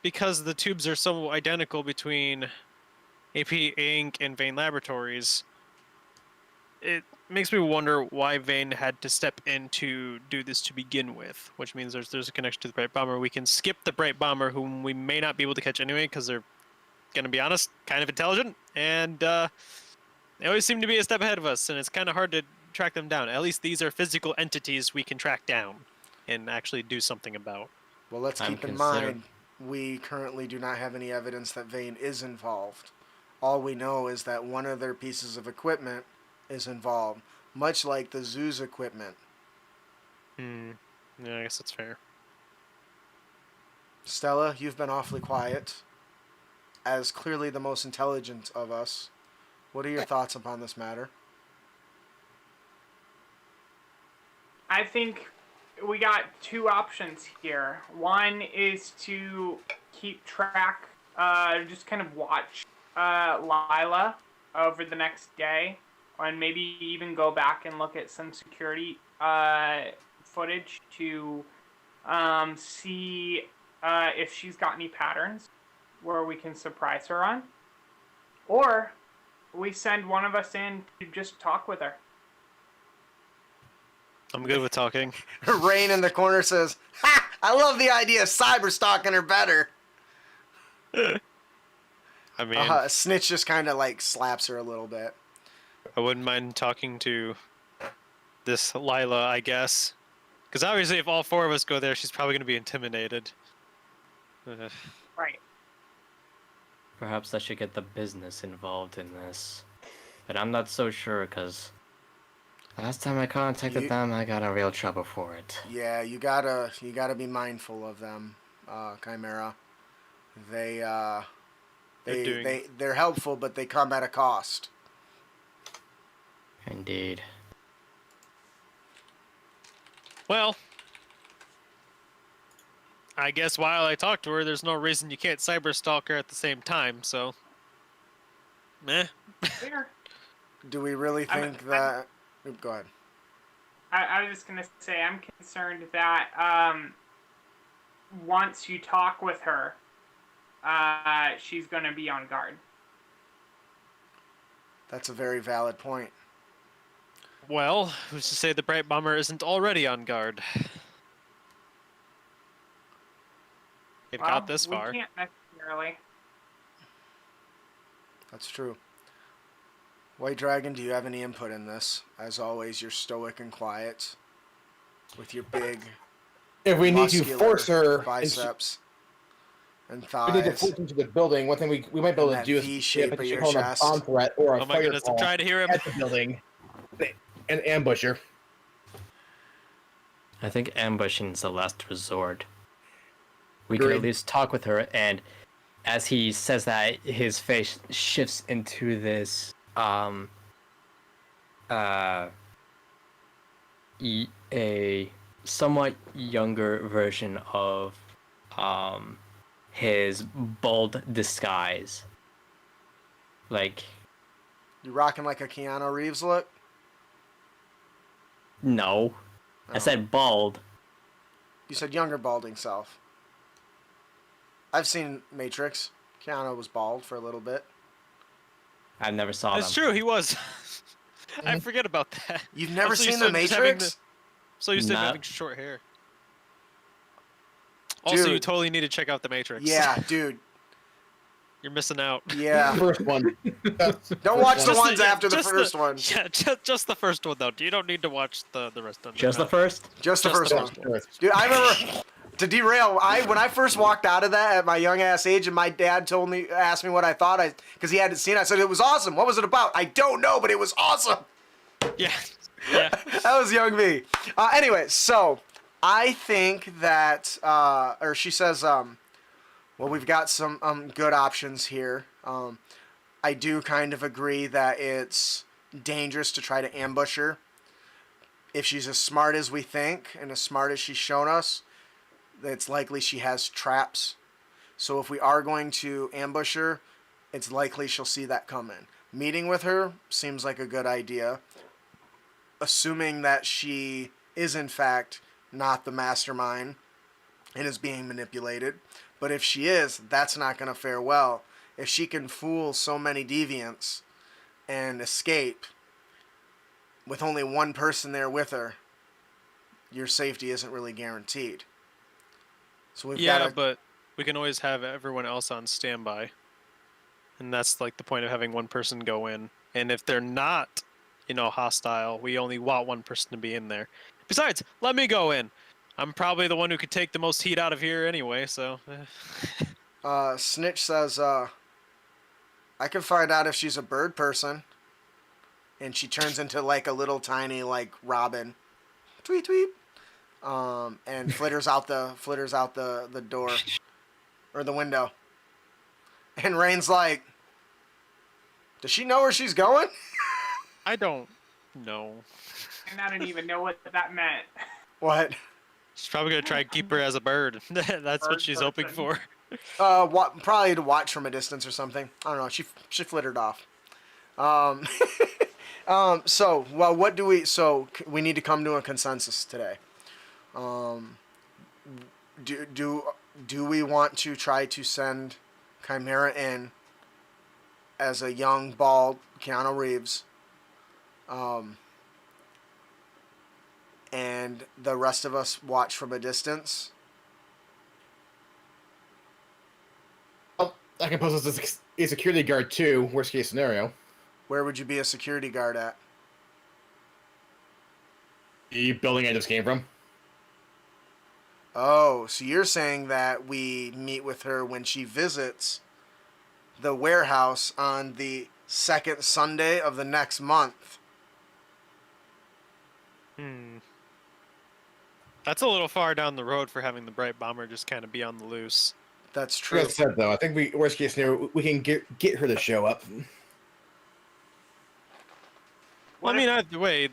because the tubes are so identical between AP Inc. and Vane Laboratories, it makes me wonder why Vane had to step in to do this to begin with, which means there's a connection to the Bright Bomber. We can skip the Bright Bomber, whom we may not be able to catch anyway, because they're, gonna be honest, kind of intelligent, and they always seem to be a step ahead of us, and it's kind of hard to track them down. At least these are physical entities we can track down and actually do something about. Well, let's I'm keep in consider- mind, we currently do not have any evidence that Vane is involved. All we know is that one of their pieces of equipment is involved, much like the zoo's equipment. Yeah, I guess that's fair. Stella, you've been awfully quiet, as clearly the most intelligent of us. What are your thoughts upon this matter? I think we got two options here. One is to keep track, just kind of watch Lila over the next day, and maybe even go back and look at some security footage to see if she's got any patterns where we can surprise her on. Or we send one of us in to just talk with her. I'm good with talking. Rain in the corner says, "Ha! I love the idea of cyber stalking her better." I mean, Snitch just kind of like slaps her a little bit. I wouldn't mind talking to this Lila, I guess. Because obviously, if all four of us go there, she's probably going to be intimidated. Right. Perhaps I should get the business involved in this. But I'm not so sure, because last time I contacted them, I got in real trouble for it. Yeah, you gotta be mindful of them, Chimera. They're helpful, but they come at a cost. Indeed. Well, I guess while I talk to her, there's no reason you can't cyber stalk her at the same time, so. Meh. Clear. Do we really think that? Oop, go ahead. I was just gonna say, I'm concerned that once you talk with her, she's gonna be on guard. That's a very valid point. Well, who's to say the Bright Bomber isn't already on guard? It got this far. We can't necessarily. That's true. White Dragon, do you have any input in this? As always, you're stoic and quiet, with your big If we need to muscular force her biceps and we thighs. need to force into the building. One thing we might be able And to do that is V-shape of your call a chest. bomb threat or a Oh my fire goodness, I'm call trying to hear him. at the building and ambush her. I think ambushing is the last resort. We could at Agreed. least talk with her, and as he says that, his face shifts into this a somewhat younger version of his bald disguise. Like, You rocking like a Keanu Reeves look? no. I Oh. said bald. You said younger balding self. I've seen Matrix. Keanu was bald for a little bit. I never saw It's them. true, he was. I forget about that. You've never I'm so used seen to The him just having Matrix? So used to him Nah. having short hair. Also, you Dude. totally need to check out The Matrix. Yeah, dude. You're missing out. Yeah. First one. Don't watch the Just ones yeah, after the just first one. Yeah, just the first one though. You don't need to watch the rest of them. Just the first? Just the Just first the one. first Dude, I remember to derail. When I first walked out of that at my young ass age, and my dad asked me what I thought, because he hadn't seen it. I said it was awesome. What was it about? I don't know, but it was awesome. Yeah. Yeah. That was young me. Anyway, so I think that, or she says, well, we've got some good options here. I do kind of agree that it's dangerous to try to ambush her. If she's as smart as we think and as smart as she's shown us, it's likely she has traps. So if we are going to ambush her, it's likely she'll see that coming. Meeting with her seems like a good idea, assuming that she is in fact not the mastermind and is being manipulated. But if she is, that's not going to fare well. If she can fool so many deviants and escape with only one person there with her, your safety isn't really guaranteed. So we've Yeah, got to... but we can always have everyone else on standby. And that's like the point of having one person go in. And if they're not, hostile, we only want one person to be in there. Besides, let me go in. I'm probably the one who could take the most heat out of here anyway, so... Snitch says, I can find out if she's a bird person. And she turns into like a little tiny like robin. Tweet tweet. And flitters out the door or the window. And Rain's like, does she know where she's going? I don't know. And I don't even know what that meant. What? She's probably going to try and keep her as a bird. That's what Bird she's hoping person. for. Probably to watch from a distance or something. I don't know. She flittered off. So we need to come to a consensus today. Do we want to try to send Chimera in as a young, bald Keanu Reeves, and the rest of us watch from a distance? I can pose this as a security guard too, worst case scenario. Where would you be a security guard at? The building I just came from. Oh, so you're saying that we meet with her when she visits the warehouse on the second Sunday of the next month. That's a little far down the road for having the Bright Bomber just kind of be on the loose. That's true. Like I said, though, I think worst case scenario, we can get her to show up. Well, I mean, either way,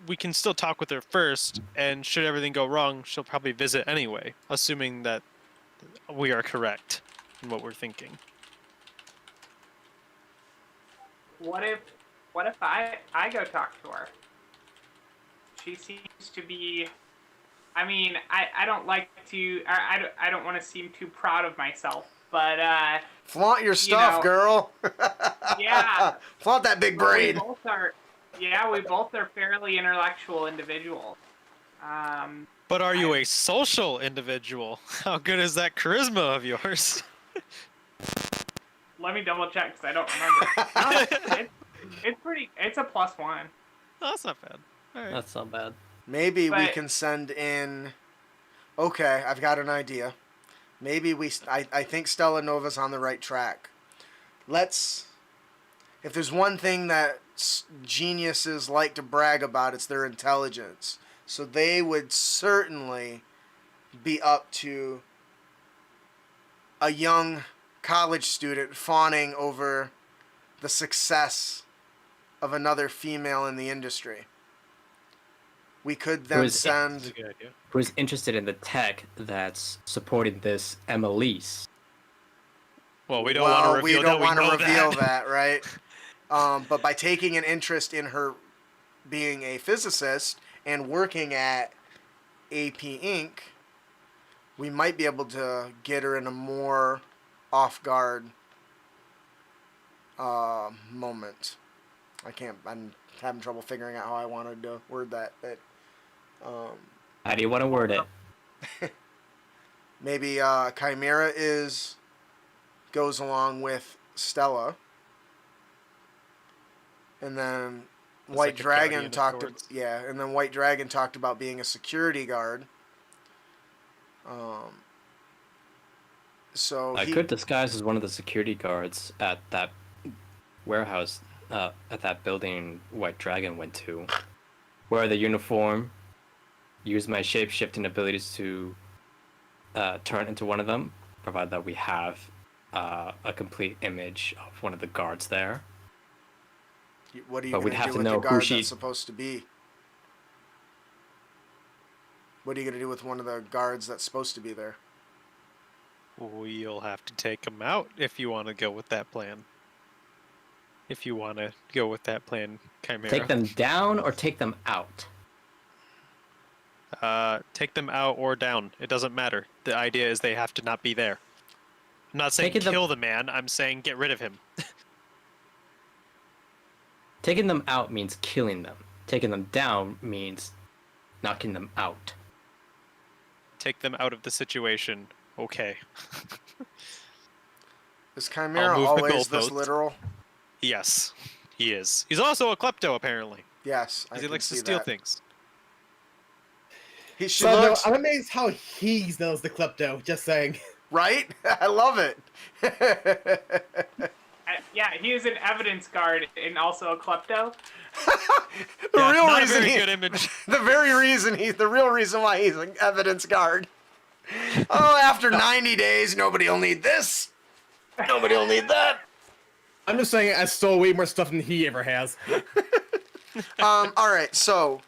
we can still talk with her first, and should everything go wrong, she'll probably visit anyway, assuming that we are correct in what we're thinking. What if I go talk to her? She seems to be. I mean, I don't like to. I don't want to seem too proud of myself, but Flaunt your stuff, girl. Yeah. Flaunt that big brain. We both are fairly intellectual individuals. But are you a social individual? How good is that charisma of yours? Let me double check because I don't remember. It's a +1. Oh, that's not bad. All right. That's not bad. Maybe we can send in... Okay, I've got an idea. Maybe I think Stella Nova's on the right track. If there's one thing that geniuses like to brag about, it's their intelligence. So they would certainly be up to a young college student fawning over the success of another female in the industry. We could then send... That's a good idea. Who is interested in the tech that's supporting this Emelise? Well, we don't want to reveal that. We don't want to reveal that, right? But by taking an interest in her being a physicist and working at AP Inc., we might be able to get her in a more off-guard moment. I'm having trouble figuring out how I wanted to word that. But, How do you want to word it? maybe Chimera goes along with Stella, And then As White like a Dragon guardian of talked. sorts. Yeah, and then White Dragon talked about being a security guard. So I he. could disguise as one of the security guards at that warehouse, at that building White Dragon went to. Wear the uniform, use my shape-shifting abilities to turn into one of them, provided that we have a complete image of one of the guards there. What are you But we'd gonna have do to with the know who guard she- that's supposed to be? What are you gonna do with one of the guards that's supposed to be there? We'll have to take them out if you want to go with that plan. If you want to go with that plan, Chimera. Take them down or take them out? Take them out or down. It doesn't matter. The idea is they have to not be there. I'm not saying Taking them- kill the man. I'm saying get rid of him. Taking them out means killing them. Taking them down means knocking them out. Take them out of the situation. Okay. Is Chimera move the always this goalposts. literal? Yes, he is. He's also a klepto apparently, Yes, I because he can likes to see steal that. things. She So, no, looks I'm amazed how he knows the klepto. Just saying. right. I love it. Yeah, he is an evidence guard and also a klepto. The Yeah, real not reason a very he, good image. the real reason why he's an evidence guard. Oh, after 90 days, nobody will need this. Nobody will need that. I'm just saying I stole way more stuff than he ever has. All right. So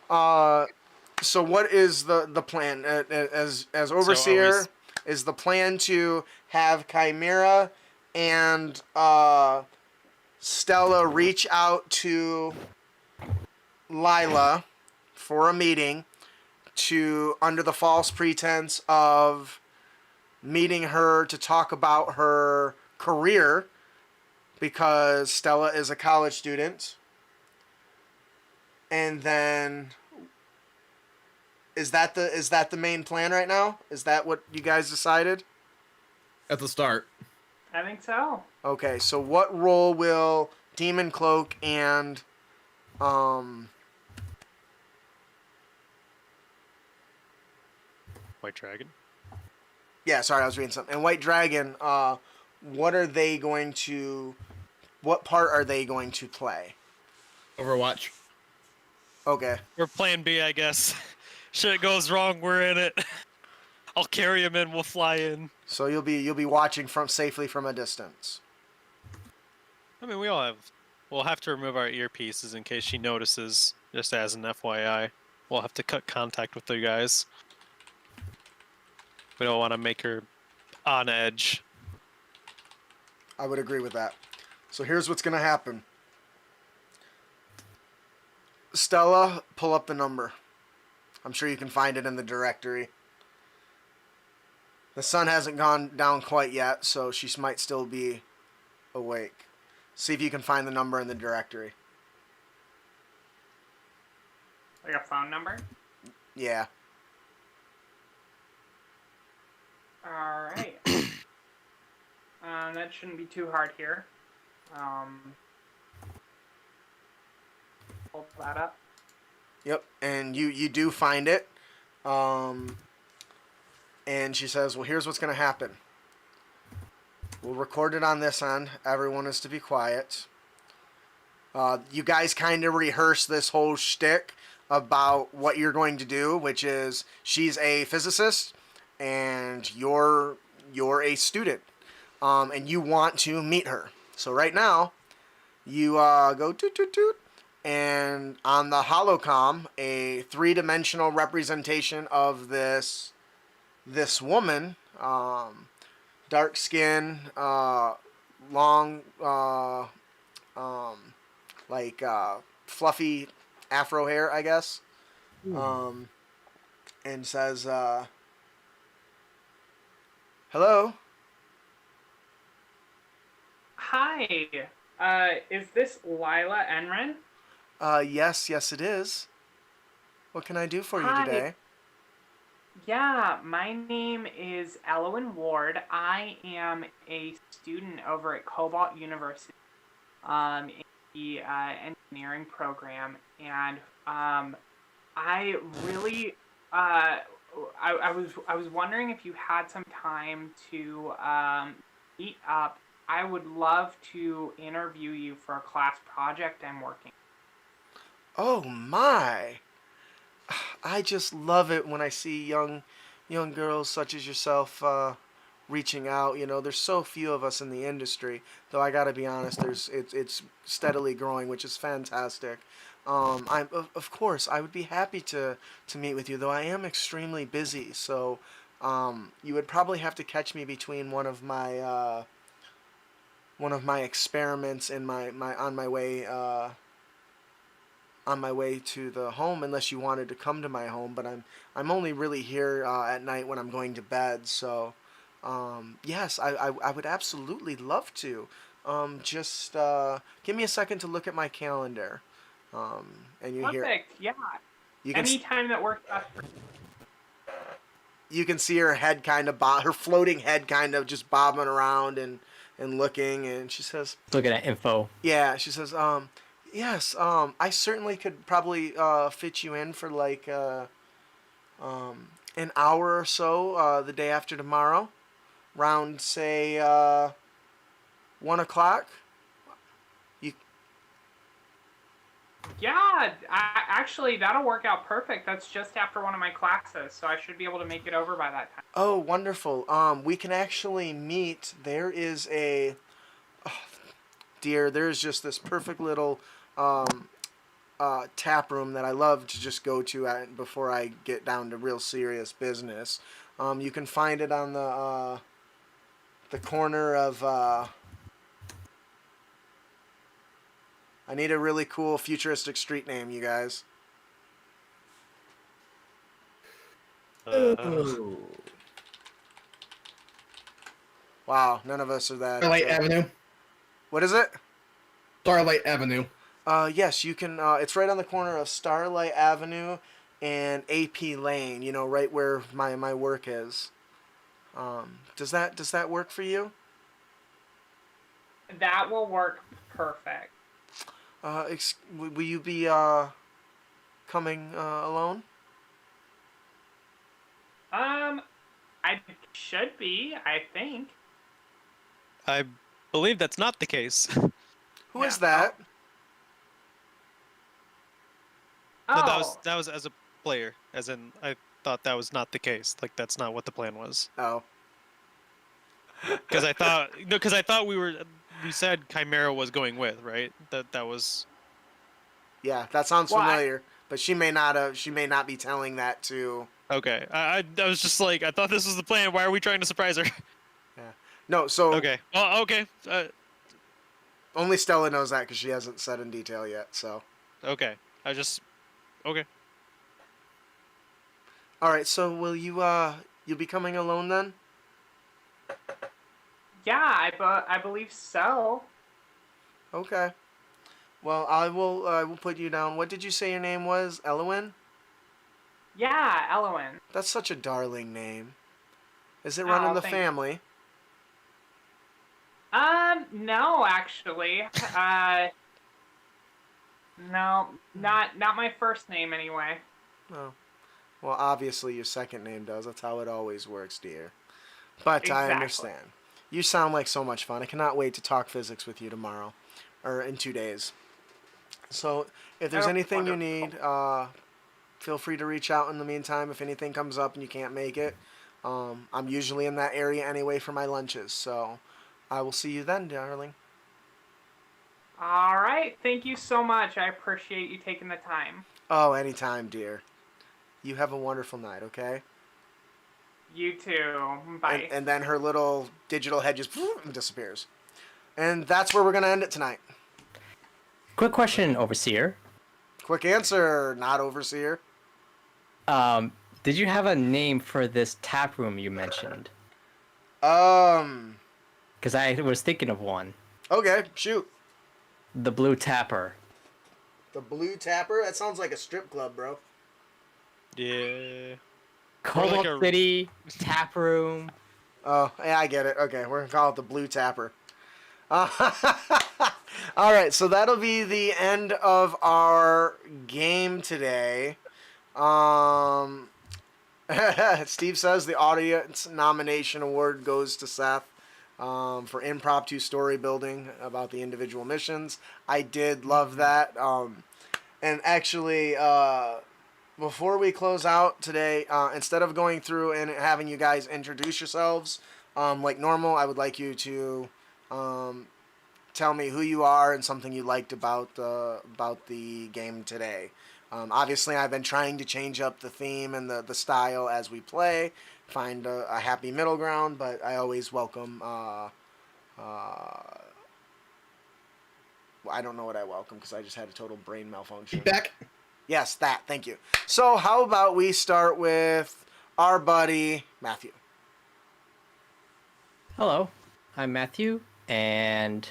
what is the plan? As overseer, is the plan to have Chimera and Stella reach out to Lila for a meeting to under the false pretense of meeting her to talk about her career because Stella is a college student. And then is that the main plan right now? Is that what you guys decided? At the start. I think so. Okay, so what role will Demon Cloak and White Dragon. yeah, sorry, I was reading something. And White Dragon, what part are they going to play? Overwatch. Okay. We're plan B, I guess. Shit goes wrong, we're in it. I'll carry him in, we'll fly in. So you'll be watching safely from a distance. I mean, we'll have to remove our earpieces in case she notices, just as an FYI. We'll have to cut contact with you guys. We don't want to make her on edge. I would agree with that. So here's what's gonna happen. Stella, pull up the number. I'm sure you can find it in the directory. The sun hasn't gone down quite yet, so she might still be awake. See if you can find the number in the directory. Like a phone number. Yeah. All right. That shouldn't be too hard here. Pull that up. Yep, and you do find it. And she says, well, here's what's going to happen. We'll record it on this end. Everyone is to be quiet. You guys kind of rehearse this whole shtick about what you're going to do, which is she's a physicist and you're a student. And you want to meet her. So right now, you go toot toot toot. And on the holocom, a three-dimensional representation of this woman, dark skin, long, fluffy afro hair, I guess, and says, "Hello." Hi. Is this Lila Enren? Yes, it is. What can I do for you Hi. today? Yeah, my name is Elowen Ward. I am a student over at Cobalt University. the engineering program, and I really I was wondering if you had some time to meet up. I would love to interview you for a class project I'm working. Oh my! I just love it when I see young girls such as yourself reaching out. You know, there's so few of us in the industry. Though I gotta be honest, it's steadily growing, which is fantastic. I'm of course I would be happy to meet with you, though I am extremely busy. So you would probably have to catch me between one of my experiments and my on my way to the home, unless you wanted to come to my home. But I'm only really here at night when I'm going to bed. So yes, I would absolutely love to. Just give me a second to look at my calendar. And you hear Perfect. Yeah. you can Anytime that works best for you can see her head kind of her floating head kind of just bobbing around and looking, and she says, Looking at info. yeah, she says, yes, I certainly could probably fit you in for like an hour or so the day after tomorrow, round say 1 o'clock. You Yeah, actually, that'll work out perfect. That's just after one of my classes, so I should be able to make it over by that time. Oh, wonderful. We can actually meet. There is a dear. There's just this perfect little tap room that I love to just go to before I get down to real serious business. You can find it on the corner of. I need a really cool futuristic street name, you guys. Wow, none of us are that. Starlight Avenue. What is it? Starlight Avenue. Yes, you can. It's right on the corner of Starlight Avenue and AP Lane. You know, right where my work is. Does that work for you? That will work perfect. Will you be coming alone? I should be, I think. I believe that's not the case. Who is that? Oh, No, that was as a player, as in I thought that was not the case. Like that's not what the plan was. Oh. Because I thought we said Chimera was going with, right? That was. Yeah, that sounds Well, familiar. But she may not be telling that to. Okay, I was just like, I thought this was the plan. Why are we trying to surprise her? Yeah. No. So. Okay. Well, okay. Only Stella knows that because she hasn't said in detail yet. So. Okay. Okay. All right. So will you'll be coming alone then? yeah, I believe so. Okay. Well, I will put you down. What did you say your name was? Elowin? Yeah, Elowen. That's such a darling name. Is it run in the thank you. family? No, actually. No, not my first name anyway. Oh. Well, obviously your second name does. That's how it always works, dear. But I Exactly. understand. You sound like so much fun. I cannot wait to talk physics with you tomorrow. Or in 2 days. So, if there's Oh, anything you wonderful. need, feel free to reach out in the meantime if anything comes up and you can't make it. I'm usually in that area anyway for my lunches. So, I will see you then, darling. All right, thank you so much. I appreciate you taking the time. Oh, anytime, dear. You have a wonderful night, okay? You too. Bye. And then her little digital head just disappears. And that's where we're going to end it tonight. Quick question, Overseer. Quick answer, not overseer. Did you have a name for this tap room you mentioned? Because I was thinking of one. Okay, shoot. The Blue Tapper. The Blue Tapper? That sounds like a strip club, bro. Yeah. Cobalt like a- City Tap Room. Oh, yeah, I get it. Okay, we're going to call it the Blue Tapper. All right, so that'll be the end of our game today. Steve says the audience nomination award goes to Seth for impromptu story building about the individual missions. I did love that. And actually, before we close out today, instead of going through and having you guys introduce yourselves like normal, I would like you to tell me who you are and something you liked about the game today. Obviously, I've been trying to change up the theme and the style as we play, find a happy middle ground, but I always welcome... I don't know what I welcome because I just had a total brain malfunction. Feedback. Yes, that. Thank you. So how about we start with our buddy, Matthew. Hello, I'm Matthew, and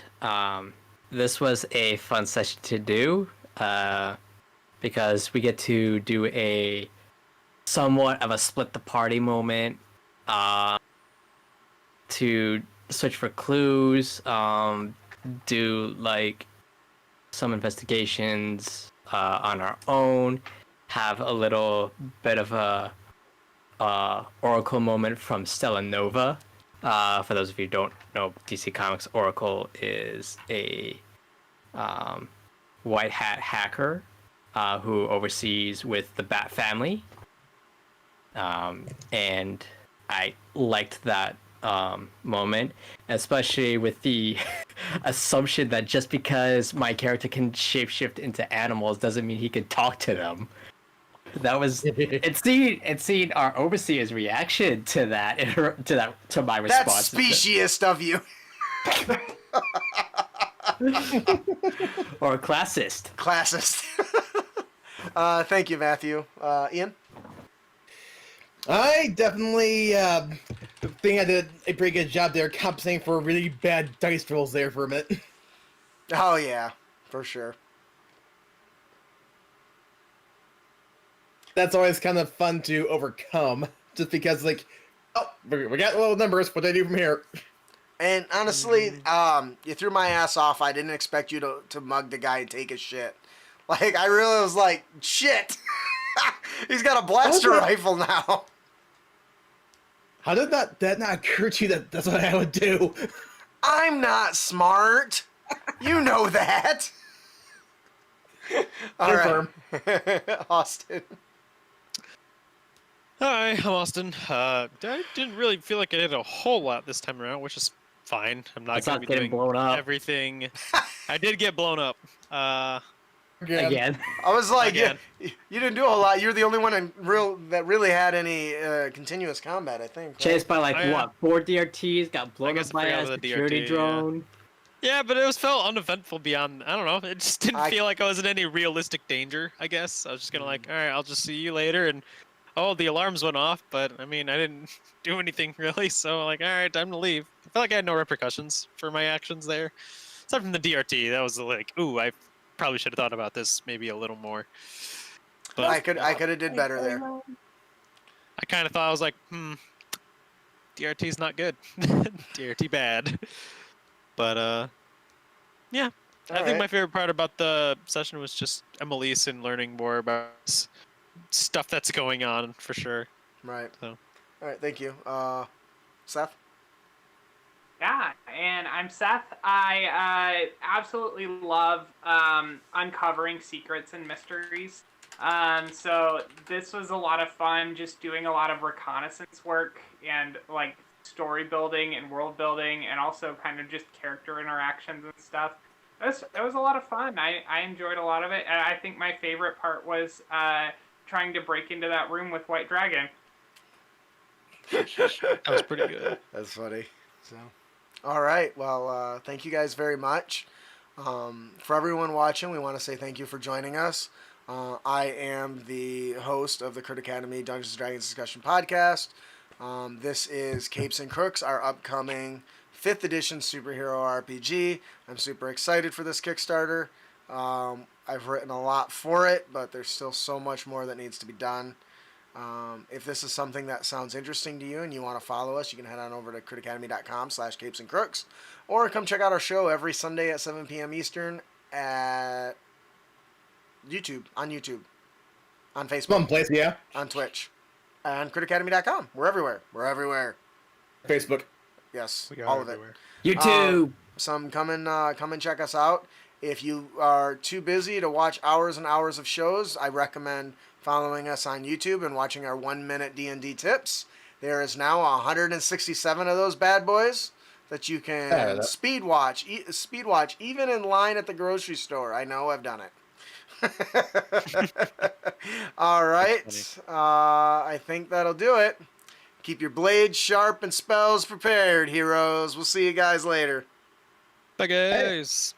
this was a fun session to do because we get to do a somewhat of a split the party moment to search for clues, do like some investigations on our own, have a little bit of a Oracle moment from Stella Nova. For those of you who don't know, DC Comics Oracle is a white hat hacker who oversees with the Bat family. And I liked that moment, especially with the assumption that just because my character can shapeshift into animals doesn't mean he can talk to them. That was and seeing our overseer's reaction to that to my response. That's speciesist of you. Or classist. Classist. Thank you, Matthew. Ian? I definitely think I did a pretty good job there compensating for really bad dice rolls there for a minute. Oh, yeah, for sure. That's always kind of fun to overcome, just because, like, oh, we got low numbers, what do I do from here? And honestly, you threw my ass off. I didn't expect you to mug the guy and take his shit. Like, I really was like, shit. He's got a blaster rifle now. How did that not occur to you that that's what I would do? I'm not smart. You know that. All right. Austin. Hi, I'm Austin. I didn't really feel like I did a whole lot this time around, which is fine. I'm not going to be doing blown up everything. I did get blown up. Again. I was like, Again. you didn't do a whole lot. You're the only one that really had any continuous combat, I think. Right? Chased by Oh, yeah. 4 DRTs, got blown guess up by I forgot a about the security DRT, drone. Yeah, but it felt uneventful beyond, I don't know, it just didn't feel like I was in any realistic danger, I guess. I was just gonna like, alright, I'll just see you later, and oh, the alarms went off, but I mean, I didn't do anything really, so like, alright, time to leave. I felt like I had no repercussions for my actions there. Aside from the DRT, that was like, ooh, I probably should have thought about this maybe a little more. But I could have did better there. I kind of thought, I was like, DRT's not good. DRT bad. But, yeah. I think my favorite part about the session was just Emelise and learning more about stuff that's going on, for sure. Right. So. All right, thank you. Seth? Yeah, and I'm Seth. I absolutely love uncovering secrets and mysteries. So this was a lot of fun, just doing a lot of reconnaissance work and like story building and world building, and also kind of just character interactions and stuff. It was a lot of fun. I enjoyed a lot of it, and I think my favorite part was trying to break into that room with White Dragon. That was pretty good. That's funny. So, all right. Well, thank you guys very much. For everyone watching, we want to say thank you for joining us. I am the host of the Crit Academy Dungeons & Dragons Discussion Podcast. This is Capes and Crooks, our upcoming 5th edition superhero RPG. I'm super excited for this Kickstarter. I've written a lot for it, but there's still so much more that needs to be done. If this is something that sounds interesting to you and you want to follow us, you can head on over to critacademy.com/Capes and Crooks, or come check out our show every Sunday at 7 p.m. Eastern at YouTube, on Facebook, One place, yeah. on Twitch, and critacademy.com. We're everywhere. We're everywhere. Facebook. Yes, We are all of everywhere. it. YouTube. Some come and check us out. If you are too busy to watch hours and hours of shows, I recommend following us on YouTube and watching our 1-minute D&D tips. There is now 167 of those bad boys that you can speed watch even in line at the grocery store. I know, I've done it. All right. I think that'll do it. Keep your blades sharp and spells prepared, heroes. We'll see you guys later. Bye, guys.